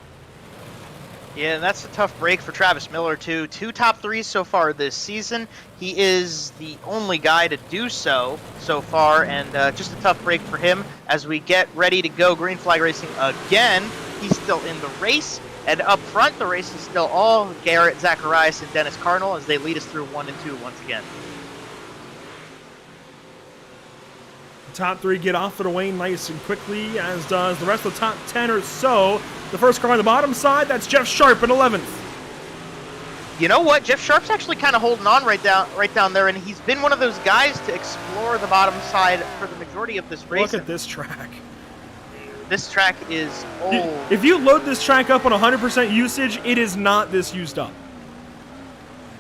Yeah, and that's a tough break for Travis Miller, too. 2 top 3s so far this season. He is the only guy to do so far, and just a tough break for him as we get ready to go green flag racing again. He's still in the race, and up front, the race is still all Garrett Zacharias and Dennis Cardinal as they lead us through 1 and 2 once again. The top 3 get off and away nice and quickly, as does the rest of the top 10 or so. The first car on the bottom side, that's Jeff Sharp in 11th. You know what? Jeff Sharp's actually kind of holding on right down there, and he's been one of those guys to explore the bottom side for the majority of this race. Look at this track. This track is old. If you load this track up on 100% usage, it is not this used up.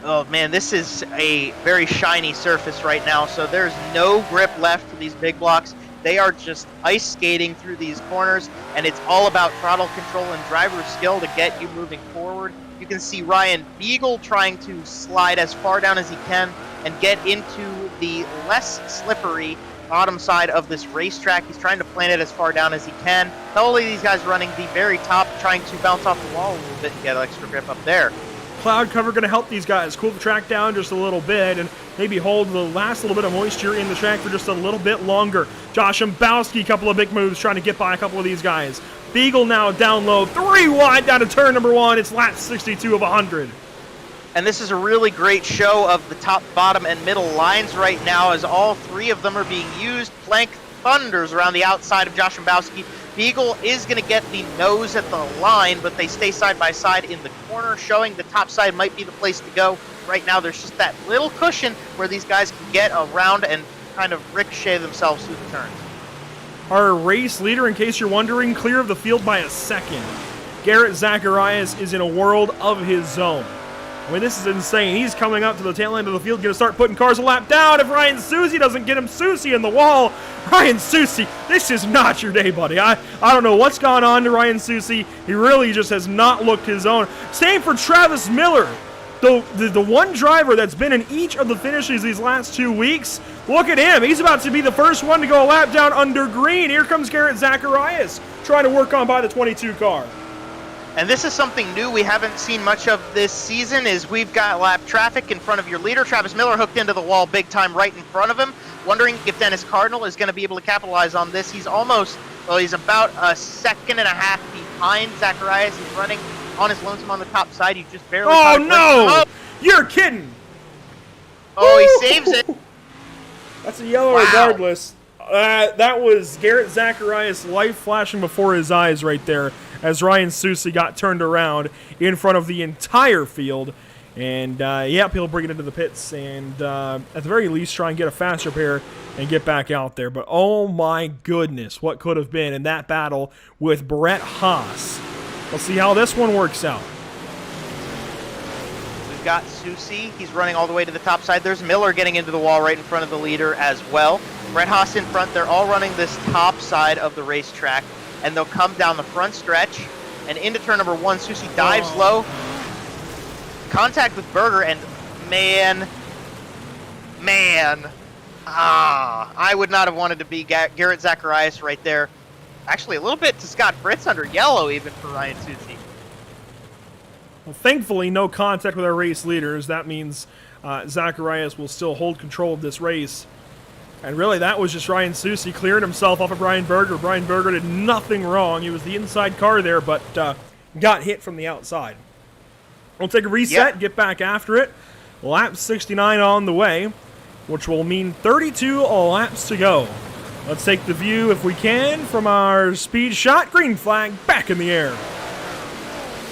Oh man, this is a very shiny surface right now, so there's no grip left for these big blocks. They are just ice skating through these corners, and it's all about throttle control and driver skill to get you moving forward. You can see Ryan Beagle trying to slide as far down as he can and get into the less slippery bottom side of this racetrack. He's trying to plant it as far down as he can. Totally, these guys running the very top, trying to bounce off the wall a little bit and get extra grip up there. Cloud cover going to help these guys cool the track down just a little bit and maybe hold the last little bit of moisture in the track for just a little bit longer. Josh Mbowski, a couple of big moves trying to get by a couple of these guys. Beagle now down low, 3 wide down to turn number 1. It's lap 62 of 100. And this is a really great show of the top, bottom, and middle lines right now as all 3 of them are being used. Plank thunders around the outside of Josh Mbowski. Beagle is going to get the nose at the line, but they stay side by side in the corner, showing the top side might be the place to go. Right now, there's just that little cushion where these guys can get around and kind of ricochet themselves through the turns. Our race leader, in case you're wondering, clear of the field by a second. Garrett Zacharias is in a world of his own. I mean, this is insane. He's coming up to the tail end of the field, going to start putting cars a lap down. If Ryan Susie doesn't get him Susie in the wall, Ryan Susie, this is not your day, buddy. I don't know what's gone on to Ryan Susie. He really just has not looked his own. Same for Travis Miller. The one driver that's been in each of the finishes these last 2 weeks, look at him. He's about to be the first one to go a lap down under green. Here comes Garrett Zacharias trying to work on by the 22 car. And this is something new we haven't seen much of this season, is we've got lap traffic in front of your leader. Travis Miller hooked into the wall big time right in front of him. Wondering if Dennis Cardinal is going to be able to capitalize on this. He's he's about a second and a half behind Zacharias. He's running on his lonesome on the top side. He just barely Oh, no! You're kidding! Oh, he saves it. That's a yellow regardless. That was Garrett Zacharias' life flashing before his eyes right there as Ryan Susie got turned around in front of the entire field. And, he'll bring it into the pits and, at the very least, try and get a fast repair and get back out there. But, oh, my goodness, what could have been in that battle with Brett Haas. Let's see how this one works out. We've got Susie. He's running all the way to the top side. There's Miller getting into the wall right in front of the leader as well. Brett Haas in front. They're all running this top side of the racetrack. And they'll come down the front stretch and into turn number 1. Susie dives low. Contact with Berger, and man. I would not have wanted to be Garrett Zacharias right there. Actually, a little bit to Scott Fritz under yellow even for Ryan Susie. Well, thankfully, no contact with our race leaders. That means Zacharias will still hold control of this race. And really, that was just Ryan Susie clearing himself off of Brian Berger. Brian Berger did nothing wrong. He was the inside car there, but got hit from the outside. We'll take a reset, get back after it. Lap 69 on the way, which will mean 32 laps to go. Let's take the view, if we can, from our speed shot. Green flag back in the air.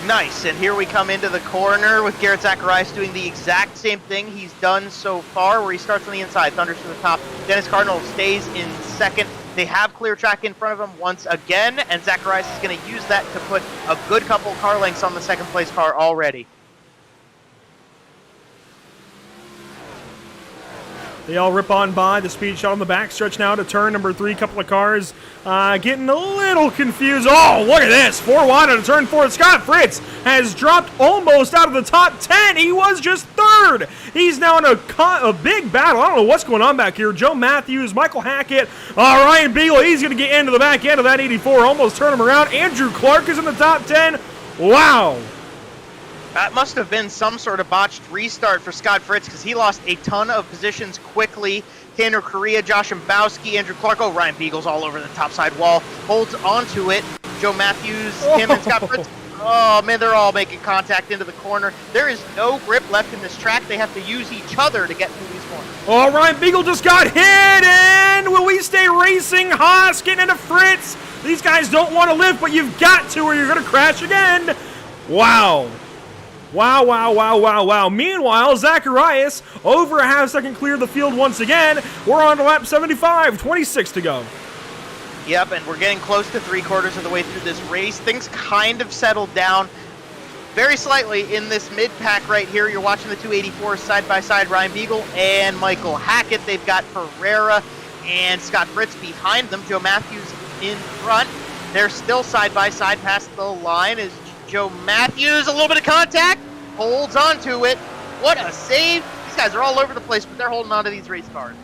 Nice, and here we come into the corner with Garrett Zacharias doing the exact same thing he's done so far, where he starts on the inside, thunders to the top. Dennis Cardinal stays in second. They have clear track in front of him once again, and Zacharias is going to use that to put a good couple car lengths on the second place car already. They all rip on by the speed shot on the backstretch now to turn number 3. Couple of cars getting a little confused. Oh, look at this. 4 wide on turn 4. Scott Fritz has dropped almost out of the top 10. He was just 3rd. third. He's now in a big battle. I don't know what's going on back here. Joe Matthews, Michael Hackett, Ryan Beagle. He's going to get into the back end of that 84. Almost turn him around. Andrew Clark is in the top 10. Wow. That must have been some sort of botched restart for Scott Fritz because he lost a ton of positions quickly. Tanner Correa, Josh Mbowski, Andrew Clark. Oh, Ryan Beagle's all over the top side wall. Holds onto it. Joe Matthews, him, and Scott Fritz. Oh, man, they're all making contact into the corner. There is no grip left in this track. They have to use each other to get through these corners. Oh, Ryan Beagle just got hit, and will we stay racing? Haas getting into Fritz. These guys don't want to live, but you've got to or you're going to crash again. Wow. Wow, wow, wow, wow, wow. Meanwhile, Zacharias, over a half second clear of the field once again. We're on to lap 75, 26 to go. Yep, and we're getting close to 3/4 of the way through this race. Things kind of settled down very slightly in this mid-pack right here. You're watching the 284 side by side, Ryan Beagle and Michael Hackett. They've got Pereira and Scott Fritz behind them. Joe Matthews in front. They're still side by side past the line as Joe Matthews, a little bit of contact, holds on to it. What a save. These guys are all over the place, but they're holding on to these race cars.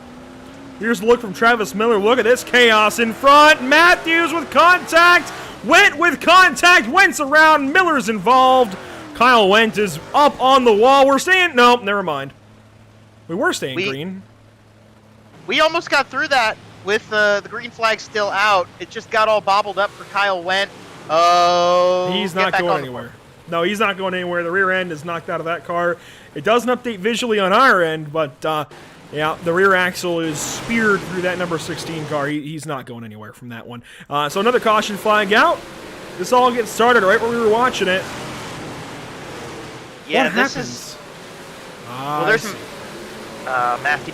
Here's a look from Travis Miller. Look at this chaos in front. Matthews with contact. Went with contact. Wentz around. Miller's involved. Kyle Wentz is up on the wall. We're staying. Nope, never mind. We were staying green. We almost got through that with the green flag still out. It just got all bobbled up for Kyle Wentz. Oh, he's not going anywhere. No, he's not going anywhere. The rear end is knocked out of that car. It doesn't update visually on our end, but yeah, the rear axle is speared through that number 16 car. He's not going anywhere from that one. So another caution flag out. This all gets started right where we were watching it. Yeah, what this happens? is. Well, there's Matthew.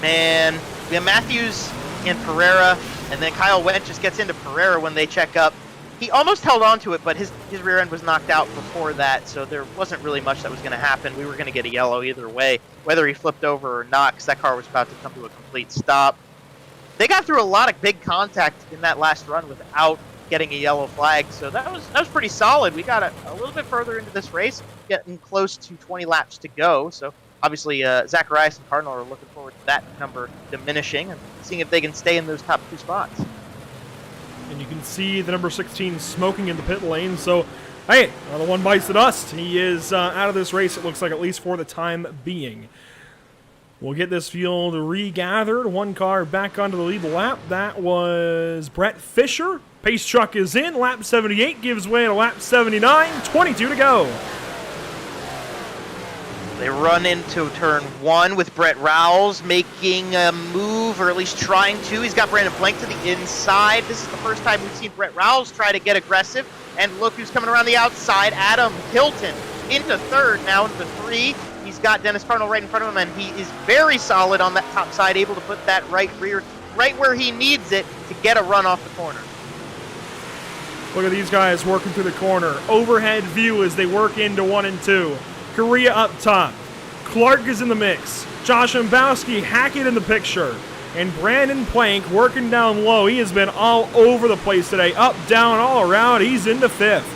Man, we have Matthews and Pereira, and then Kyle Wentz just gets into Pereira when they check up. He almost held on to it, but his rear end was knocked out before that, so there wasn't really much that was going to happen. We were going to get a yellow either way, whether he flipped over or not, because that car was about to come to a complete stop. They got through a lot of big contact in that last run without getting a yellow flag, so that was pretty solid. We got a little bit further into this race, getting close to 20 laps to go, so obviously Zacharias and Cardinal are looking forward to that number diminishing and seeing if they can stay in those top 2 spots. And you can see the number 16 smoking in the pit lane. So, hey, another one bites the dust. He is out of this race, it looks like, at least for the time being. We'll get this field regathered. One car back onto the lead lap. That was Brett Fisher. Pace truck is in. Lap 78 gives way to lap 79. 22 to go. They run into turn 1 with Brett Rowles making a move, or at least trying to. He's got Brandon Blank to the inside. This is the first time we've seen Brett Rowles try to get aggressive. And look who's coming around the outside. Adam Hilton into third, now into 3. He's got Dennis Cardinal right in front of him, and he is very solid on that top side, able to put that right rear right where he needs it to get a run off the corner. Look at these guys working through the corner. Overhead view as they work into 1 and 2. Correa up top. Clark is in the mix. Josh Mbowski, Hackett in the picture. And Brandon Plank working down low. He has been all over the place today. Up, down, all around. He's into 5th.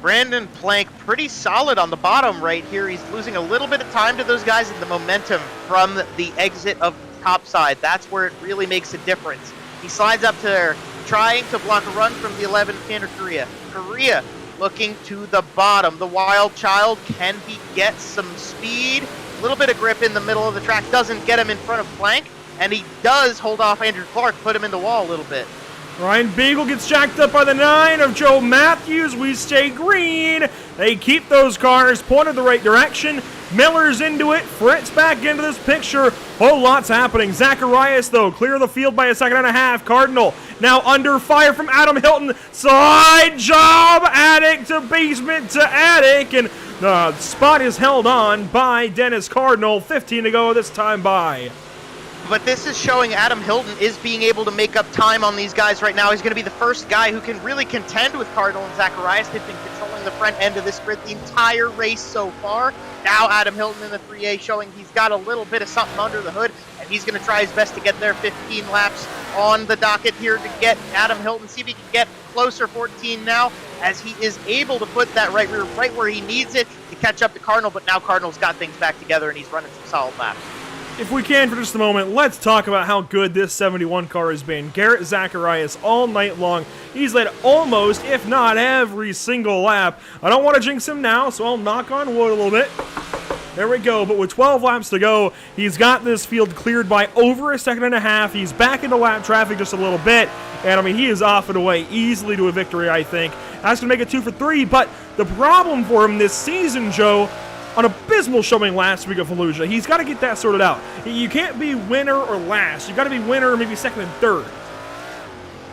Brandon Plank pretty solid on the bottom right here. He's losing a little bit of time to those guys in the momentum from the exit of the top side. That's where it really makes a difference. He slides up to there, trying to block a run from the 11 Tanner Correa. Correa looking to the bottom. The wild child, can he get some speed? A little bit of grip in the middle of the track doesn't get him in front of Plank, and he does hold off Andrew Clark, put him in the wall a little bit. Ryan Beagle gets jacked up by the 9 of Joe Matthews. We stay green. They keep those cars pointed the right direction. Miller's into it. Fritz back into this picture. Whole lot's happening. Zacharias, though, clear of the field by a 2.5. Cardinal now under fire from Adam Hilton. Side job. Attic to basement to attic. And the spot is held on by Dennis Cardinal. 15 to go this time by. But this is showing Adam Hilton is being able to make up time on these guys right now. He's going to be the first guy who can really contend with Cardinal and Zacharias. They've been controlling the front end of this grid the entire race so far. Now Adam Hilton in the 3A showing he's got a little bit of something under the hood, and he's going to try his best to get there. 15 laps on the docket here to get Adam Hilton. See if he can get closer. 14 now. as he is able to put that right rear right where he needs it to catch up to Cardinal, but now Cardinal's got things back together and he's running some solid laps. If we can for just a moment, let's talk about how good this 71 car has been. Garrett Zacharias all night long. He's led almost, if not every single lap. I don't want to jinx him now, so I'll knock on wood a little bit. There we go, but with 12 laps to go, he's got this field cleared by over a second and a half. He's back into lap traffic just a little bit, and I mean, he is off and away easily to a victory, I think. That's going to make it 2 for 3, but the problem for him this season, Joe, an abysmal showing last week of Fallujah. He's got to get that sorted out. You can't be winner or last. You got to be winner, maybe second and third.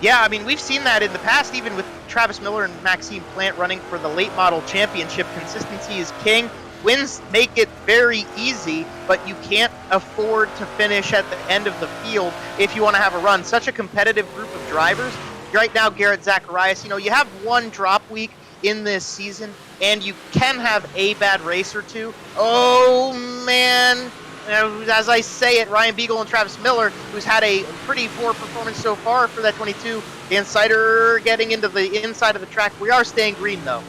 Yeah, I mean, we've seen that in the past, even with Travis Miller and Maxime Plant running for the late model championship. Consistency is king. Wins make it very easy, but you can't afford to finish at the end of the field if you want to have a run. Such a competitive group of drivers. Right now, Garrett Zacharias, you have one drop week in this season, and you can have a bad race or two. Oh, man. As I say it, Ryan Beagle and Travis Miller, who's had a pretty poor performance so far for that 22, the Insider getting into the inside of the track. We are staying green, though.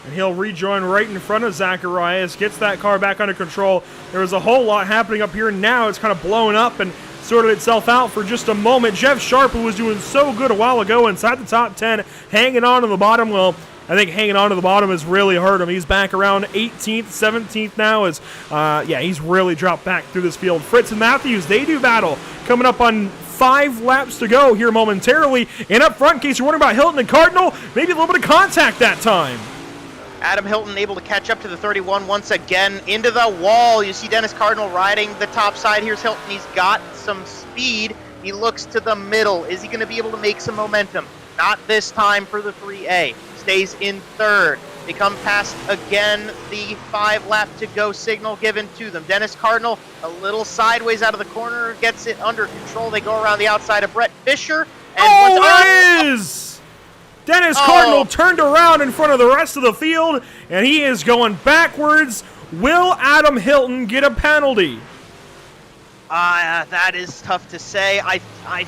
And he'll rejoin right in front of Zacharias, gets that car back under control. There was a whole lot happening up here. Now it's kind of blown up and sorted itself out for just a moment. Jeff Sharp, who was doing so good a while ago inside the top 10, hanging on to the bottom. Well, I think hanging on to the bottom has really hurt him. He's back around 18th, 17th now. He's really dropped back through this field. Fritz and Matthews, they do battle. Coming up on 5 laps to go here momentarily. And up front, in case you're wondering about Hilton and Cardinal, maybe a little bit of contact that time. Adam Hilton able to catch up to the 31 once again into the wall. You see Dennis Cardinal riding the top side. Here's Hilton. He's got some speed. He looks to the middle. Is he going to be able to make some momentum? Not this time for the 3A. Stays in third. They come past again the 5 lap to go signal given to them. Dennis Cardinal a little sideways out of the corner, gets it under control. They go around the outside of Brett Fisher. And it is! Dennis Cardinal turned around in front of the rest of the field, and he is going backwards. Will Adam Hilton get a penalty? That is tough to say. I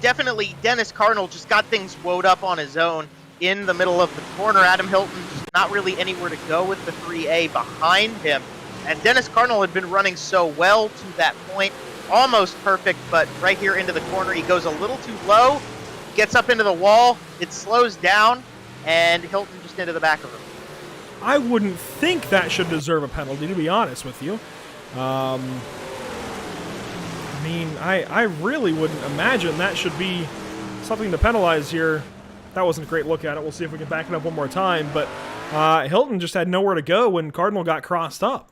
definitely, Dennis Cardinal just got things woed up on his own in the middle of the corner. Adam Hilton not really anywhere to go with the 3A behind him. And Dennis Cardinal had been running so well to that point. Almost perfect, but right here into the corner, he goes a little too low. Gets up into the wall, it slows down, and Hilton just into the back of him. I wouldn't think that should deserve a penalty, to be honest with you. I really wouldn't imagine that should be something to penalize here. That wasn't a great look at it. We'll see if we can back it up one more time. But Hilton just had nowhere to go when Cardinal got crossed up.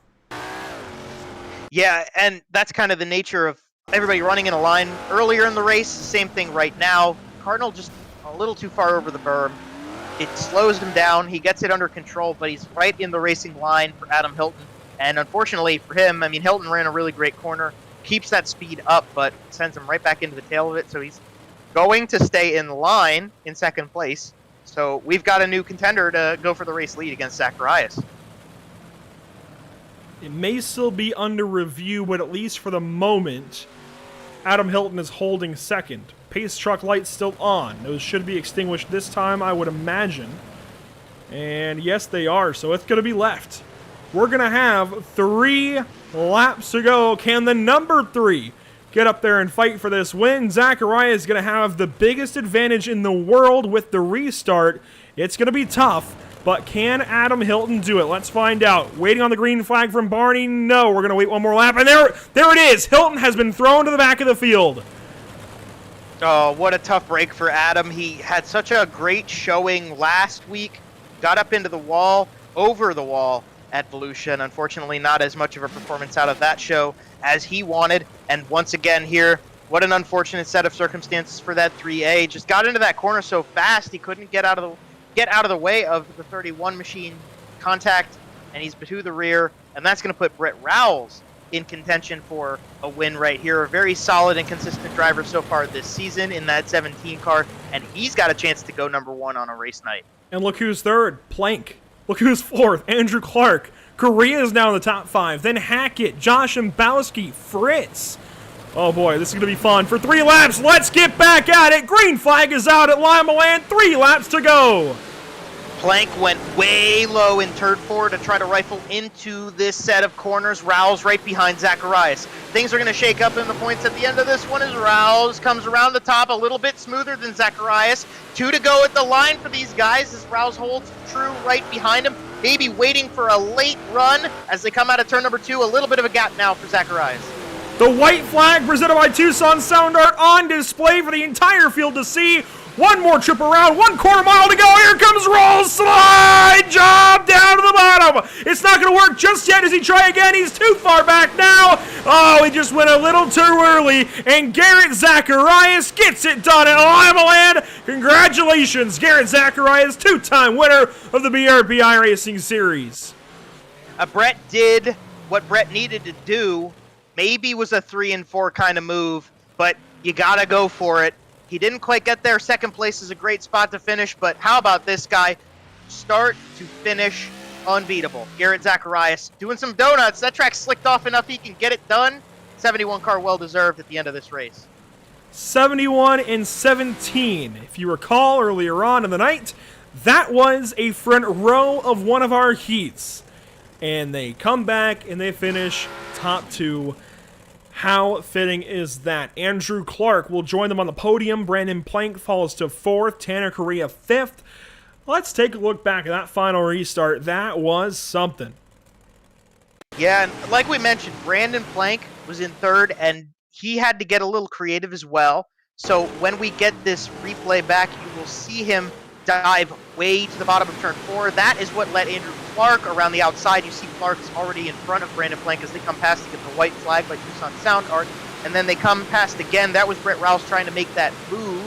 Yeah, and that's kind of the nature of everybody running in a line earlier in the race. Same thing right now. Cardinal just a little too far over the berm. It slows him down. He gets it under control, but he's right in the racing line for Adam Hilton. And unfortunately for him, Hilton ran a really great corner, keeps that speed up, but sends him right back into the tail of it. So he's going to stay in line in second place. So we've got a new contender to go for the race lead against Zacharias. It may still be under review, but at least for the moment, Adam Hilton is holding second. Pace truck lights still on. Those should be extinguished this time, I would imagine. And yes, they are, so it's going to be left. We're going to have 3 laps to go. Can the number 3 get up there and fight for this win? Zacharias is going to have the biggest advantage in the world with the restart. It's going to be tough, but can Adam Hilton do it? Let's find out. Waiting on the green flag from Barney? No, we're going to wait one more lap. And there it is. Hilton has been thrown to the back of the field. Oh, what a tough break for Adam. He had such a great showing last week. Got up into the wall, over the wall at Volusia, and unfortunately not as much of a performance out of that show as he wanted. And once again here, what an unfortunate set of circumstances for that 3A. Just got into that corner so fast he couldn't get out of the way of the 31 machine contact, and he's to the rear, and that's going to put Brett Rowles in contention for a win right here. A very solid and consistent driver so far this season in that 17 car, and he's got a chance to go number 1 on a race night. And look who's third, Plank. Look who's fourth, Andrew Clark. Correa is now in the top 5. Then Hackett, Josh Mbowski, Fritz. Oh boy, this is going to be fun. For 3 laps, let's get back at it. Green flag is out at Limaland. 3 laps to go. Plank went way low in turn 4 to try to rifle into this set of corners. Rouse right behind Zacharias. Things are going to shake up in the points at the end of this one as Rouse comes around the top a little bit smoother than Zacharias. 2 to go at the line for these guys as Rouse holds true right behind him. Maybe waiting for a late run as they come out of turn number 2. A little bit of a gap now for Zacharias. The white flag presented by Tucson Sound Art on display for the entire field to see. One more trip around, 1/4 mile to go. Here comes Rolls, slide job down to the bottom. It's not going to work just yet as he try again. He's too far back now. Oh, he just went a little too early. And Garrett Zacharias gets it done at Limaland. Congratulations, Garrett Zacharias, 2-time winner of the BRP iRacing Series. Brett did what Brett needed to do. Maybe was a 3 and 4 kind of move, but you got to go for it. He didn't quite get there. Second place is a great spot to finish, but how about this guy? Start to finish, unbeatable. Garrett Zacharias doing some donuts. That track slicked off enough he can get it done. 71 car well-deserved at the end of this race. 71 and 17. If you recall earlier on in the night, that was a front row of one of our heats. And they come back and they finish top 2. How fitting is that? Andrew Clark will join them on the podium. Brandon Plank falls to 4th. Tanner Correa 5th. Let's take a look back at that final restart. That was something. Yeah, and like we mentioned, Brandon Plank was in 3rd, and he had to get a little creative as well. So when we get this replay back, you will see him dive way to the bottom of turn 4. That is what let Andrew Clark around the outside. You see Clark's already in front of Brandon Plank as they come past to get the white flag by Tucson Sound Art. And then they come past again. That was Brett Rouse trying to make that move.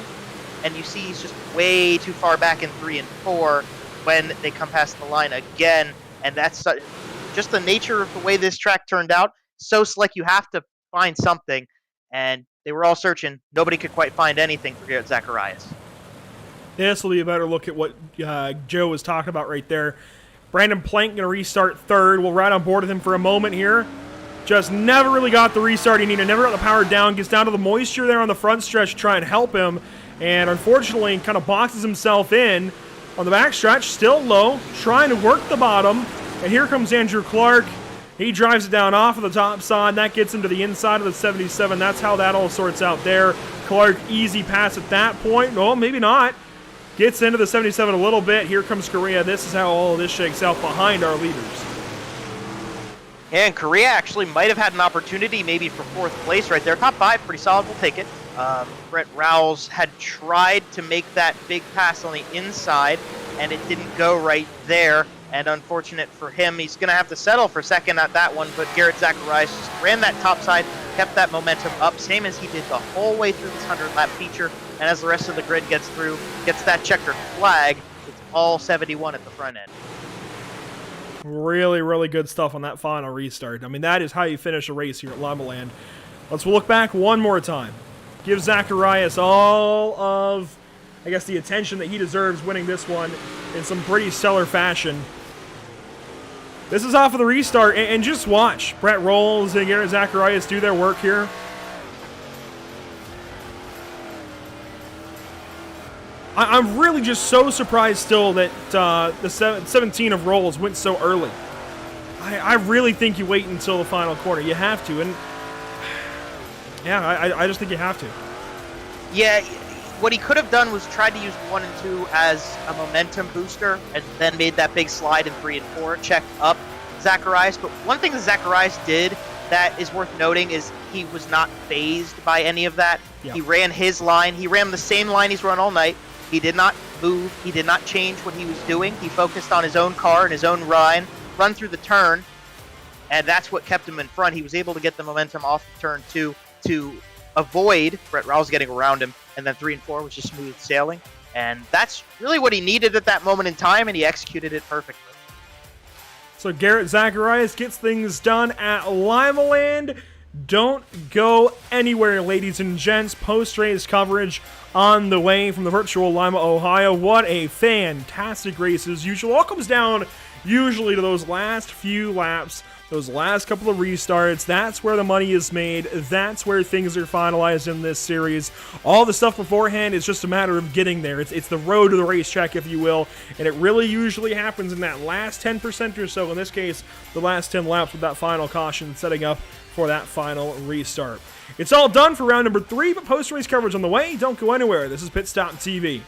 And you see he's just way too far back in 3 and 4 when they come past the line again. And that's just the nature of the way this track turned out. So slick, you have to find something. And they were all searching. Nobody could quite find anything for Garrett Zacharias. This will be a better look at what Joe was talking about right there. Brandon Plank going to restart 3rd. We'll ride on board with him for a moment here. Just never really got the restart he needed. Never got the power down. Gets down to the moisture there on the front stretch to try and help him. And unfortunately, kind of boxes himself in on the back stretch. Still low. Trying to work the bottom. And here comes Andrew Clark. He drives it down off of the top side. That gets him to the inside of the 77. That's how that all sorts out there. Clark, easy pass at that point. No, maybe not. Gets into the 77 a little bit. Here comes Correa. This is how all of this shakes out behind our leaders. And Correa actually might have had an opportunity maybe for 4th place right there. Top 5, pretty solid. We'll take it. Brett Rouse had tried to make that big pass on the inside, and it didn't go right there. And unfortunate for him, he's going to have to settle for 2nd at that one. But Garrett Zacharias just ran that top side, kept that momentum up, same as he did the whole way through this 100-lap feature. And as the rest of the grid gets through, gets that checkered flag, it's all 71 at the front end. Really, really good stuff on that final restart. I mean, that is how you finish a race here at Limaland. Let's look back one more time. Give Zacharias all of, I guess, the attention that he deserves winning this one in some pretty stellar fashion. This is off of the restart, and just watch Brett Rolls and Garrett Zacharias do their work here. I'm really just so surprised still that the 17 of Rolls went so early. I really think you wait until the final corner. You have to, and yeah, I just think you have to. Yeah, what he could have done was tried to use 1 and 2 as a momentum booster and then made that big slide in 3 and 4, checked up Zacharias. But one thing that Zacharias did that is worth noting is he was not phased by any of that. Yeah. He ran his line. He ran the same line he's run all night. He did not move. He did not change what he was doing. He focused on his own car and his own run through the turn, and that's what kept him in front. He was able to get the momentum off of turn 2 to avoid Brett Rouse getting around him, and then 3 and 4 was just smooth sailing. And that's really what he needed at that moment in time, and he executed it perfectly. So Garrett Zacharias gets things done at Limaland. Don't go anywhere, ladies and gents. Post-race coverage on the way from the virtual Lima, Ohio. What a fantastic race as usual. All comes down usually to those last few laps those last couple of restarts, that's where the money is made. That's where things are finalized in this series. All the stuff beforehand is just a matter of getting there. It's the road to the racetrack, if you will, and it really usually happens in that last 10% or so. In this case, the last 10 laps with that final caution setting up for that final restart. It's all done for round number 3, but post-race coverage on the way. Don't go anywhere. This is Pit Stop TV.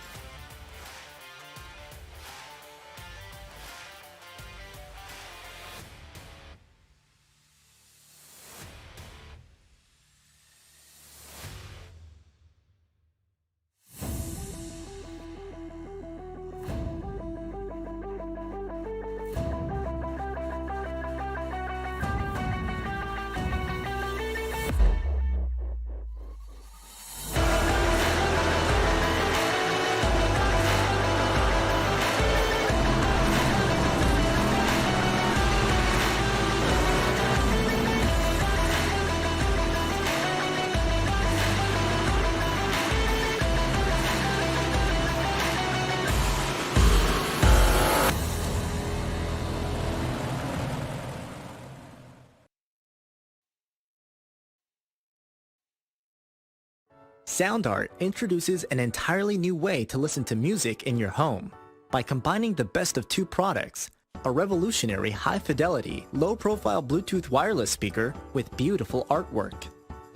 Sound Art introduces an entirely new way to listen to music in your home. By combining the best of two products, a revolutionary high-fidelity, low-profile Bluetooth wireless speaker with beautiful artwork.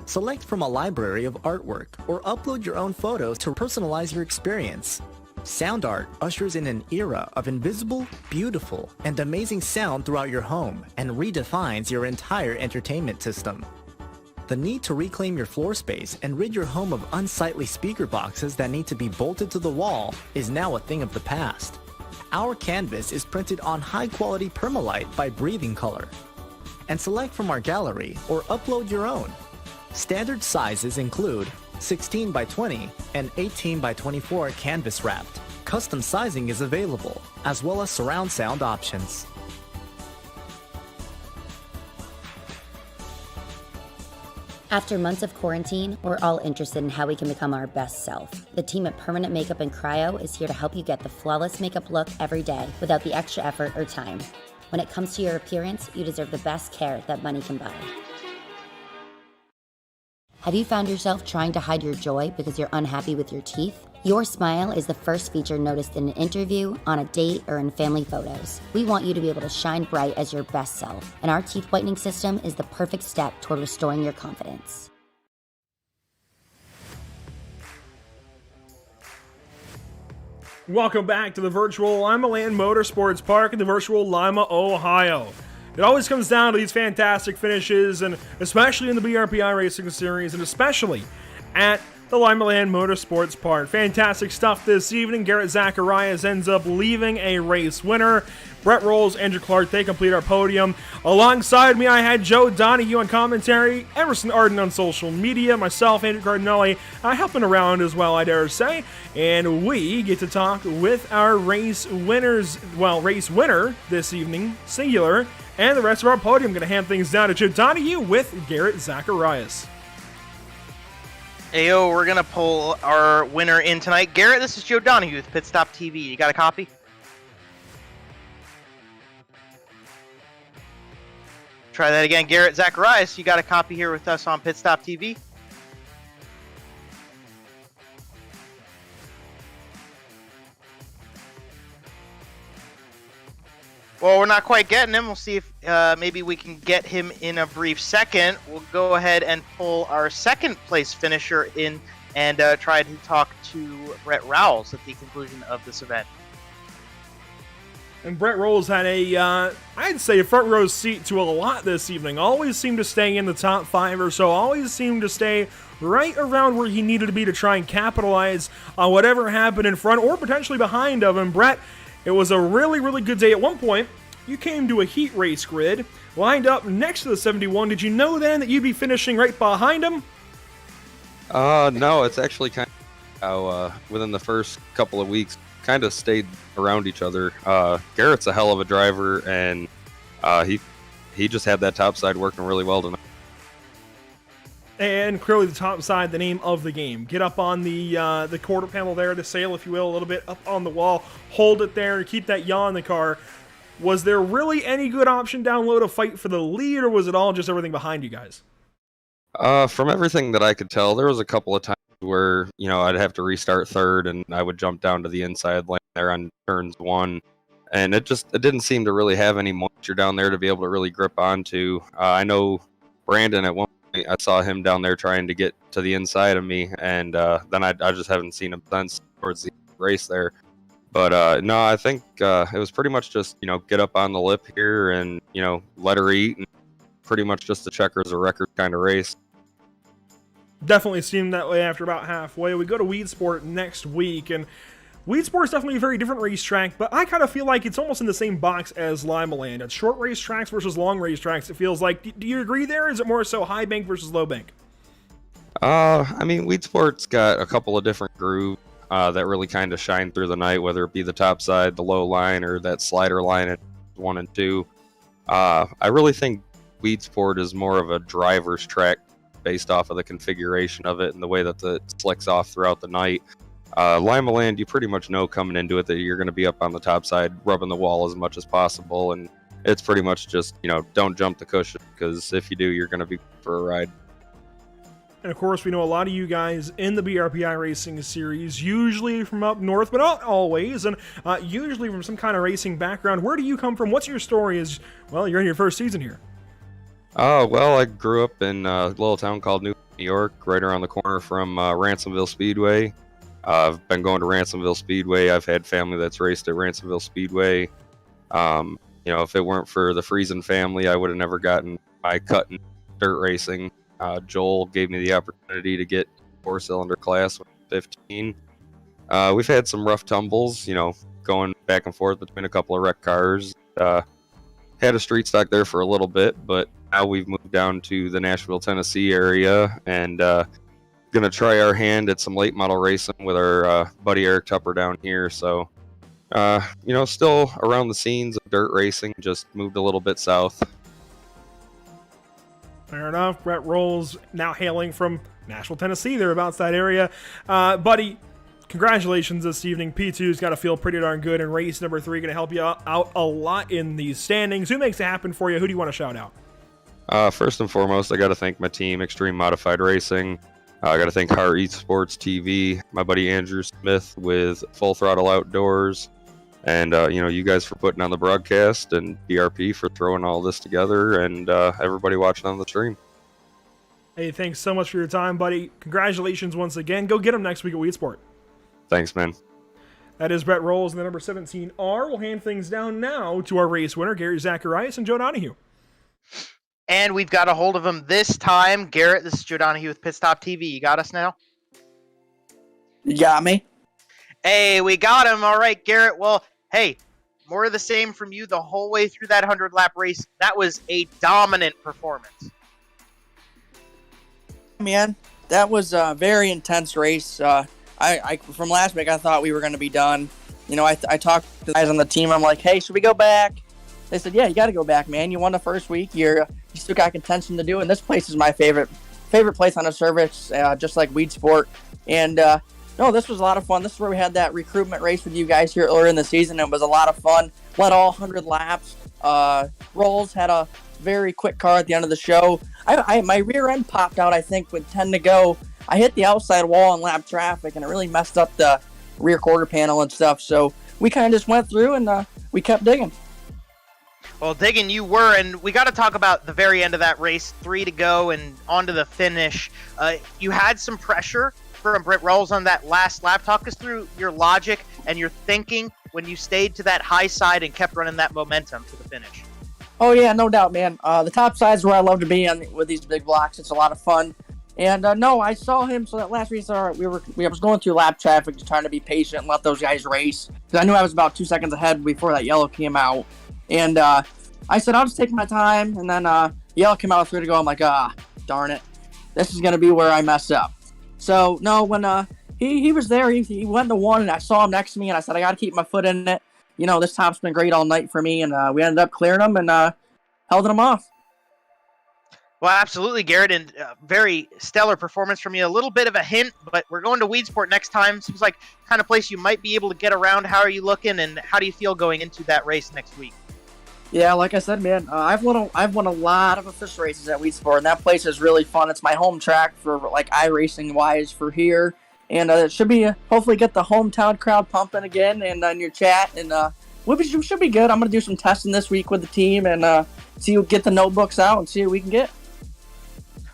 Select from a library of artwork or upload your own photos to personalize your experience. Sound Art ushers in an era of invisible, beautiful, and amazing sound throughout your home and redefines your entire entertainment system. The need to reclaim your floor space and rid your home of unsightly speaker boxes that need to be bolted to the wall is now a thing of the past. Our canvas is printed on high-quality permalite by Breathing Color. And select from our gallery or upload your own. Standard sizes include 16 by 20 and 18 by 24 canvas wrapped. Custom sizing is available, as well as surround sound options. After months of quarantine, we're all interested in how we can become our best self. The team at Permanent Makeup and Cryo is here to help you get the flawless makeup look every day without the extra effort or time. When it comes to your appearance, you deserve the best care that money can buy. Have you found yourself trying to hide your joy because you're unhappy with your teeth? Your smile is the first feature noticed in an interview, on a date, or in family photos. We want you to be able to shine bright as your best self, and our teeth whitening system is the perfect step toward restoring your confidence. Welcome back to the virtual Limaland Motorsports Park in the virtual Lima, Ohio. It always comes down to these fantastic finishes, and especially in the BRP iRacing series, and especially at the Limaland Motorsports Park. Fantastic stuff this evening. Garrett Zacharias ends up leaving a race winner. Brett Rolls, Andrew Clark, they complete our podium. Alongside me, I had Joe Donahue on commentary, Emerson Arden on social media, myself, Andrew Cardinelli, helping around as well, I dare say. And we get to talk with our race winners, well, race winner this evening, singular, and the rest of our podium. Going to hand things down to Joe Donahue with Garrett Zacharias. Ayo, we're going to pull our winner in tonight. Garrett, this is Joe Donahue with Pit Stop TV. You got a copy? Try that again. Garrett Zacharias, you got a copy here with us on Pit Stop TV? Well, we're not quite getting him. We'll see if maybe we can get him in a brief second. We'll go ahead and pull our second place finisher in and try to talk to Brett Rowles at the conclusion of this event. And Brett Rolls had I'd say a front row seat to a lot this evening. Always seemed to stay in the top 5 or so. Always seemed to stay right around where he needed to be to try and capitalize on whatever happened in front or potentially behind of him. Brett, it was a really, really good day. At one point, you came to a heat race grid, lined up next to the 71. Did you know then that you'd be finishing right behind him? No, it's actually kind of how within the first couple of weeks, kind of stayed around each other. Garrett's a hell of a driver, and he just had that top side working really well tonight. And clearly the top side, the name of the game. Get up on the quarter panel there, the sail, if you will, a little bit up on the wall. Hold it there and keep that yaw in the car. Was there really any good option down low to fight for the lead, or was it all just everything behind you guys? From everything that I could tell, there was a couple of times where, I'd have to restart third and I would jump down to the inside lane there on turns 1. And it didn't seem to really have any moisture down there to be able to really grip onto. I know Brandon at one point, I saw him down there trying to get to the inside of me, and then I just haven't seen him since towards the race there. But no, I think it was pretty much just, get up on the lip here and, let her eat, and pretty much just a checkers or record kind of race. Definitely seemed that way after about halfway. We go to Weed Sport next week, and Weed Sport is definitely a very different racetrack, but I kind of feel like it's almost in the same box as Limaland. It's short racetracks versus long racetracks, it feels like. Do you agree there? Is it more so high bank versus low bank? I mean, Weed Sport's got a couple of different grooves that really kind of shine through the night, whether it be the top side, the low line, or that slider line at 1 and 2. I really think Weed Sport is more of a driver's track based off of the configuration of it and the way that it slicks off throughout the night. Limaland, you pretty much know coming into it that you're going to be up on the top side, rubbing the wall as much as possible, and it's pretty much just, don't jump the cushion, because if you do, you're going to be for a ride. And of course, we know a lot of you guys in the BRP iRacing series, usually from up north, but not always, and usually from some kind of racing background. Where do you come from? What's your story as, well, you're in your first season here? Well, I grew up in a little town called New York, right around the corner from Ransomville Speedway. I've been going to Ransomville Speedway. I've had family that's raced at Ransomville Speedway. If it weren't for the Friesen family, I would have never gotten my cut in dirt racing. Joel gave me the opportunity to get 4-cylinder class when I was 15. We've had some rough tumbles, going back and forth between a couple of wrecked cars. Had a street stock there for a little bit, but now we've moved down to the Nashville, Tennessee area, and going to try our hand at some late model racing with our buddy Eric Tupper down here. So, still around the scenes of dirt racing, just moved a little bit south. Fair enough. Brett Rolls, now hailing from Nashville, Tennessee, thereabouts that area. Buddy, congratulations this evening. P2's got to feel pretty darn good, and race number 3 going to help you out a lot in these standings. Who makes it happen for you? Who do you want to shout out? First and foremost, I got to thank my team, Extreme Modified Racing. I got to thank Heart Esports TV, my buddy Andrew Smith with Full Throttle Outdoors, and you guys for putting on the broadcast, and BRP for throwing all this together, and everybody watching on the stream. Hey, thanks so much for your time, buddy. Congratulations once again. Go get them next week at Weed Sport. Thanks, man. That is Brett Rolls in the number 17R. We'll hand things down now to our race winner, Gary Zacharias and Joe Donahue. And we've got a hold of him this time. Garrett, this is Joe Donahue with Pit Stop TV. You got us now? You got me? Hey, we got him. All right, Garrett. Well, hey, more of the same from you the whole way through that 100-lap race. That was a dominant performance. Man, that was a very intense race. I from last week, I thought we were going to be done. I talked to the guys on the team. I'm like, hey, should we go back? They said, yeah, you got to go back, man. You won the first week. You still got contention to do, and this place is my favorite place on the service, just like Weed Sport. And no, this was a lot of fun. This is where we had that recruitment race with you guys here earlier in the season. It was a lot of fun. Led all 100 laps. Rolls had a very quick car at the end of the show. My rear end popped out, I think, with 10 to go. I hit the outside wall in lap traffic, and it really messed up the rear quarter panel and stuff. So we kind of just went through, and we kept digging. Well, digging you were, and we got to talk about the very end of that race, 3 to go and on to the finish. You had some pressure from Britt Rolls on that last lap. Talk us through your logic and your thinking when you stayed to that high side and kept running that momentum to the finish. Oh, yeah, no doubt, man. The top side's where I love to be with these big blocks. It's a lot of fun. And, no, I saw him. So that last race, I was going through lap traffic, just trying to be patient and let those guys race. Because I knew I was about 2 seconds ahead before that yellow came out. And I said, I'll just take my time. And then yellow came out with 3 to go. I'm like, darn it. This is going to be where I mess up. So, no, when he was there, he went to 1, and I saw him next to me, and I said, I got to keep my foot in it. This top's been great all night for me, and we ended up clearing him and held him off. Well, absolutely, Garrett, and very stellar performance from you. A little bit of a hint, but we're going to Weed Sport next time. Seems like kind of place you might be able to get around. How are you looking, and how do you feel going into that race next week? Yeah, like I said, man, I've won a lot of official races at Whiplash, and that place is really fun. It's my home track for like iRacing wise for here, and it should be hopefully get the hometown crowd pumping again and in your chat, and we should be good. I'm gonna do some testing this week with the team and get the notebooks out and see what we can get.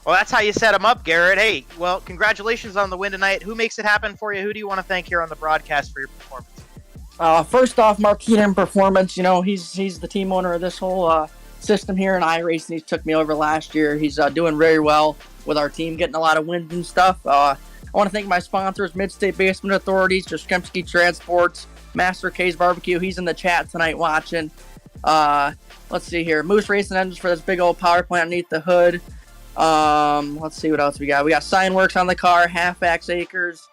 Well, that's how you set them up, Garrett. Hey, well, congratulations on the win tonight. Who makes it happen for you? Who do you want to thank here on the broadcast for your performance? First off, Mark Keenan Performance. You know, he's the team owner of this whole system here in iRacing. He took me over last year. He's doing very well with our team, getting a lot of wins and stuff. I want to thank my sponsors, Mid-State Basement Authorities, Jastrzemski Transports, Master K's Barbecue. He's in the chat tonight watching. Let's see here. Moose Racing Engines for this big old power plant underneath the hood. Let's see what else we got. We got Signworks on the car, Half-Axe Acres,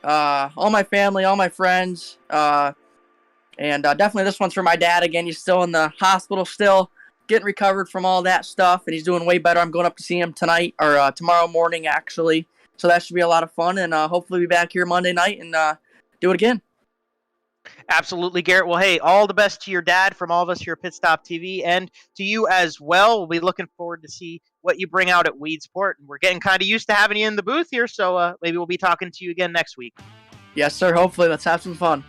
all my family, all my friends, and definitely this one's for my dad. Again, he's still in the hospital, still getting recovered from all that stuff, and he's doing way better. I'm going up to see him tonight or tomorrow morning, actually. So that should be a lot of fun, and hopefully be back here Monday night and do it again. Absolutely, Garrett. Well, hey, all the best to your dad from all of us here at Pit Stop TV, and to you as well. We'll be looking forward to see what you bring out at Weedsport. And we're getting kind of used to having you in the booth here, so maybe we'll be talking to you again next week. Yes, sir. Hopefully. Let's have some fun.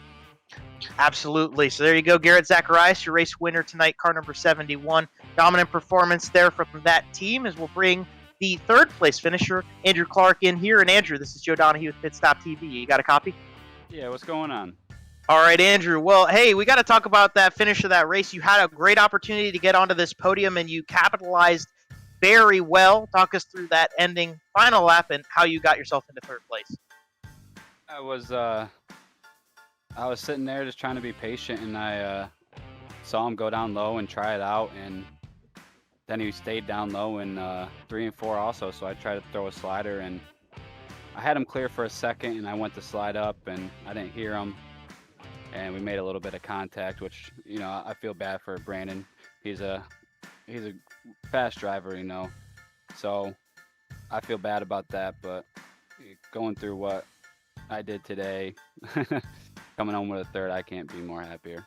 Absolutely. So there you go, Garrett Zacharias, your race winner tonight, car number 71. Dominant performance there from that team, as we'll bring the third place finisher, Andrew Clark, in here. And Andrew, this is Joe Donahue with Pit Stop TV. You got a copy? Yeah, what's going on? All right, Andrew. Well, hey, we got to talk about that finish of that race. You had a great opportunity to get onto this podium, and you capitalized very well. Talk us through that ending final lap and how you got yourself into third place. I was sitting there just trying to be patient, and I saw him go down low and try it out, and then he stayed down low in 3 and 4 also, so I tried to throw a slider, and I had him clear for a second, and I went to slide up, and I didn't hear him, and we made a little bit of contact, which, you know, I feel bad for Brandon. He's a fast driver, you know, so I feel bad about that, but going through what I did today, coming home with a third, I can't be more happier.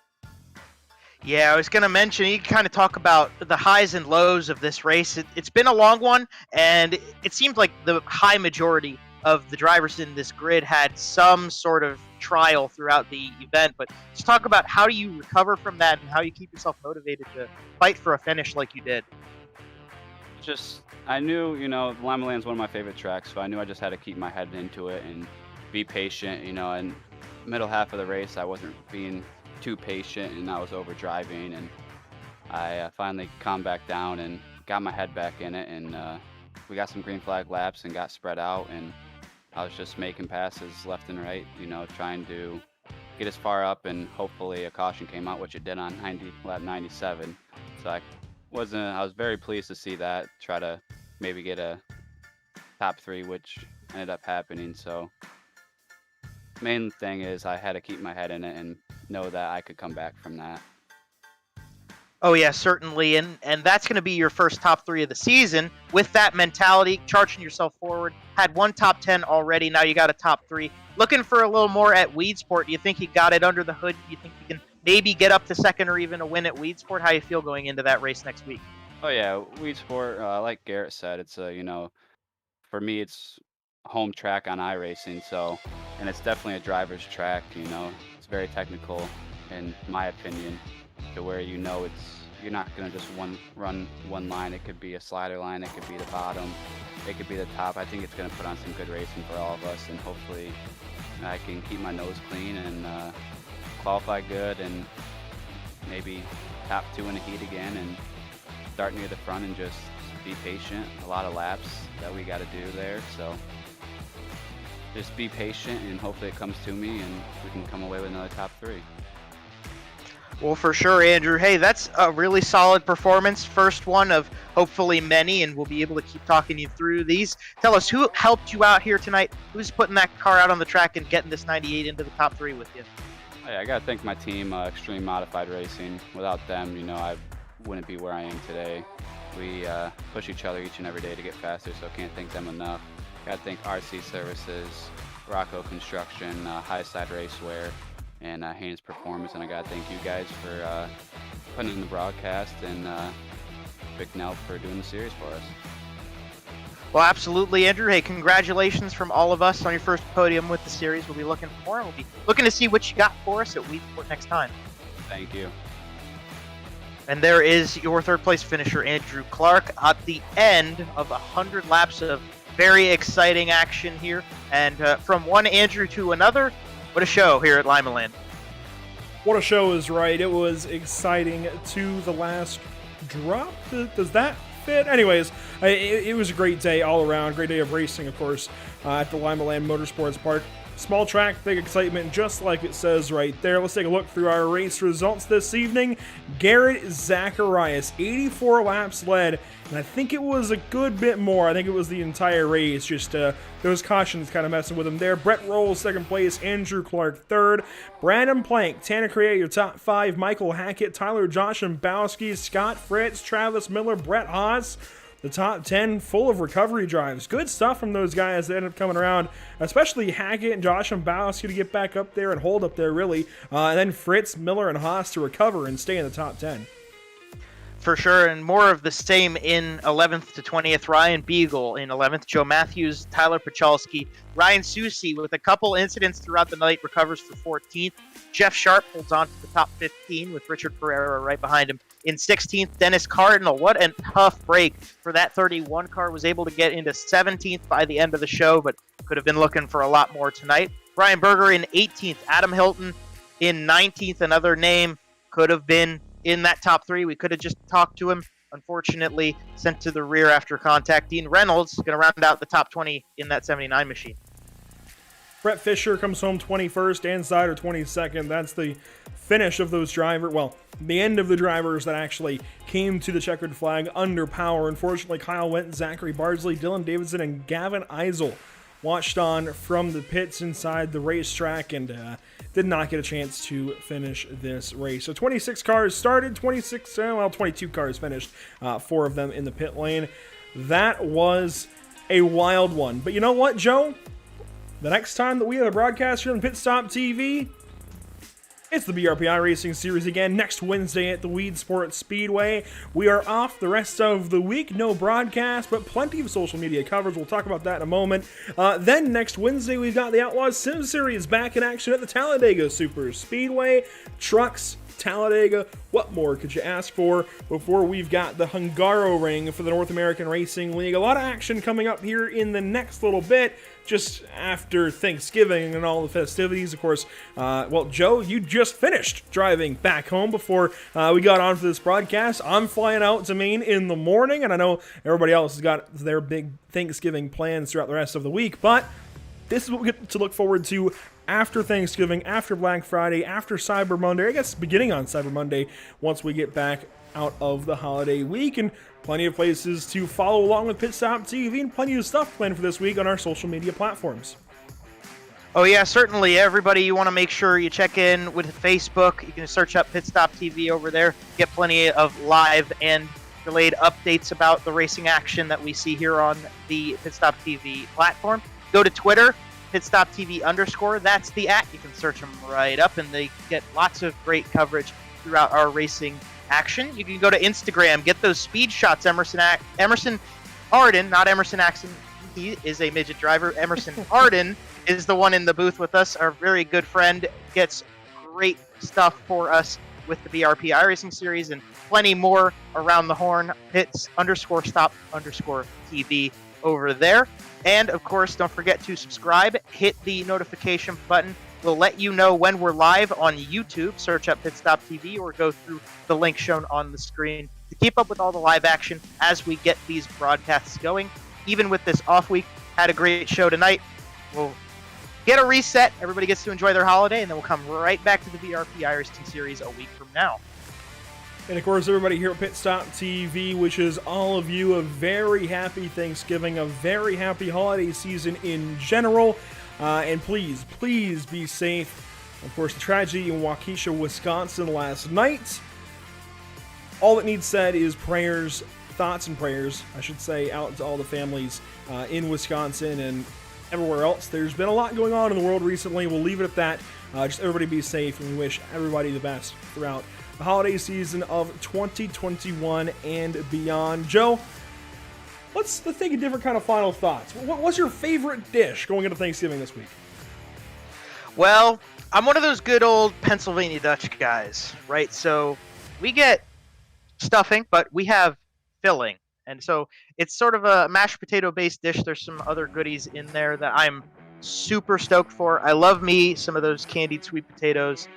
Yeah, I was going to mention, you kind of talk about the highs and lows of this race. It's been a long one, and it seemed like the high majority of the drivers in this grid had some sort of trial throughout the event. But just talk about how do you recover from that and how you keep yourself motivated to fight for a finish like you did. Just, I knew, you know, Limaland's one of my favorite tracks, so I knew I just had to keep my head into it and be patient, you know, and middle half of the race, I wasn't being too patient, and I was over driving, and I finally calmed back down and got my head back in it, and we got some green flag laps and got spread out, and I was just making passes left and right, you know, trying to get as far up, and hopefully a caution came out, which it did on lap 97. So I was very pleased to see that, try to maybe get a top 3, which ended up happening. So main thing is I had to keep my head in it and know that I could come back from that. Oh yeah, certainly, and that's going to be your first top 3 of the season. With that mentality, charging yourself forward, had 1 top 10 already, now you got a top 3. Looking for a little more at Weedsport. Do you think you got it under the hood? Do you think you can maybe get up to second or even a win at Weedsport? How you feel going into that race next week? Oh yeah, Weedsport, like Garrett said, it's a, you know, for me it's home track on iRacing, so, and it's definitely a driver's track, you know, it's very technical in my opinion, to where, you know, you're not going to just run one line. It could be a slider line, it could be the bottom, it could be the top. I think it's going to put on some good racing for all of us, and hopefully I can keep my nose clean and qualify good and maybe top 2 in the heat again and start near the front and just be patient. A lot of laps that we got to do there, so just be patient and hopefully it comes to me and we can come away with another top 3. Well, for sure, Andrew. Hey, that's a really solid performance. First one of hopefully many, and we'll be able to keep talking you through these. Tell us, who helped you out here tonight? Who's putting that car out on the track and getting this 98 into the top 3 with you? I got to thank my team, Extreme Modified Racing. Without them, you know, I wouldn't be where I am today. We push each other each and every day to get faster, so I can't thank them enough. Got to thank RC Services, Rocco Construction, High Side Racewear, and Haynes Performance, and I gotta thank you guys for putting in the broadcast, and Big Nell for doing the series for us. Well, absolutely, Andrew. Hey, congratulations from all of us on your first podium with the series. We'll be looking for more. We'll be looking to see what you got for us at Weedport next time. Thank you. And there is your third place finisher, Andrew Clark, at the end of 100 laps of very exciting action here. And from one Andrew to another, what a show here at Limaland. What a show is right. It was exciting to the last drop. Does that fit? Anyways, it was a great day all around. Great day of racing, of course, at the Limaland Motorsports Park. Small track, big excitement, just like it says right there. Let's take a look through our race results this evening. Garrett Zacharias, 84 laps led, and I think it was a good bit more. I think it was the entire race. Just those cautions kind of messing with him there. Brett Rolls, second place. Andrew Clark, third. Brandon Plank, Tanner Correa, your top five. Michael Hackett, Tyler Joshambowski, Scott Fritz, Travis Miller, Brett Haas. The top 10 full of recovery drives. Good stuff from those guys that ended up coming around, especially Hackett and Joshambowski to get back up there and hold up there, really. And then Fritz, Miller, and Haas to recover and stay in the top 10. For sure, and more of the same in 11th to 20th. Ryan Beagle in 11th. Joe Matthews, Tyler Pachalski. Ryan Susi, with a couple incidents throughout the night, recovers for 14th. Jeff Sharp holds on to the top 15 with Richard Pereira right behind him. In 16th, Dennis Cardinal. What a tough break for that 31 car. Was able to get into 17th by the end of the show, but could have been looking for a lot more tonight. Brian Berger in 18th. Adam Hilton in 19th. Another name could have been in that top three. We could have just talked to him. Unfortunately, sent to the rear after contact. Dean Reynolds going to round out the top 20 in that 79 machine. Brett Fisher comes home 21st and Sider 22nd. That's the finish of those drivers. Well, the end of the drivers that actually came to the checkered flag under power. Unfortunately, Kyle Wendt, Zachary Bardsley, Dylan Davidson, and Gavin Eisel watched on from the pits inside the racetrack and did not get a chance to finish this race. So 26 cars started, 22 cars finished, 4 of them in the pit lane. That was a wild one. But you know what, Joe? The next time that we have a broadcast here on Pit Stop TV, it's the BRP iRacing series again next Wednesday at the Weedsport Speedway. We are off the rest of the week, no broadcast, but plenty of social media coverage. We'll talk about that in a moment. Then next Wednesday, we've got the Outlaws Sim Series back in action at the Talladega Super Speedway. Trucks, Talladega, what more could you ask for before we've got the Hungaro Ring for the North American Racing League? A lot of action coming up here in the next little bit, just after Thanksgiving and all the festivities, of course. Well, Joe, you just finished driving back home before we got on for this broadcast. I'm flying out to Maine in the morning, and I know everybody else has got their big Thanksgiving plans throughout the rest of the week, but this is what we get to look forward to after Thanksgiving, after Black Friday, after Cyber Monday, I guess beginning on Cyber Monday, once we get back out of the holiday week, and plenty of places to follow along with Pit Stop TV and plenty of stuff planned for this week on our social media platforms. Oh yeah, certainly. Everybody, you want to make sure you check in with Facebook. You can search up Pit Stop TV over there. Get plenty of live and delayed updates about the racing action that we see here on the Pit Stop TV platform. Go to Twitter, PitStopTV_. That's the @ You can search them right up, and they get lots of great coverage throughout our racing action. You can go to Instagram, get those speed shots. Emerson Arden, not Emerson Axon. He is a midget driver. Emerson Arden is the one in the booth with us. Our very good friend gets great stuff for us with the BRP iRacing series and plenty more around the horn. Pits_stop_TV over there. And of course, don't forget to subscribe. Hit the notification button. We'll let you know when we're live on YouTube. Search up Pit Stop TV or go through the link shown on the screen to keep up with all the live action as we get these broadcasts going. Even with this off week, had a great show tonight. We'll get a reset. Everybody gets to enjoy their holiday, and then we'll come right back to the BRP iRacing series a week from now. And of course, everybody here at Pit Stop TV wishes all of you a very happy Thanksgiving, a very happy holiday season in general. And please be safe. Of course, the tragedy in Waukesha, Wisconsin last night. All that needs said is prayers, thoughts and prayers, I should say, out to all the families in Wisconsin and everywhere else. There's been a lot going on in the world recently. We'll leave it at that. Just everybody be safe, and we wish everybody the best throughout the holiday season of 2021 and beyond. Joe, let's take a different kind of final thoughts. What's your favorite dish going into Thanksgiving this week? Well, I'm one of those good old Pennsylvania Dutch guys, right? So we get stuffing, but we have filling. And so it's sort of a mashed potato based dish. There's some other goodies in there that I'm super stoked for. I love me some of those candied sweet potatoes.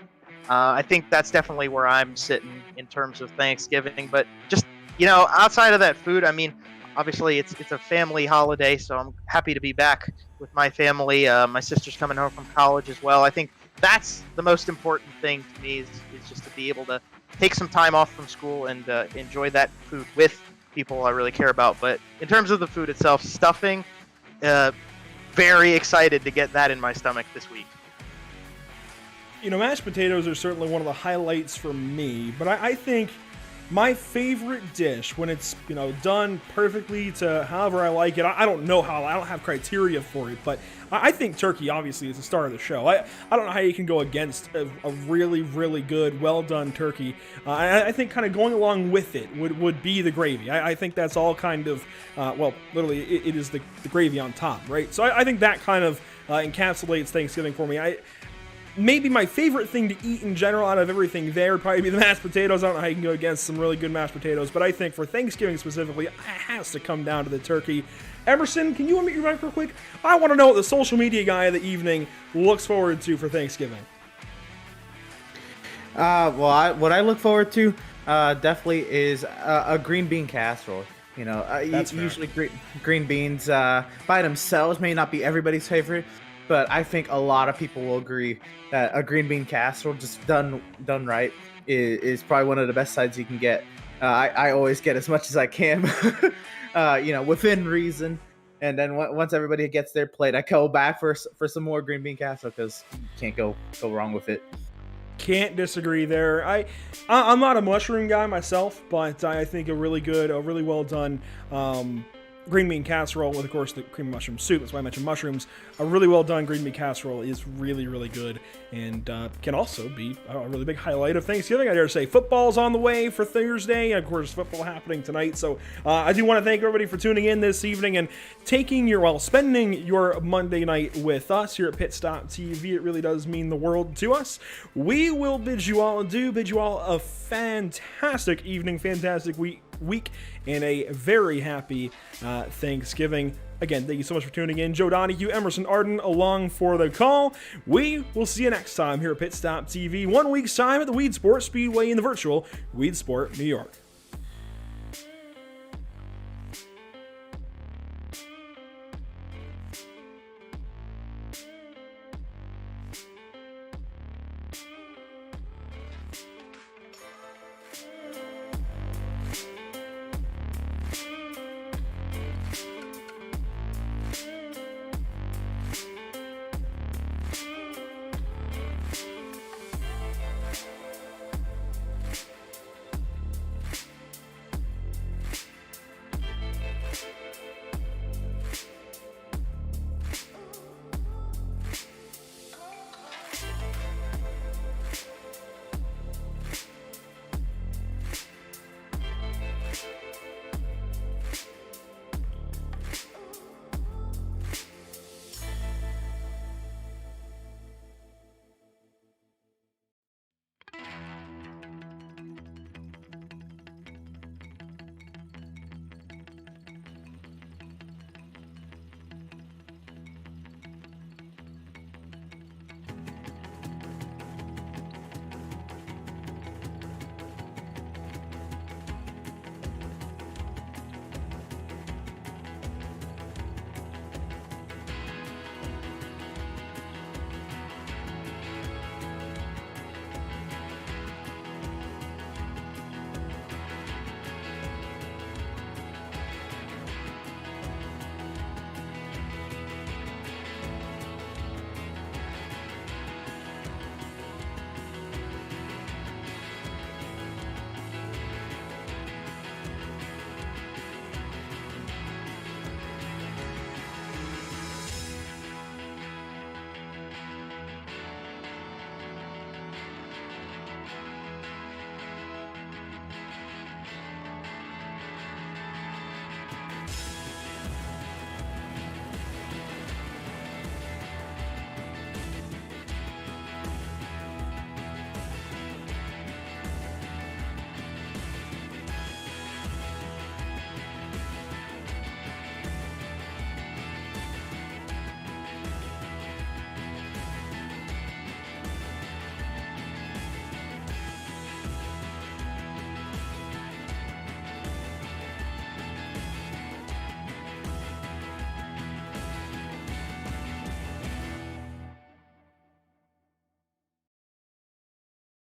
I think that's definitely where I'm sitting in terms of Thanksgiving. But just, outside of that food, I mean, obviously it's a family holiday, so I'm happy to be back with my family. My sister's coming home from college as well. I think that's the most important thing to me is just to be able to take some time off from school and enjoy that food with people I really care about. But in terms of the food itself, stuffing, very excited to get that in my stomach this week. Mashed potatoes are certainly one of the highlights for me, but I think my favorite dish, when it's done perfectly to however I like it, I don't know how, I don't have criteria for it, but I think turkey obviously is the star of the show. I don't know how you can go against a really, really good, well done turkey. I think kind of going along with it would be the gravy. I think that's all kind of, literally it is the gravy on top, right? So I think that kind of encapsulates Thanksgiving for me. Maybe my favorite thing to eat in general out of everything there would probably be the mashed potatoes. I don't know how you can go against some really good mashed potatoes, but I think for Thanksgiving specifically, it has to come down to the turkey. Emerson, can you unmute your mic real quick? I want to know what the social media guy of the evening looks forward to for Thanksgiving. What I look forward to definitely is a green bean casserole. Usually green beans by themselves may not be everybody's favorite, but I think a lot of people will agree that a green bean casserole, just done right, is probably one of the best sides you can get. I always get as much as I can, within reason. And then once everybody gets their plate, I go back for some more green bean casserole because you can't go wrong with it. Can't disagree there. I'm not a mushroom guy myself, but I think a really well done green bean casserole with, of course, the cream mushroom soup. That's why I mentioned mushrooms. A really well done green bean casserole is really, really good, and can also be a really big highlight of Thanksgiving. I dare say football's on the way for Thursday, and of course football happening tonight. So I do want to thank everybody for tuning in this evening and spending your Monday night with us here at Pit Stop TV. It really does mean the world to us. We will bid you all a fantastic evening, fantastic week, and a very happy Thanksgiving. Again, thank you so much for tuning in. Joe Donahue, Emerson Arden, along for the call. We will see you next time here at Pit Stop TV, 1 week's time at the Weed Sport Speedway in the virtual Weed Sport, New York.